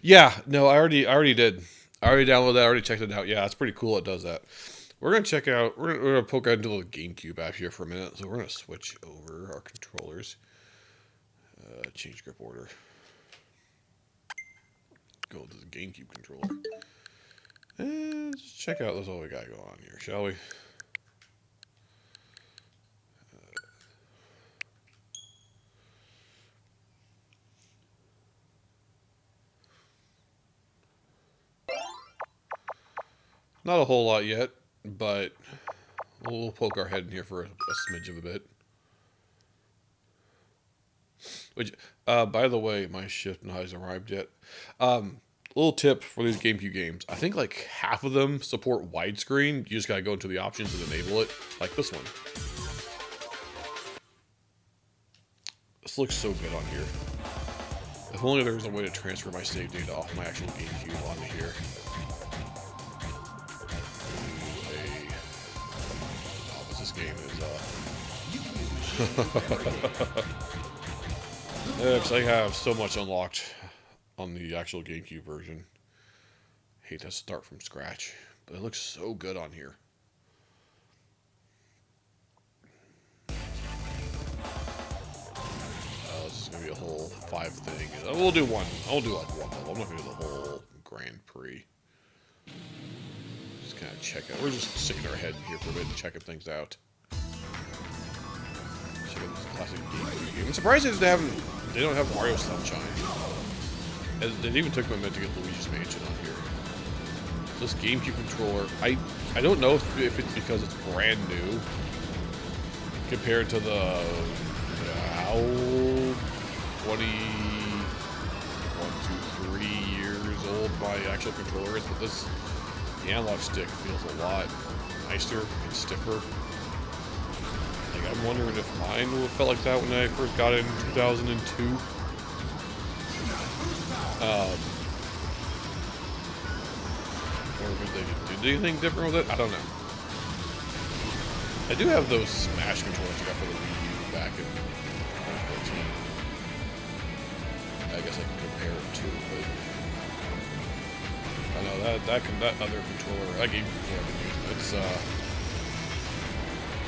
Yeah, no, I already did. I already downloaded that. I already checked it out. Yeah, it's pretty cool. It does that. We're going to check out... We're going to poke out into the GameCube app here for a minute. So we're going to switch over our controllers. Change grip order. Go to the GameCube controller. And just check out what we got going on here, shall we? Not a whole lot yet, but we'll poke our head in here for a smidge of a bit. Which, by the way, my shift hasn't arrived yet. Little tip for these GameCube games. I think like half of them support widescreen. You just gotta go into the options and enable it. Like this one. This looks so good on here. If only there was a way to transfer my save data off my actual GameCube onto here. This game is, yeah, 'cause I have so much unlocked on the actual GameCube version. Hate to start from scratch, but it looks so good on here. This is gonna be a whole 5 thing. We'll do one. I'll do like one level. I'm not gonna do the whole Grand Prix. Just kind of check out. We're just sticking our head in here for a bit and checking things out. Check out this classic GameCube game. I'm surprised they don't have Mario Sunshine. It even took me a minute to get Luigi's Mansion on here. This GameCube controller, I don't know if it's because it's brand new compared to the how 21, 2, 3 years old my actual controller is, but the analog stick feels a lot nicer and stiffer. Like, I'm wondering if mine felt like that when I first got it in 2002. Or did they do anything different with it? I don't know. I do have those Smash controllers I got for the Wii U back in 2014. I guess I can compare it to, but I know that other controller, that game controller I've been using, it's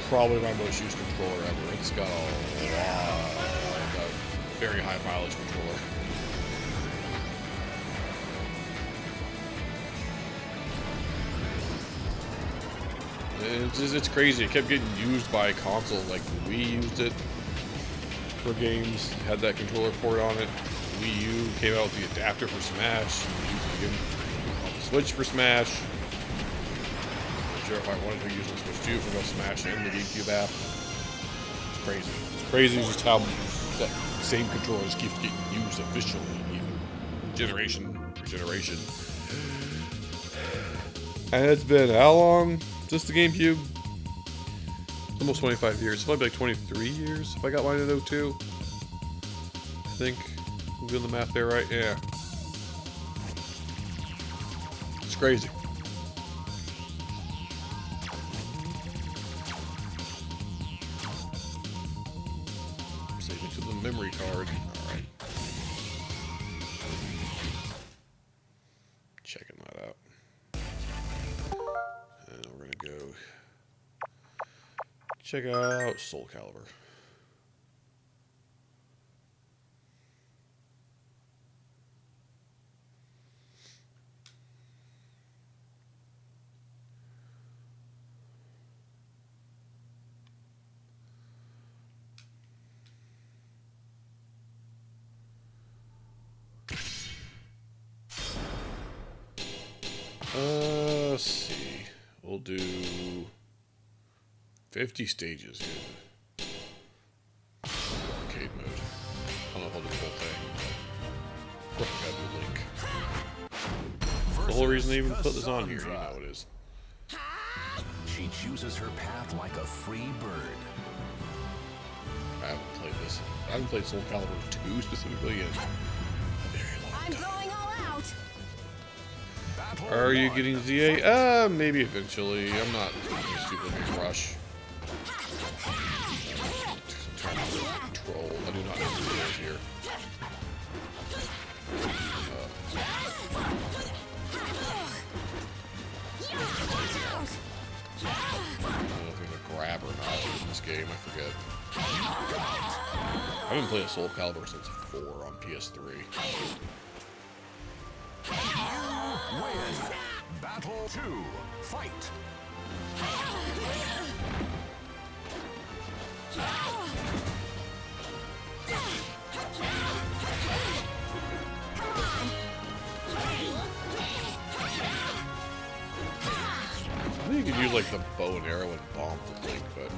probably my most used controller ever. It's got a very high mileage controller. It's crazy. It kept getting used by consoles. Like Wii used it for games, had that controller port on it. Wii U came out with the adapter for Smash. Used it again on the Switch for Smash. I'm sure if I wanted to use the Switch too for both Smash and the GameCube app. It's crazy. It's crazy just how that same controller just keeps getting used efficiently, generation for generation. And it's been how long? Just the GameCube? Almost 25 years. It might be like 23 years if I got mine in 02. I think. I'm doing the math there, right? Yeah. It's crazy. Save it to the memory card. Alright. Checking that out. And we're going to go check out Soul Calibur. Let's see. We'll do 50 stages here. Arcade mode. I don't know if I'll do the whole thing. But I gotta do Link. The whole reason they even put this on here, you know it is. She chooses her path like a free bird. I haven't played this. I haven't played Soul Calibur 2 specifically in a very long time. I'm going all out. Are you getting ZA? Maybe eventually. I'm not in a super big rush. I'm trying to control. I do not have ZAs here. I don't know if there's a grab or not in this game. I forget. I haven't played a Soul Calibur since 4 on PS3. Win. Battle 2. Fight. I think you could use like the bow and arrow and bomb the Link, but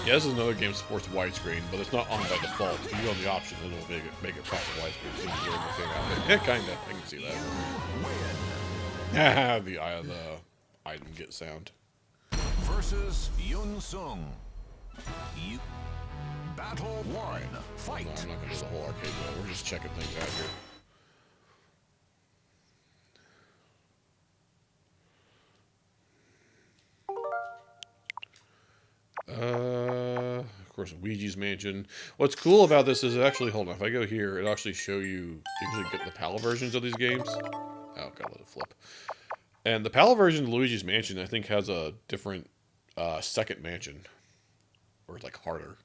yeah, this is another game that supports widescreen, but it's not on by default. If you go on the option, it'll make it proper widescreen. So you can get everything out there. Yeah, kinda. I can see that. The item get sound. Versus Yun Sung. Battle 1. Fight. No, I'm not gonna do the whole arcade mode. We're just checking things out here. Of course, Luigi's Mansion. What's cool about this is actually, hold on, if I go here, it'll actually show you can get the PAL versions of these games. Oh, gotta let it flip. And the PAL version of Luigi's Mansion, I think, has a different second mansion, or it's like harder.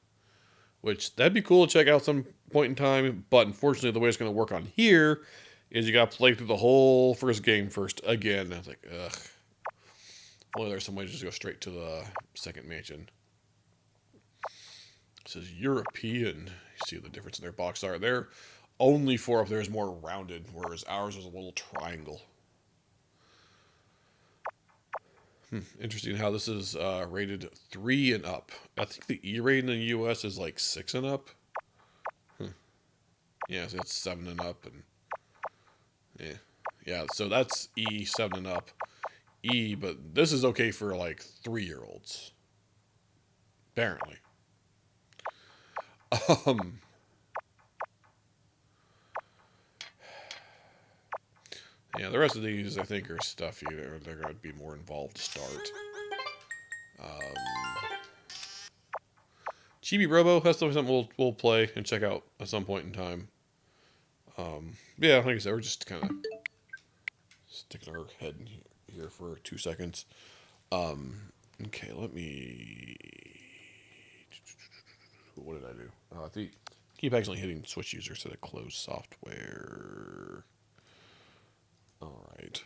Which, that'd be cool to check out some point in time, but unfortunately the way it's going to work on here is you got to play through the whole first game first again. And I was like, ugh. Only there's some way to just go straight to the second mansion. It says European. You see the difference in their box art. Their only 4 up there is more rounded, whereas ours is a little triangle. Interesting how this is rated 3 and up. I think the E rating in the US is like 6 and up. Yeah, so it's 7 and up, and yeah. So that's E 7 and up. E, but this is okay for like 3-year-olds. Apparently. Yeah, the rest of these, I think, are stuff they're going to be more involved to start. Chibi Robo, that's something we'll play and check out at some point in time. Yeah, like I said, we're just kind of sticking our head in here for 2 seconds. Okay, let me... What did I do? I think keep accidentally hitting switch user instead of close software. Alright.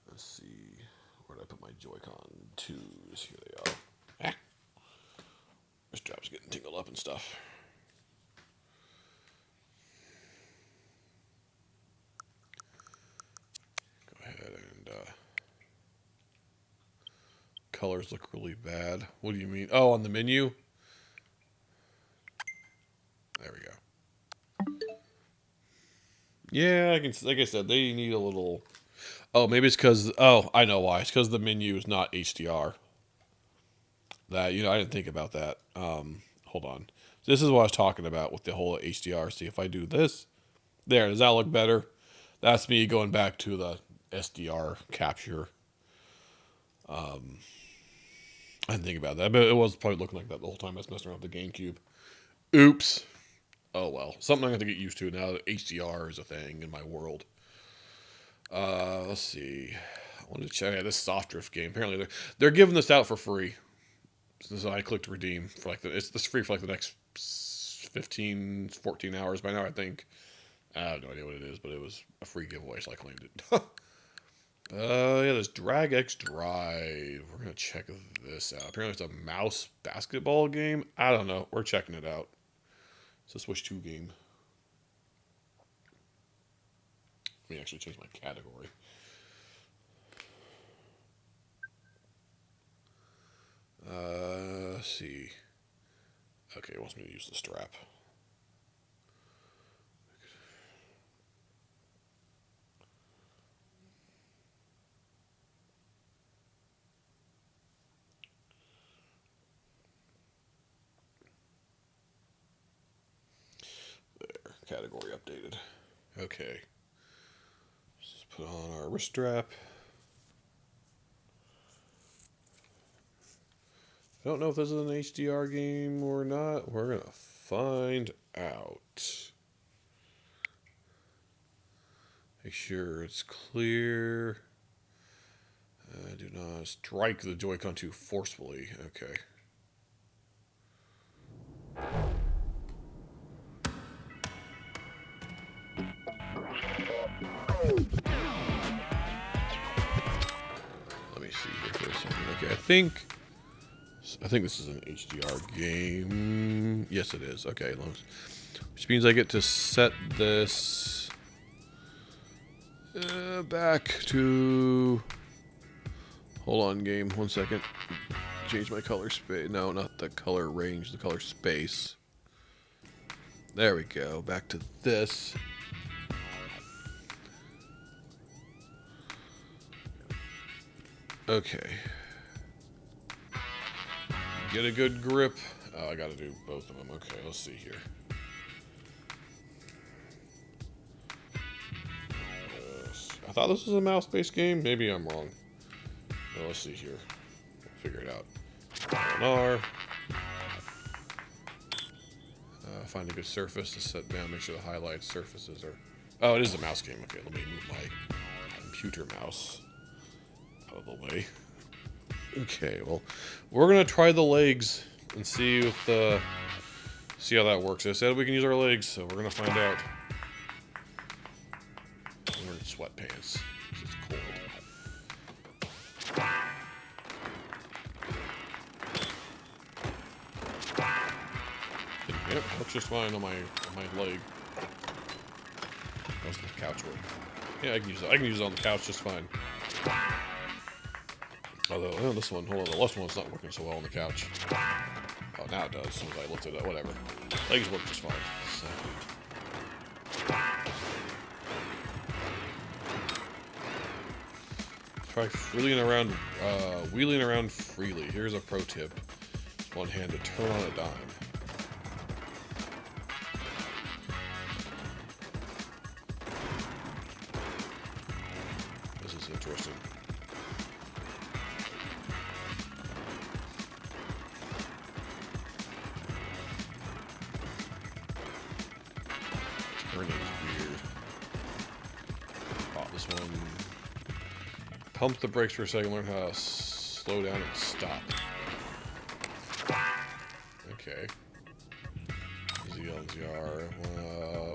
Let's see. Where did I put my Joy-Con 2s? Here they are. Ah. This strap's getting tingled up and stuff. Go ahead and colors look really bad. What do you mean? Oh, on the menu? There we go. Yeah, I can. Like I said, they need a little. Oh, maybe it's because. Oh, I know why. It's because the menu is not HDR. That I didn't think about that. Hold on. This is what I was talking about with the whole HDR. See if I do this. There, does that look better? That's me going back to the SDR capture. I didn't think about that, but it was probably looking like that the whole time I was messing around with the GameCube. Oops. Oh well, something I'm going to get used to now that HDR is a thing in my world. Let's see. I wanted to check out this Soft Drift game. Apparently they're giving this out for free. So I clicked redeem for it's free for like the next 15, 14 hours by now, I think. I have no idea what it is, but it was a free giveaway, so I claimed it. Yeah, there's Drag X Drive. We're gonna check this out. Apparently it's a mouse basketball game. I don't know. We're checking it out. It's a Switch 2 game. Let me actually change my category. Let's see. Okay, it wants me to use the strap. There, category updated. Okay. Let's put on our wrist strap. I don't know if this is an HDR game or not. We're going to find out. Make sure it's clear. Do not strike the Joy-Con too forcefully. Okay. Let me see here for a second. Okay, I think this is an HDR game. Yes, it is. Okay, which means I get to set this back to. Hold on, game. 1 second. Change my color space. No, not the color range. The color space. There we go. Back to this. Okay. Get a good grip. Oh, I gotta do both of them. Okay, let's see here. I thought this was a mouse-based game. Maybe I'm wrong. Well, let's see here. We'll figure it out. R. Find a good surface to set down. Make sure the highlight surfaces are... Oh, it is a mouse game. Okay, let me move my computer mouse out of the way. Okay, well, we're gonna try the legs and see how that works. I said we can use our legs, so we're gonna find out. We're in sweatpants. It's cold. Yep, works just fine on my leg. How's the couch work? Yeah, I can use it on the couch just fine. Although, this one, hold on, the left one's not working so well on the couch. Oh, now it does, as soon as I looked at it, whatever. Legs work just fine. So. Try wheeling around freely. Here's a pro tip. One hand to turn on a dime. This is interesting. Turning is weird. Oh, this one. Pump the brakes for a second, learn how to slow down and stop. Okay. ZLZR.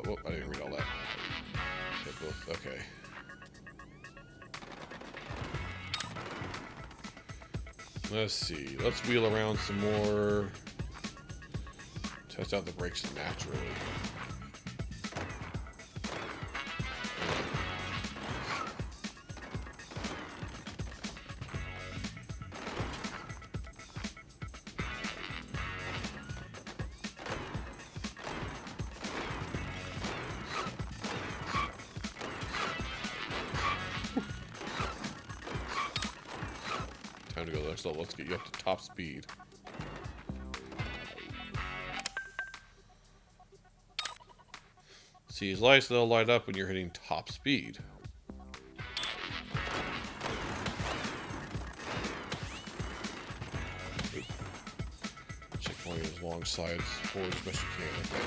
Whoop, I didn't read all that. Hit both. Okay. Let's see. Let's wheel around some more. Test out the brakes naturally. Time to go to the next level. Let's get you up to top speed. See, these lights, they'll light up when you're hitting top speed. Checkpoint as long sides forward as best you can. Okay.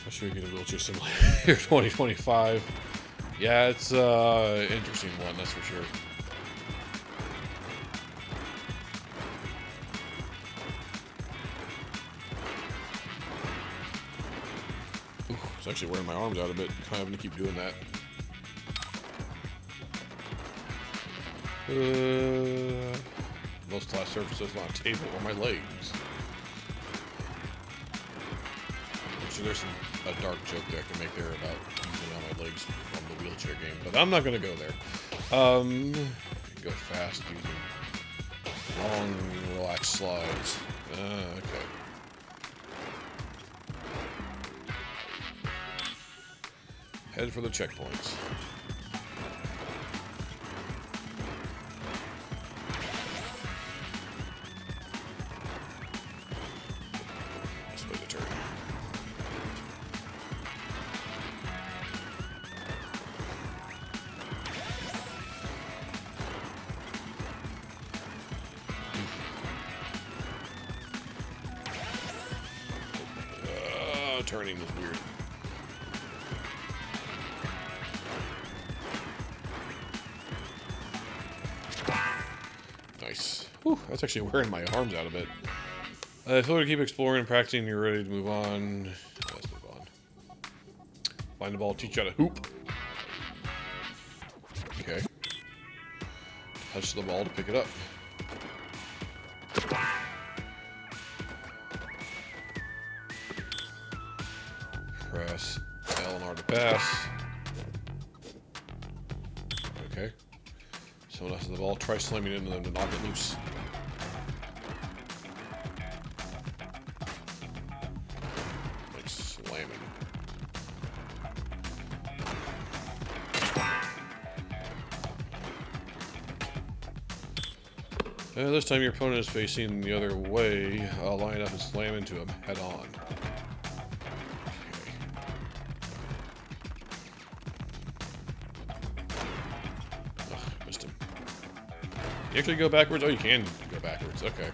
I'm sure you get a wheelchair simulator 2025. Yeah, it's an interesting one, that's for sure. actually wearing my arms out a bit. Kind of having to keep doing that. Most flat surfaces on a table or my legs. So there's a dark joke that I can make there about using on my legs on the wheelchair game, but I'm not going to go there. Go fast using long, relaxed slides. Okay. Head for the checkpoints. This way to turn. Turning is weird. Nice. Whew, that's actually wearing my arms out a bit. If you want to keep exploring and practicing, you're ready to move on. Let's move on. Find the ball, teach you how to hoop. Okay. Touch the ball to pick it up. Press L and R to pass. Okay. Someone else has the ball. Try slamming into them to knock it loose. Like slamming. This time your opponent is facing the other way. Line up and slam into him head on. You actually go backwards? Oh, you can go backwards. Okay.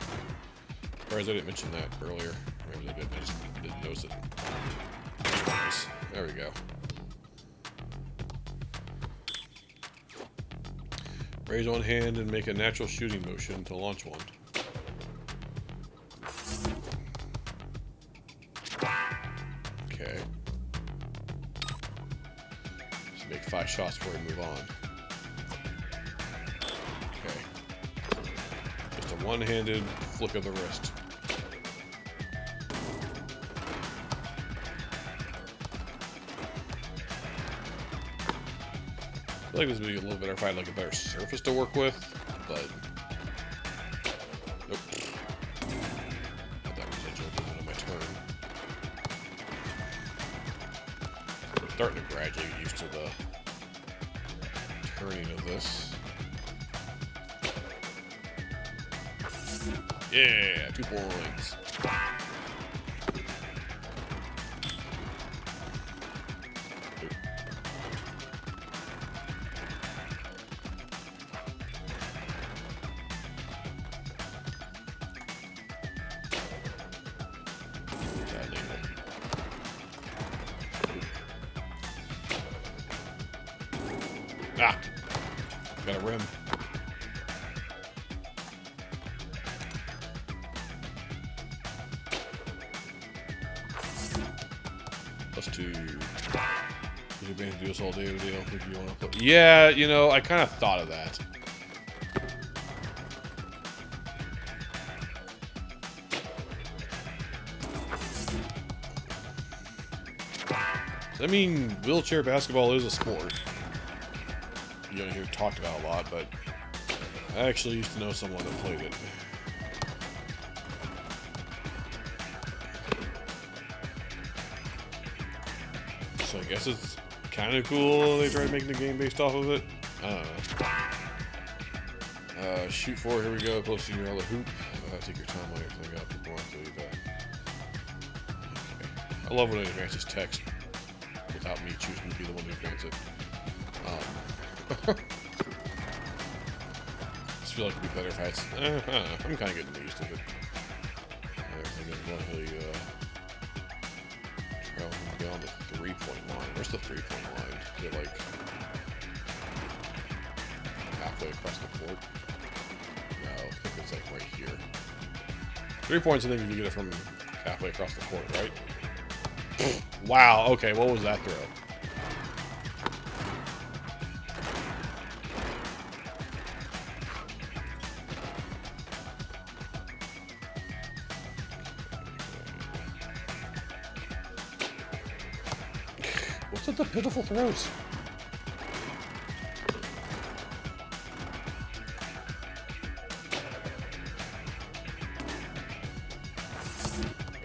Surprised I didn't mention that earlier. Maybe I didn't. I just didn't notice it. Nice. There we go. Raise one hand and make a natural shooting motion to launch one. Okay. So make 5 shots before we move on. One-handed flick of the wrist. I feel like this would be a little better if I had like a better surface to work with, but nope. That was a joke on my turn. I'm starting to gradually get used to the turning of this. Yeah, 2 points. Ah, got a rim. +2. You've been to do this all day today. If you want to play. Yeah, you know, I kind of thought of that. I mean, wheelchair basketball is a sport. You don't hear it talked about a lot, but I actually used to know someone that played it. So I guess it's kind of cool they tried making the game based off of it. I don't know. Shoot 4, here we go. Close to your other hoop. Take your time on everything up before I do that. Okay. I love when it advances text without me choosing to be the one to advance it. Just feel like it'd be better if I had. I'm kind of getting used to it. Everything is luckily beyond the 3-point line. Where's the 3-point line? Is it like halfway across the court? No, I think it's like right here. 3 points, I think you can get it from halfway across the court, right? Wow, okay, what was that throw? What's with the pitiful throws?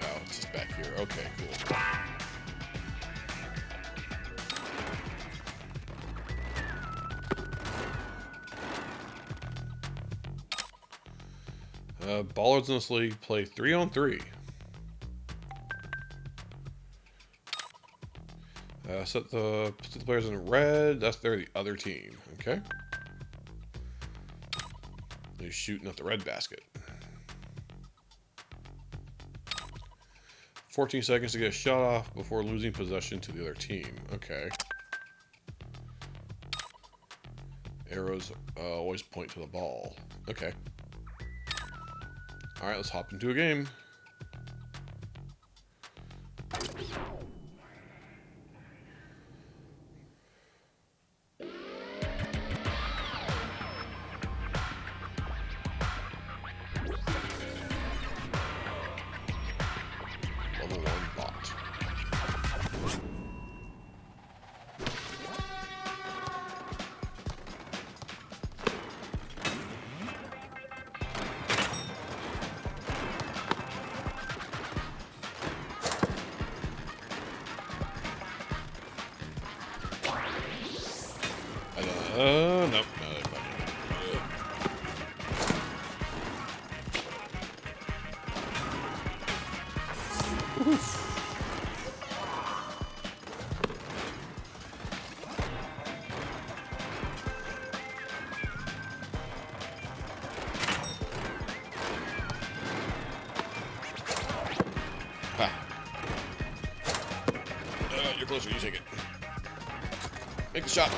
Oh, it's just back here. Okay, cool. Ballers in this league play 3-on-3. Set the players in red. They're the other team. Okay. They're shooting at the red basket. 14 seconds to get a shot off before losing possession to the other team. Okay. Arrows always point to the ball. Okay. Alright, let's hop into a game. Level 1 bot. Nope. You're closer, you take it. Make the shot.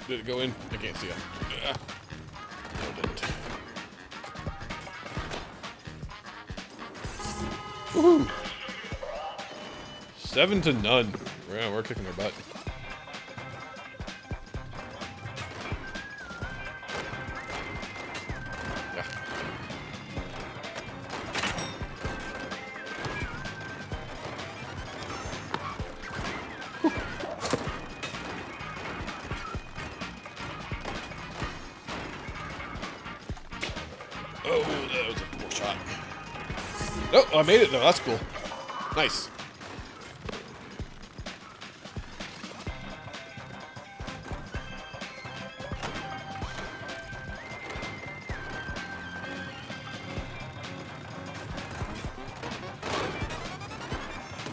Did it go in? I can't see it. No, it didn't. Woohoo! 7-0. Yeah, we're kicking their butt. Yeah. Oh, that was a poor shot. Oh, I made it though. That's cool. Nice.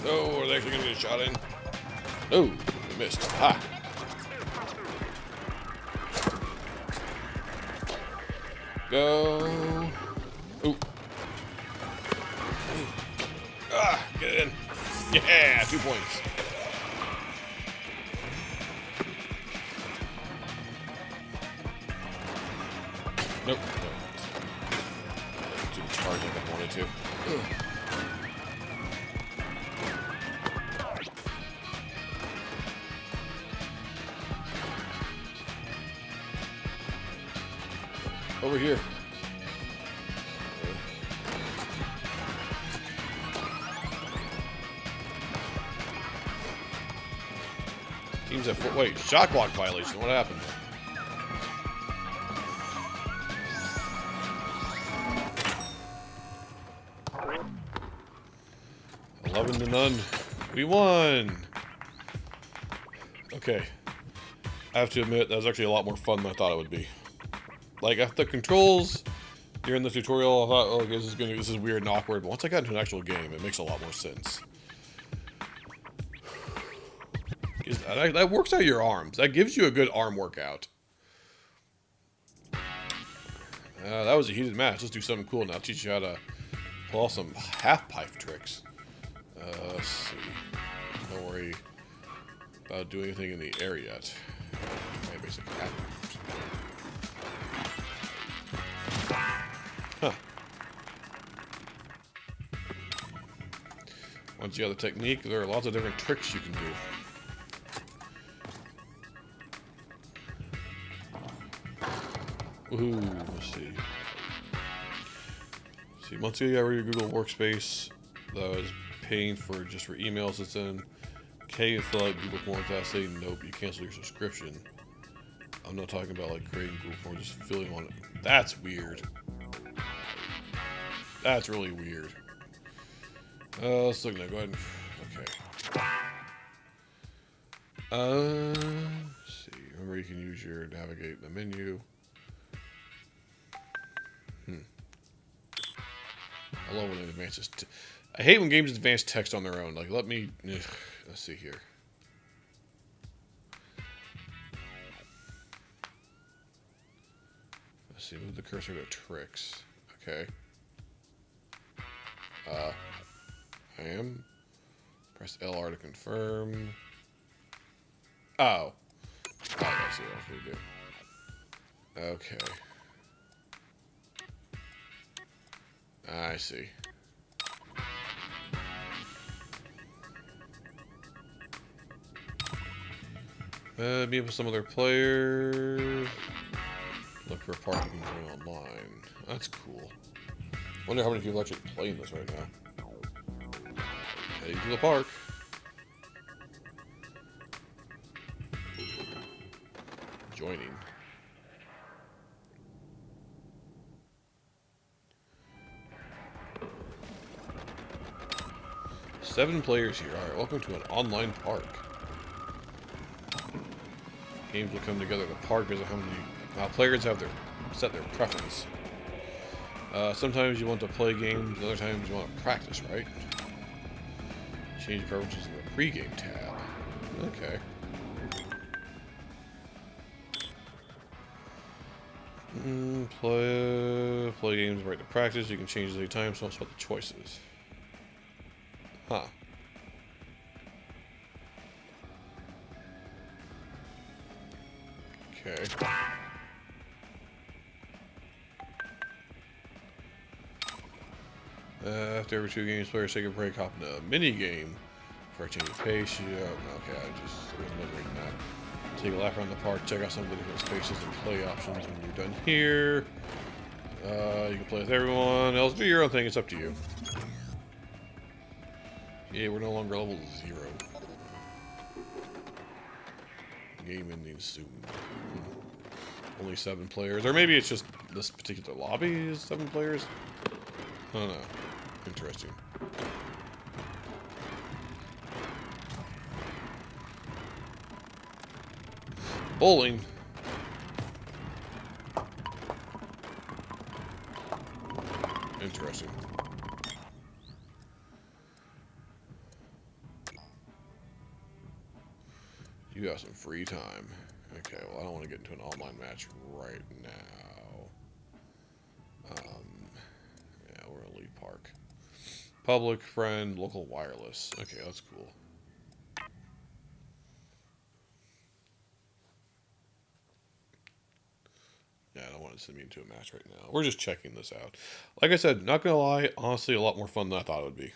Oh, are they actually going to get a shot in? Oh, I missed. Ha. Go. Ooh. Ah, get it in. Yeah, 2 points. Nope. Do the charge like I wanted to. Ugh. Over here. Teams at 4. Wait, shot clock violation. What happened? Eleven to none. We won. Okay. I have to admit that was actually a lot more fun than I thought it would be. Like, after the controls during the tutorial, I thought, oh, this is weird and awkward. But once I got into an actual game, it makes a lot more sense. That works out your arms. That gives you a good arm workout. That was a heated match. Let's do something cool now. Teach you how to pull off some half-pipe tricks. Let's see. Don't worry about doing anything in the air yet. Okay, basic half. Huh. Once you have the technique, there are lots of different tricks you can do. Ooh, let's see. See, once you have your Google Workspace, that was paying for just for emails it's in. K and fill out Google Forms that say nope, you cancel your subscription. I'm not talking about like creating Google Forms, just filling on it. That's weird. That's really weird. Let's look now. Go ahead. Okay. Let's see. Remember, you can use your navigate the menu. I love when it advances. I hate when games advance text on their own. Like, let me. Let's see here. Let's see. Move the cursor to tricks. Okay. I am. Press LR to confirm. Oh. I see what else we do. Okay. I see. Meet with some other players. Look for a park you can join online. That's cool. Wonder how many people actually playing this right now. Heading to the park. Joining. Seven players here. Alright, welcome to an online park. Games will come together. The park is how many players have set their preference. Sometimes you want to play games, other times you want to practice, right? Change preferences in the pregame tab. Okay. Play games right to practice. You can change it any time, so let's swap the choices. Huh. Okay. After every 2 games, players take a break, hop into a mini game for a change of pace. Okay, I wasn't reading that. Take a lap around the park, check out some of the different spaces and play options when you're done here. You can play with everyone else. Do your own thing. It's up to you. Yeah, we're no longer level 0. Game ending soon. Only 7 players. Or maybe it's just this particular lobby is 7 players. I don't know. Interesting. Bowling. Interesting. You got some free time. Okay, well, I don't want to get into an online match right now. Yeah, we're in Elite Park. Public, friend, local wireless. Okay, that's cool. Yeah, I don't want to send me into a match right now. We're just checking this out. Like I said, not gonna lie, honestly, a lot more fun than I thought it would be.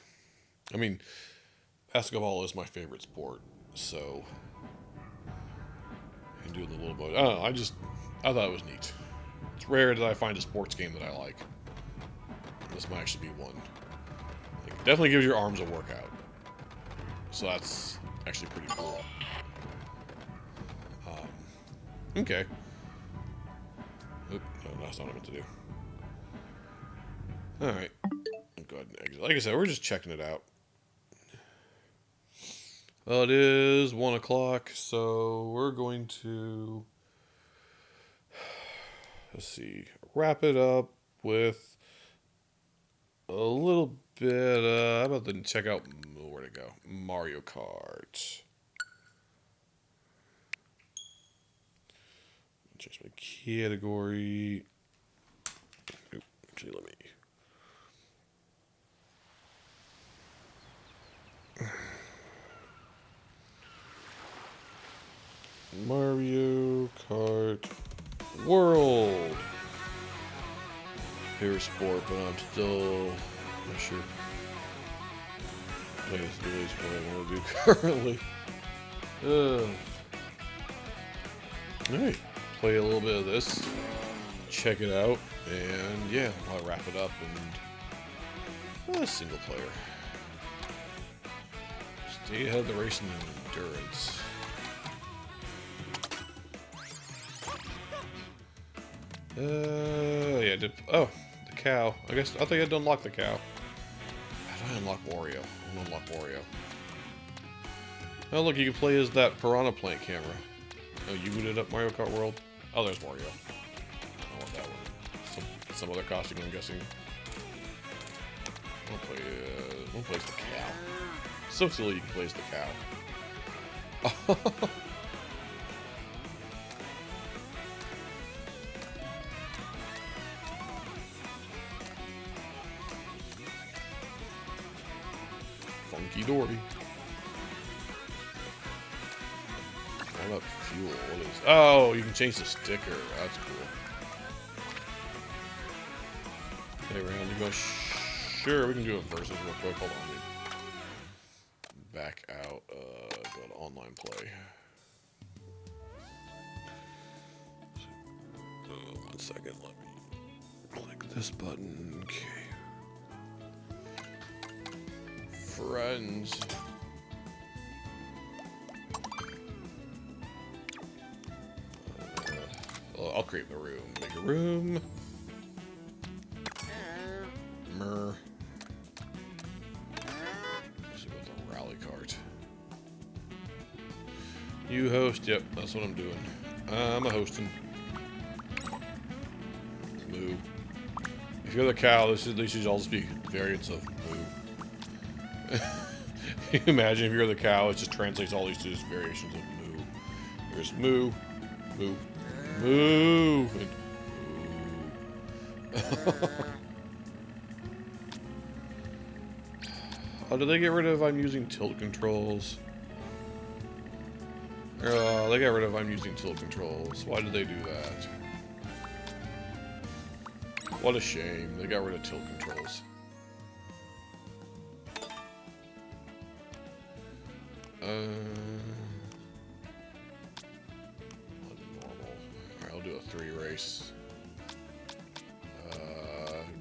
I mean, basketball is my favorite sport, so and doing the little bit. I don't know. I thought it was neat. It's rare that I find a sports game that I like. This might actually be one. It definitely gives your arms a workout, so that's actually pretty cool. Okay. Oop, no, that's not what I meant to do. Alright. Go ahead and exit. Like I said, we're just checking it out. Well, it is 1 o'clock, so we're going to, let's see, wrap it up with a little bit, how about then check out, where'd it go? Mario Kart. Change my category. Actually, let me. Mario Kart World. Here's sport, but I'm still not sure. I guess it is what I want to do currently. Alright, play a little bit of this, check it out, and yeah, I'll wrap it up and single player. Stay ahead of the race and endurance. Yeah, oh, the cow. I guess, I think I had to unlock the cow. How do I unlock Wario? I'm gonna unlock Wario. Oh, look, you can play as that piranha plant camera. Oh, you booted up Mario Kart World? Oh, there's Wario. I want that one. Some other costume, I'm guessing. I'll play as the cow. So silly you can play as the cow. Funky Dory. How about fuel? What is? Oh, you can change the sticker. That's cool. Hey, round. You go. Sure, we can do it versus real quick. Hold on. Back out. Go to online play. 1 second. Let me click this button. Okay. Friends. I'll create the room. Make a room. Mer. Let's see about the rally cart. You host. Yep, that's what I'm doing. I'm a hosting. Moo. If you're the cow, these should all just be variants of moo. Can you imagine if you're the cow, it just translates all these to just variations of moo. There's moo, moo, moo, and moo. Oh, did they get rid of I'm using tilt controls? They got rid of I'm using tilt controls. Why did they do that? What a shame. They got rid of tilt controls. Normal. Alright, I'll do a 3 race.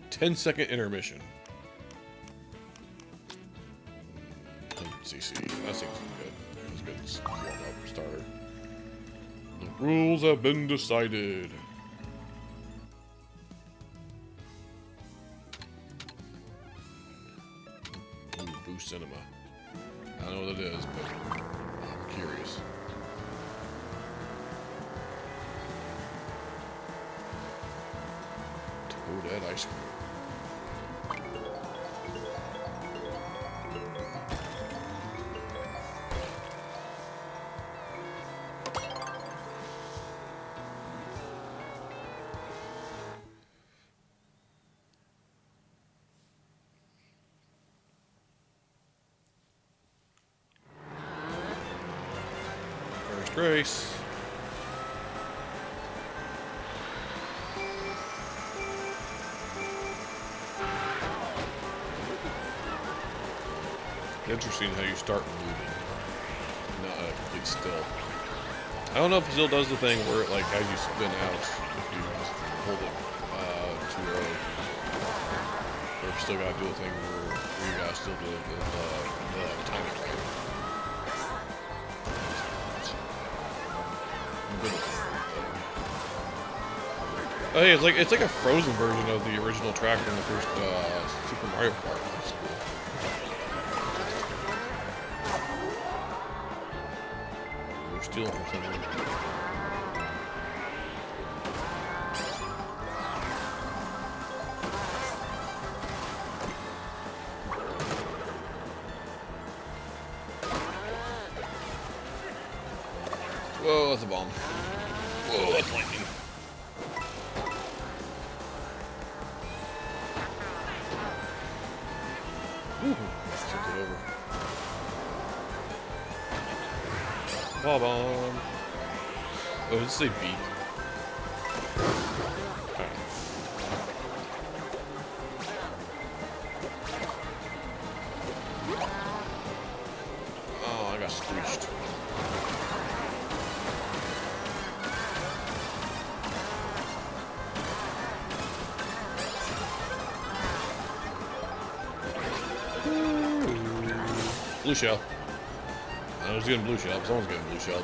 10-second intermission. 100cc. That seems good. That's a good warm-up starter. The rules have been decided. Ooh, Boo Cinema. I don't know what it is, but I'm curious. Toadette ice cream. First race. Interesting how you start moving. Not get still. I don't know if it still does the thing where it, like, as you spin out, if you just hold it too early. Or if you still gotta do the thing where you gotta still do the timing thing. Oh yeah, it's like a frozen version of the original track from the first Super Mario Kart. That's cool. We're stealing from something. Whoa, that's a bomb. Whoa, that's lightning. Ooh, tipped it over. Ball bomb. Oh, did it say beat? Alright. Oh, I got screeched. Blue shell. I was getting blue shell. Someone's getting blue shell.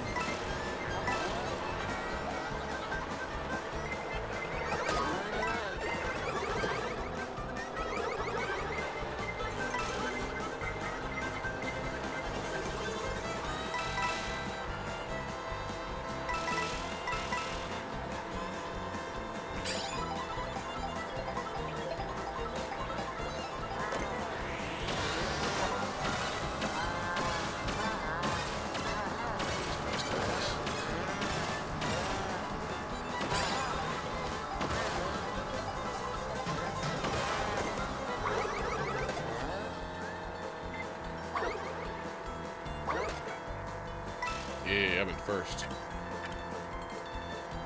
Yeah, I'm in first.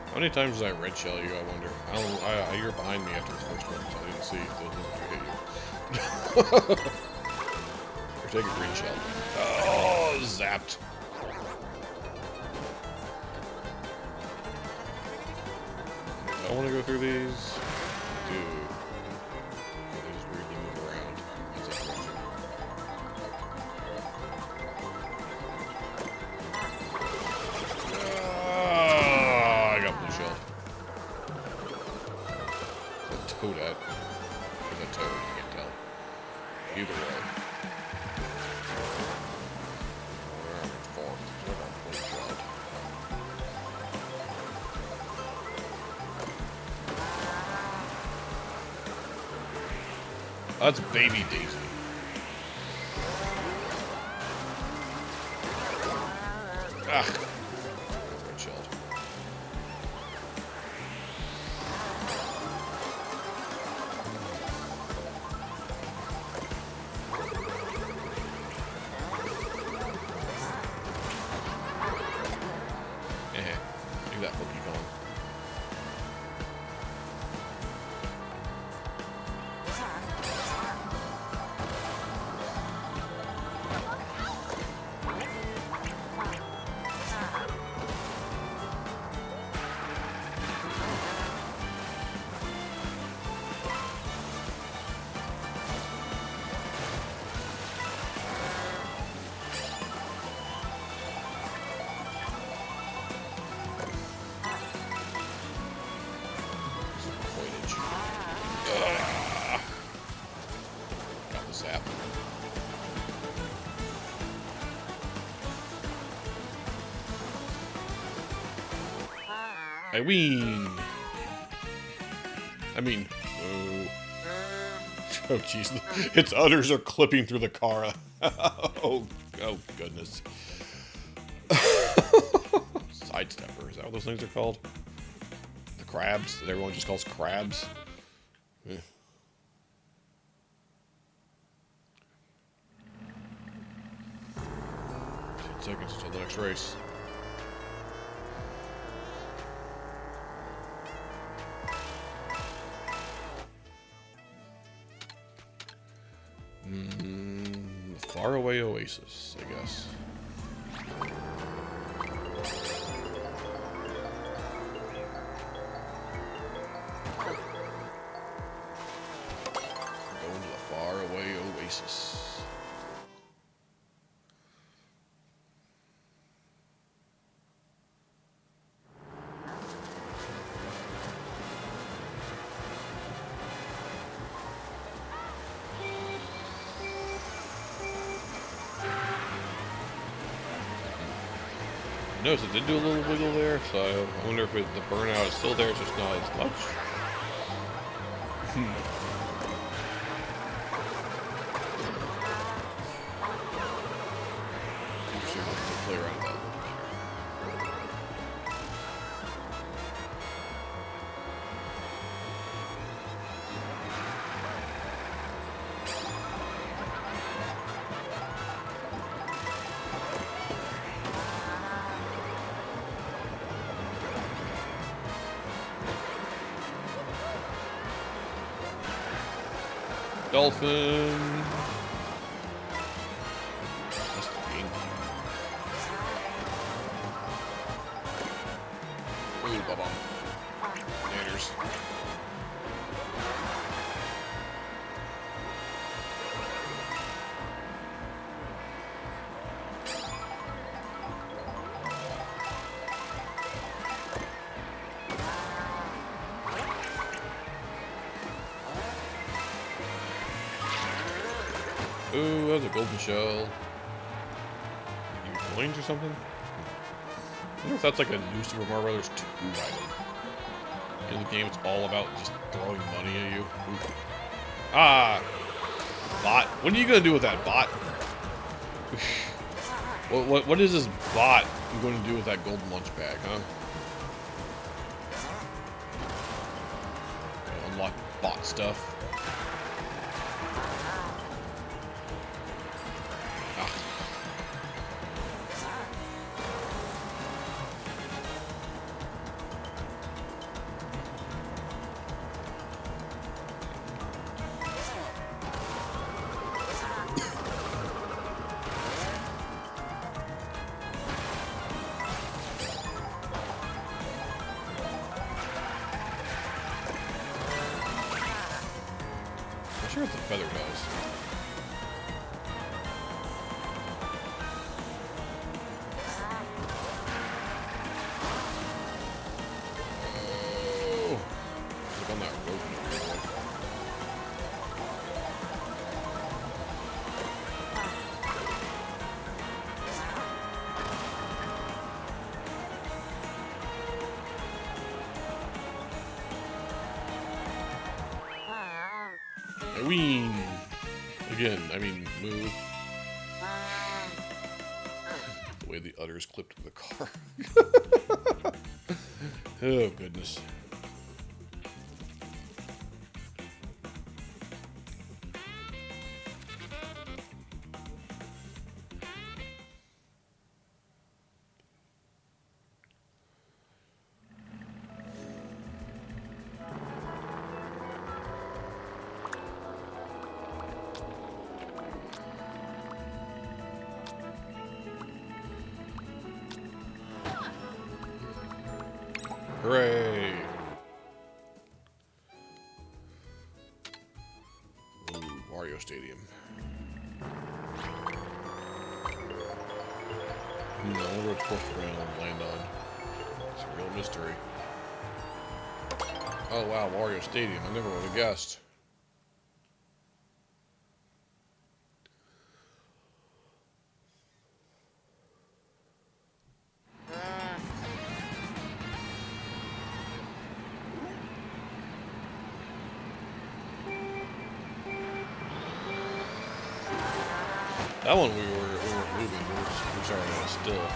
How many times did I red shell you, I wonder? I don't, you're behind me after the first one, so I didn't see if those hit you. Or take a green shell. Oh, zapped. I want to go through these. Dude. They just weirdly move around. That's interesting. I got blue shell. A toadette. There's a toad, you can't tell. Either way. That's baby Daisy. Ah. Red shelled. Leave that Pokey gone. Got the zap. I win. I mean, oh jeez, its udders are clipping through the car. Oh goodness. Sidestepper, is that what those things are called? The crabs that everyone just calls crabs. 10 seconds until the next race. Faraway oasis, I guess. Going to the faraway oasis. Notice it did do a little wiggle there, so I wonder if the burnout is still there, it's just not as much. Interesting to play around with that a little bit here. Dolphin. That's the GameCube. Ooh, ba-bum. Nanners. Ooh, that was a golden shell. Maybe coins or something? I wonder if that's like a new Super Mario Brothers 2 item. In the game, it's all about just throwing money at you. Ooh. Ah! Bot. What are you gonna do with that bot? What is this bot going to do with that golden lunch bag, huh? Unlock bot stuff. I'm not sure what the feather does. Oh, look on that rope. Ween. Again, I mean, move. The way the udders clipped to the car. Oh, goodness. Hooray! Ooh, Mario Stadium. I wonder what it's supposed to land on. It's a real mystery. Oh wow, Mario Stadium. I never would have guessed. That one we weren't moving. We were starting still.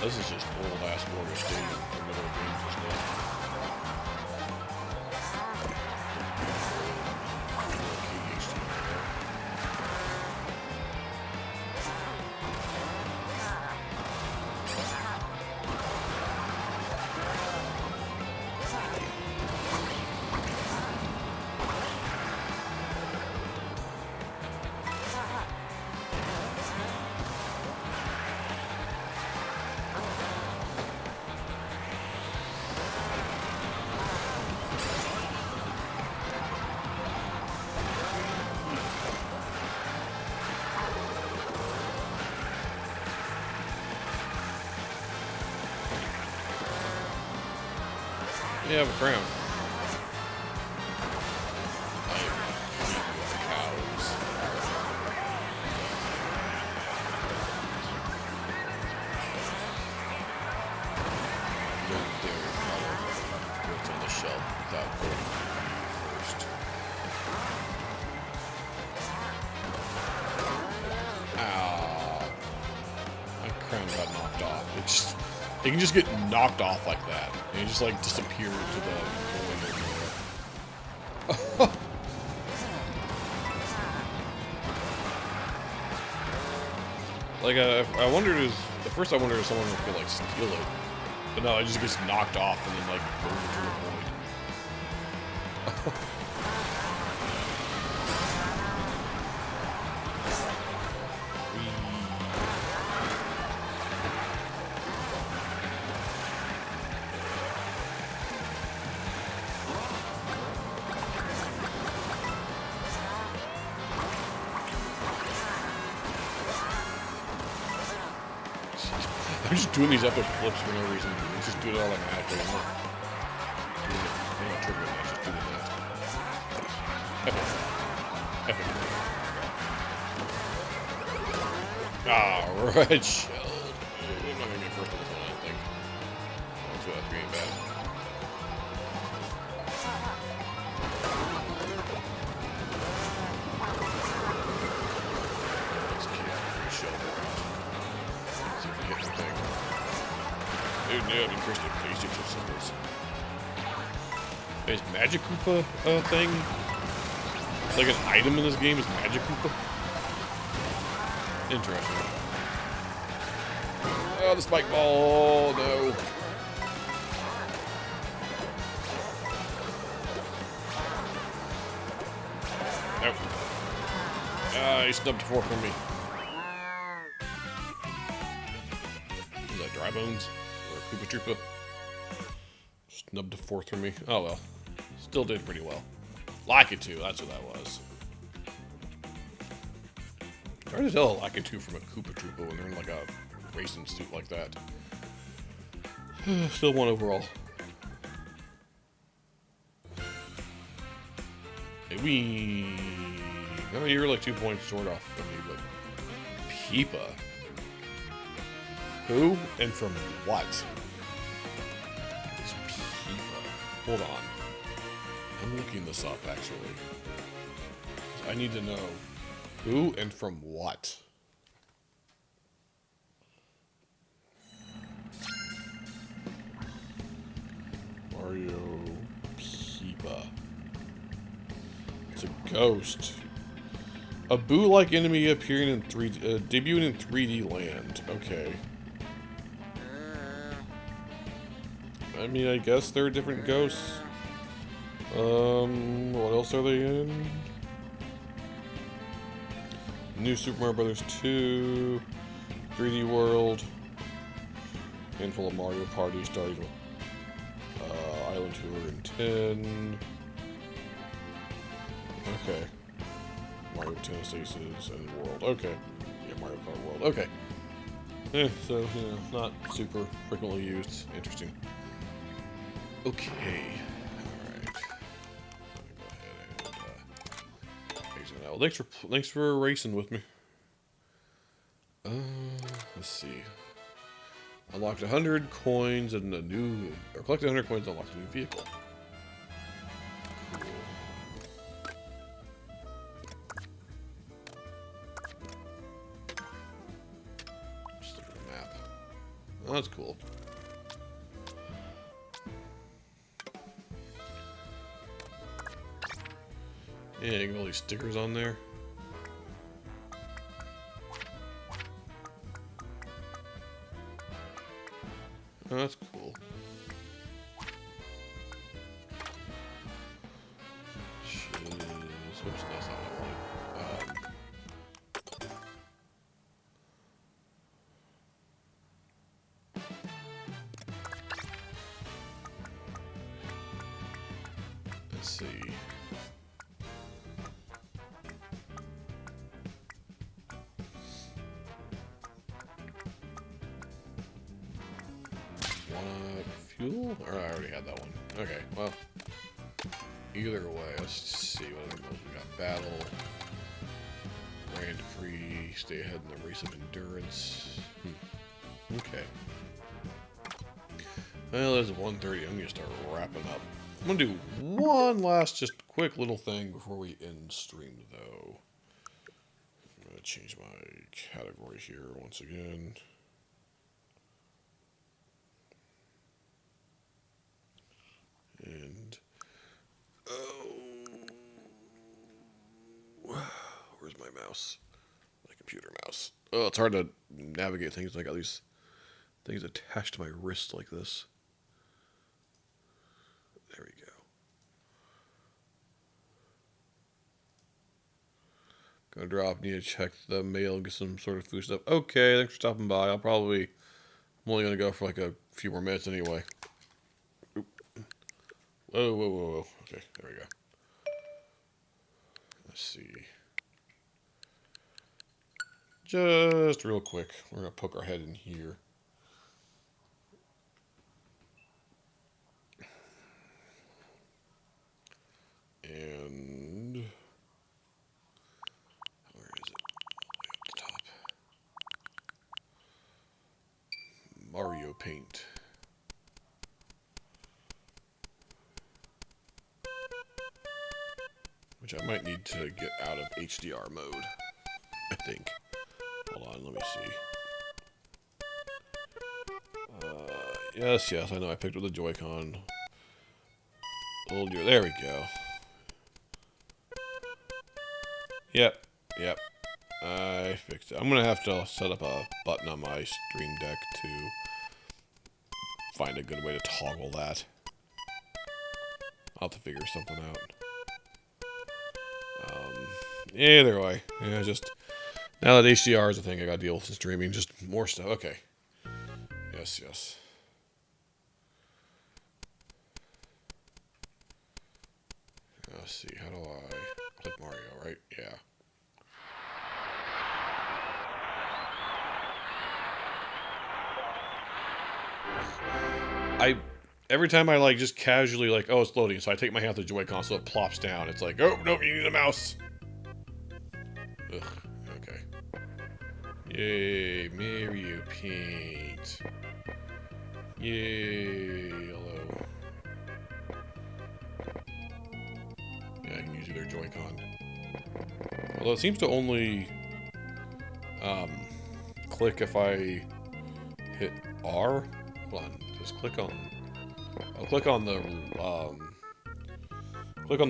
This is just old ass Mario Stadium. The middle games and stuff. You have a crown. I am cows. No dairy product goes on the shelf without going first. Ow. My crown got knocked off. It can just get knocked off like that. And it just like disappeared to the void or like I wondered at first I wondered if someone could like steal it. But no, it just gets knocked off and then like goes into the void. I'm just doing these epic flips for no reason. Let's just do it automatically. I'm not doing it. I'm not triggering that. Just doing that. Epic. Epic. Ah, red shelled. I'm not gonna get first on this one, I don't think. That's what that's being bad. This kid red shelled around. See if we hit anything. Dude, yeah, I've been cursed at basics or symbols. Is Magic Koopa a thing? Like an item in this game is Magic Koopa? Interesting. Oh, the spike ball, no. Nope. Ah, he snubbed 4 from me. Is that Dry Bones? Or Koopa Troopa? Snubbed a 4th from me. Oh well. Still did pretty well. Like it too, that's what that was. It's hard to tell a Lakitu from a Koopa Troopa when they're in like a racing suit like that. Still 1 overall. Hey, I mean, you were like 2 points short off from me, but Peepa. Who and from what? It's Peepa. Hold on. I'm looking this up actually. I need to know who and from what. Mario Peepa. It's a ghost. A Boo-like enemy appearing in debuting in 3D land. Okay. I mean, I guess they're different ghosts. What else are they in? New Super Mario Brothers 2, 3D World, handful of Mario Party starting with Island Tour in 10. Okay. Mario Tennis Aces and World. Okay. Yeah, Mario Kart World. Okay. So, you know, not super frequently used. Interesting. Okay. Alright. Thanks for racing with me. Let's see. Unlocked 100 coins and collected 100 coins and unlocked a new vehicle. Cool. Just look at the map. Oh, that's cool. Yeah, you got all these stickers on there. Oh, that's cool. Whoops, that's not what I wanted. Let's see. Fuel? Or I already had that one. Okay, well. Either way, let's see what other modes we got. Battle. Grand Prix. Stay ahead in the race of endurance. Okay. Well, it's 1:30. I'm gonna start wrapping up. I'm gonna do one last just quick little thing before we end stream though. I'm gonna change my category here once again. And where's my mouse? My computer mouse. Oh, it's hard to navigate things. I got these things attached to my wrist like this. There we go. Gonna drop. Need to check the mail, get some sort of food stuff. Okay, thanks for stopping by. I'm only gonna go for like a few more minutes anyway. Oop. Whoa, whoa, whoa, whoa. Okay, there we go. Let's see. Just real quick, we're gonna poke our head in here. And where is it? All the way up the top. Mario Paint. Which I might need to get out of HDR mode, I think. Hold on, let me see. Yes, I know I picked up the Joy-Con. There we go. Yep. I fixed it. I'm going to have to set up a button on my Stream Deck to find a good way to toggle that. I'll have to figure something out. Either way. Yeah, just... Now that HDR is a thing, I gotta deal with streaming. Just more stuff. Okay. Yes. Let's see. How do I click Mario, right? Yeah. Every time I like just casually like, oh, it's loading, so I take my hand off the Joy-Con so it plops down. It's like, oh, nope, you need a mouse. Ugh, okay. Yay, Mario Paint. Yay, hello. Yeah, I can use either Joy-Con. Although it seems to only click if I hit R. Hold on, just click on. I'll click on the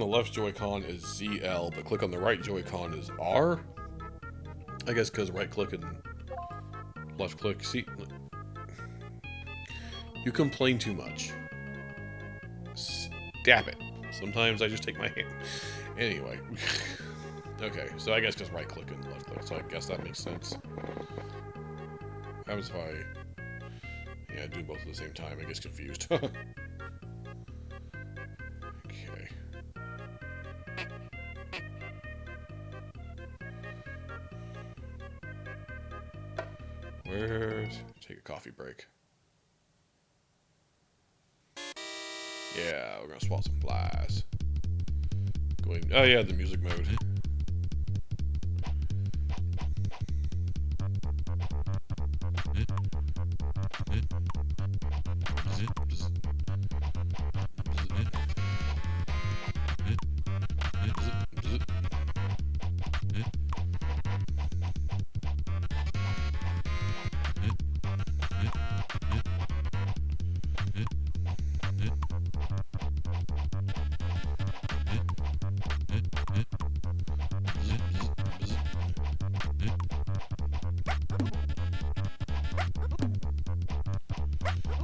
left Joy-Con is ZL, but click on the right Joy-Con is R. I guess because right click and left click. See, you complain too much. Stop it. Sometimes I just take my hand. Anyway. Okay, so I guess just right click and left click, so I guess that makes sense. What happens if I do both at the same time? I get confused. Okay. Take a coffee break. Yeah, we're gonna swat some flies. Oh yeah, the music mode.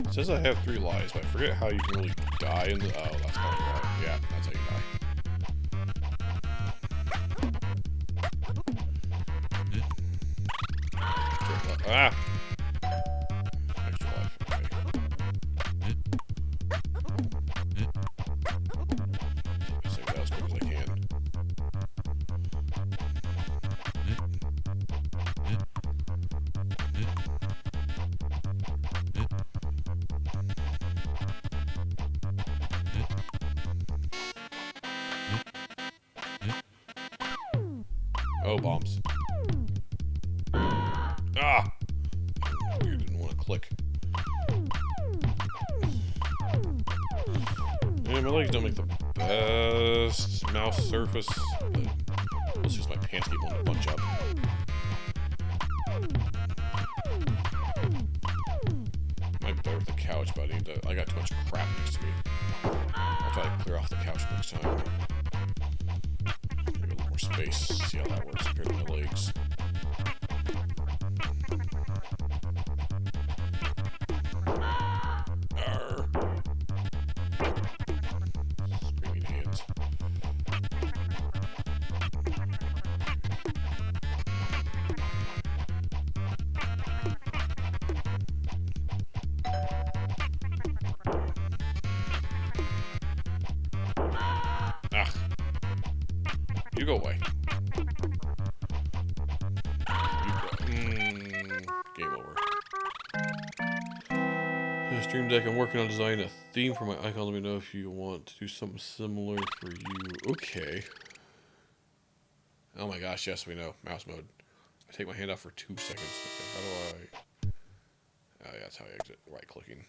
It says I have 3 lives, but I forget how you can really die in the... Oh, that's how you die. Yeah, that's how you die. Ah! Extra life, okay. Save that as quick as I can. Oh, bombs. Ah! Weird, didn't want to click. Yeah, my legs don't make the best mouse surface, but it's just my pants keep wanting to bunch up. Might be better with the couch, but I got too much crap next to me. I'll try to clear off the couch next time. Give it a little more space, see how that works compared to my legs. Arr. Screaming hands. You go away. Game over. Stream Deck, I'm working on designing a theme for my icon. Let me know if you want to do something similar for you. Okay. Oh my gosh, yes, we know. Mouse mode. I take my hand off for 2 seconds. Okay, how do I... Oh yeah, that's how I exit. Right-clicking.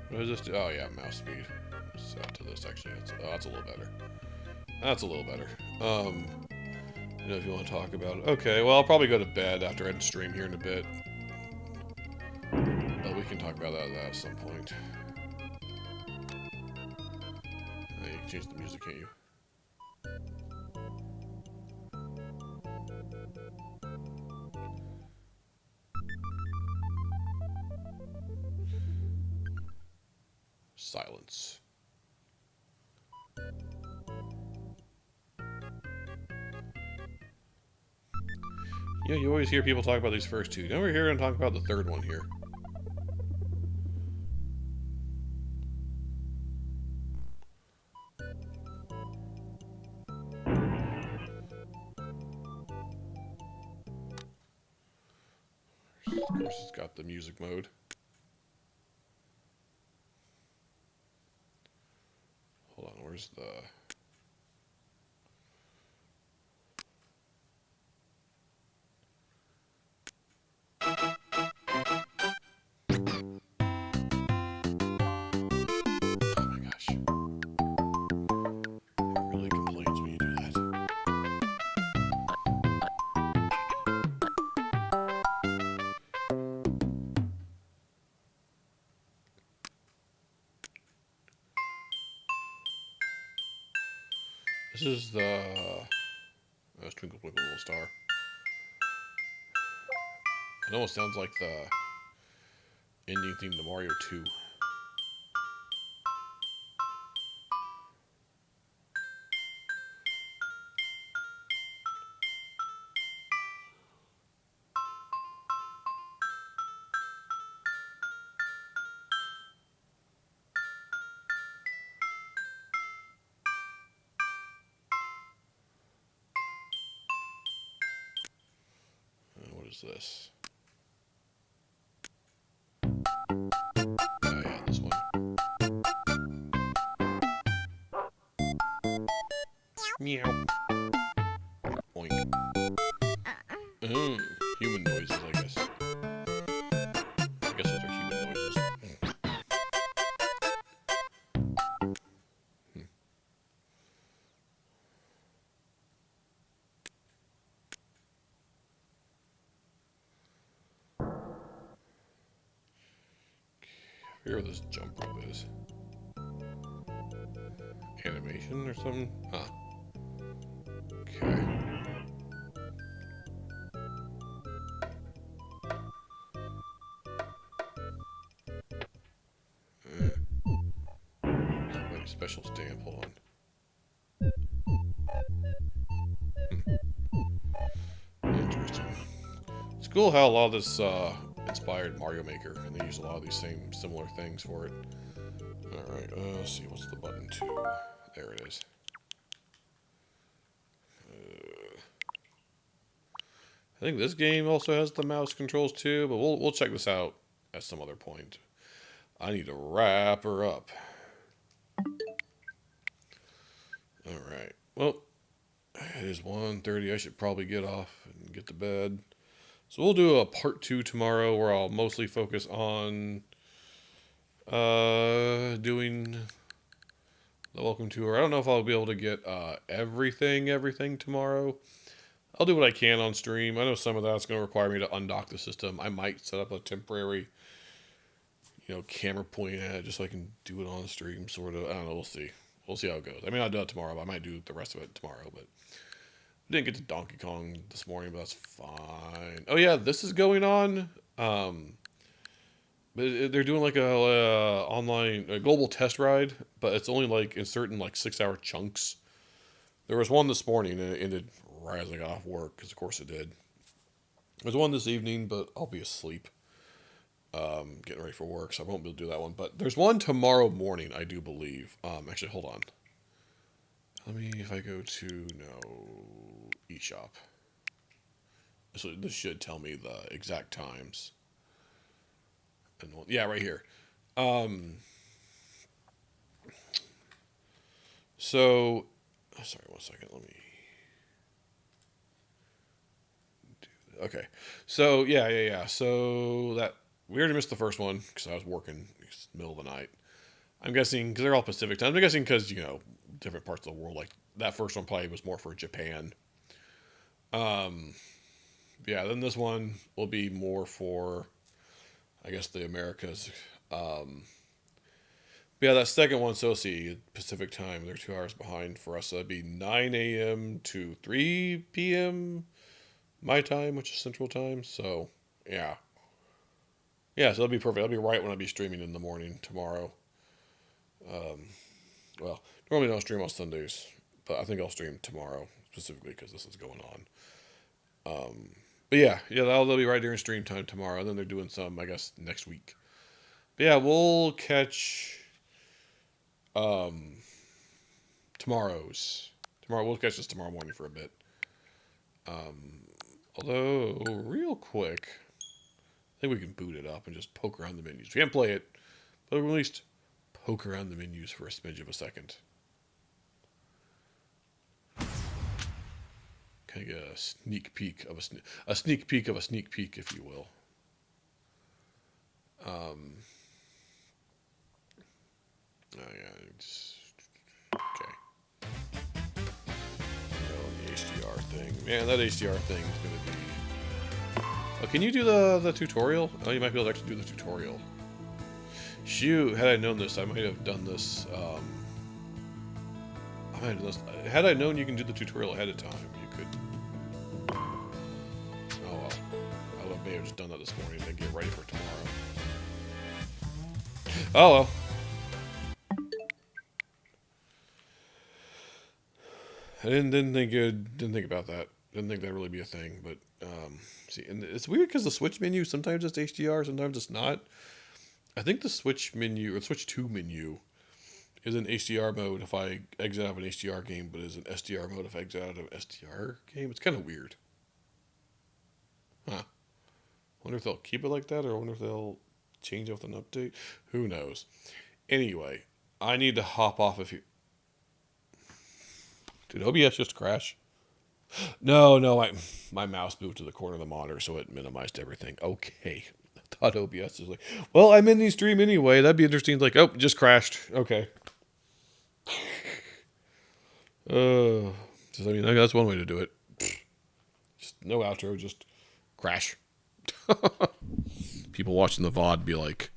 What does this do? Oh yeah, mouse speed. Set to this actually. That's a little better. That's a little better. You know, if you want to talk about it. Okay, well, I'll probably go to bed after I end stream here in a bit. But we can talk about that at some point. You can change the music, can't you? Silence. Yeah, you always hear people talk about these first two. You never hear them talk about the third one here. Of course, it's got the music mode. Hold on, where's the... Oh my gosh. It really complains when you do that. This is the... Twinkle Twinkle Little Star. It almost sounds like the ending theme to Mario 2. What is this? Oh yeah, this one. Meow. Oink. Human noises, I guess. I guess those are human noises. I forget what this jump rope is. Animation or something? Huh. Okay. Like a special stamp, hold on. Interesting. It's cool how a lot of this inspired Mario Maker, and they use a lot of these same similar things for it. Alright, let's see, what's the button 2? There it is. I think this game also has the mouse controls too, but we'll check this out at some other point. I need to wrap her up. Alright, well, it is 1:30. I should probably get off and get to bed. So we'll do a part 2 tomorrow where I'll mostly focus on doing the welcome tour. I don't know if I'll be able to get everything tomorrow. I'll do what I can on stream. I know some of that's going to require me to undock the system. I might set up a temporary, camera point at it just so I can do it on stream, sort of. I don't know. We'll see. We'll see how it goes. I mean, I'll do it tomorrow, but I might do the rest of it tomorrow. But we didn't get to Donkey Kong this morning, but that's fine. Oh yeah, this is going on. But they're doing like a global test ride, but it's only like in certain like 6-hour chunks. There was one this morning, and it ended right as I got off work, because of course it did. There's one this evening, but I'll be asleep, getting ready for work, so I won't be able to do that one. But there's one tomorrow morning, I do believe. Actually, hold on. Let me, if I go to, eShop. So this should tell me the exact times. And yeah, right here. So, sorry, 1 second. Let me do that. Okay. So, yeah. So that we already missed the first one because I was working middle of the night. I'm guessing because they're all Pacific time. I'm guessing because different parts of the world. Like that first one probably was more for Japan. Yeah. Then this one will be more for, I guess, the Americas. Yeah, that second one, so see, Pacific time, they're 2 hours behind for us. So that'd be 9 a.m. to 3 p.m. my time, which is Central time. So, yeah. Yeah, so that'll be perfect. That'll be right when I'll be streaming in the morning tomorrow. Well, normally I don't stream on Sundays, but I think I'll stream tomorrow, specifically because this is going on. But yeah, they'll be right during stream time tomorrow. And then they're doing some, I guess, next week. But yeah, we'll catch... Tomorrow we'll catch this tomorrow morning for a bit. Although real quick, I think we can boot it up and just poke around the menus. We can't play it, but we'll at least poke around the menus for a smidge of a second. Kind of get a sneak peek of a sneak peek of a sneak peek, if you will. Oh yeah, okay. The HDR thing. Man, that HDR thing is going to be... Oh, can you do the tutorial? Oh, you might be able to actually do the tutorial. Shoot, had I known this, I might have done this. Had I known you can do the tutorial ahead of time, you could... Oh well. I may have just done that this morning to get ready for tomorrow. Oh well. I didn't think about that. Didn't think that'd really be a thing, but see, and it's weird because the Switch menu sometimes it's HDR, sometimes it's not. I think the Switch menu or Switch 2 menu is in HDR mode if I exit out of an HDR game, but is in SDR mode if I exit out of an SDR game. It's kind of weird. Huh. Wonder if they'll keep it like that, or I wonder if they'll change it with an update. Who knows? Anyway, I need to hop off if you. Did OBS just crash? No, my mouse moved to the corner of the monitor, so it minimized everything. Okay. I thought OBS was like, well, I'm in the stream anyway. That'd be interesting. It's like, oh, it just crashed. Okay. I mean, that's one way to do it. Just no outro, just crash. People watching the VOD be like,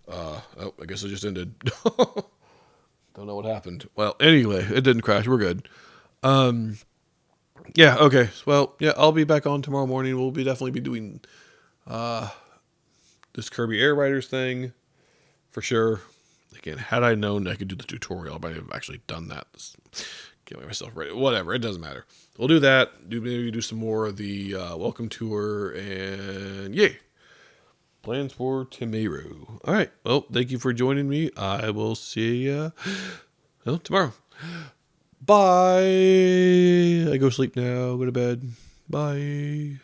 oh, I guess it just ended. Don't know what happened. Well, anyway, it didn't crash. We're good. Yeah, okay. Well, yeah, I'll be back on tomorrow morning. We'll definitely be doing this Kirby Air Riders thing for sure. Again, had I known I could do the tutorial, I might have actually done that. Get myself ready. Whatever, it doesn't matter. We'll do that. Maybe do some more of the welcome tour, and yay. Plans for tomorrow. All right. Well, thank you for joining me. I will see you tomorrow. Bye. I go sleep now. Go to bed. Bye.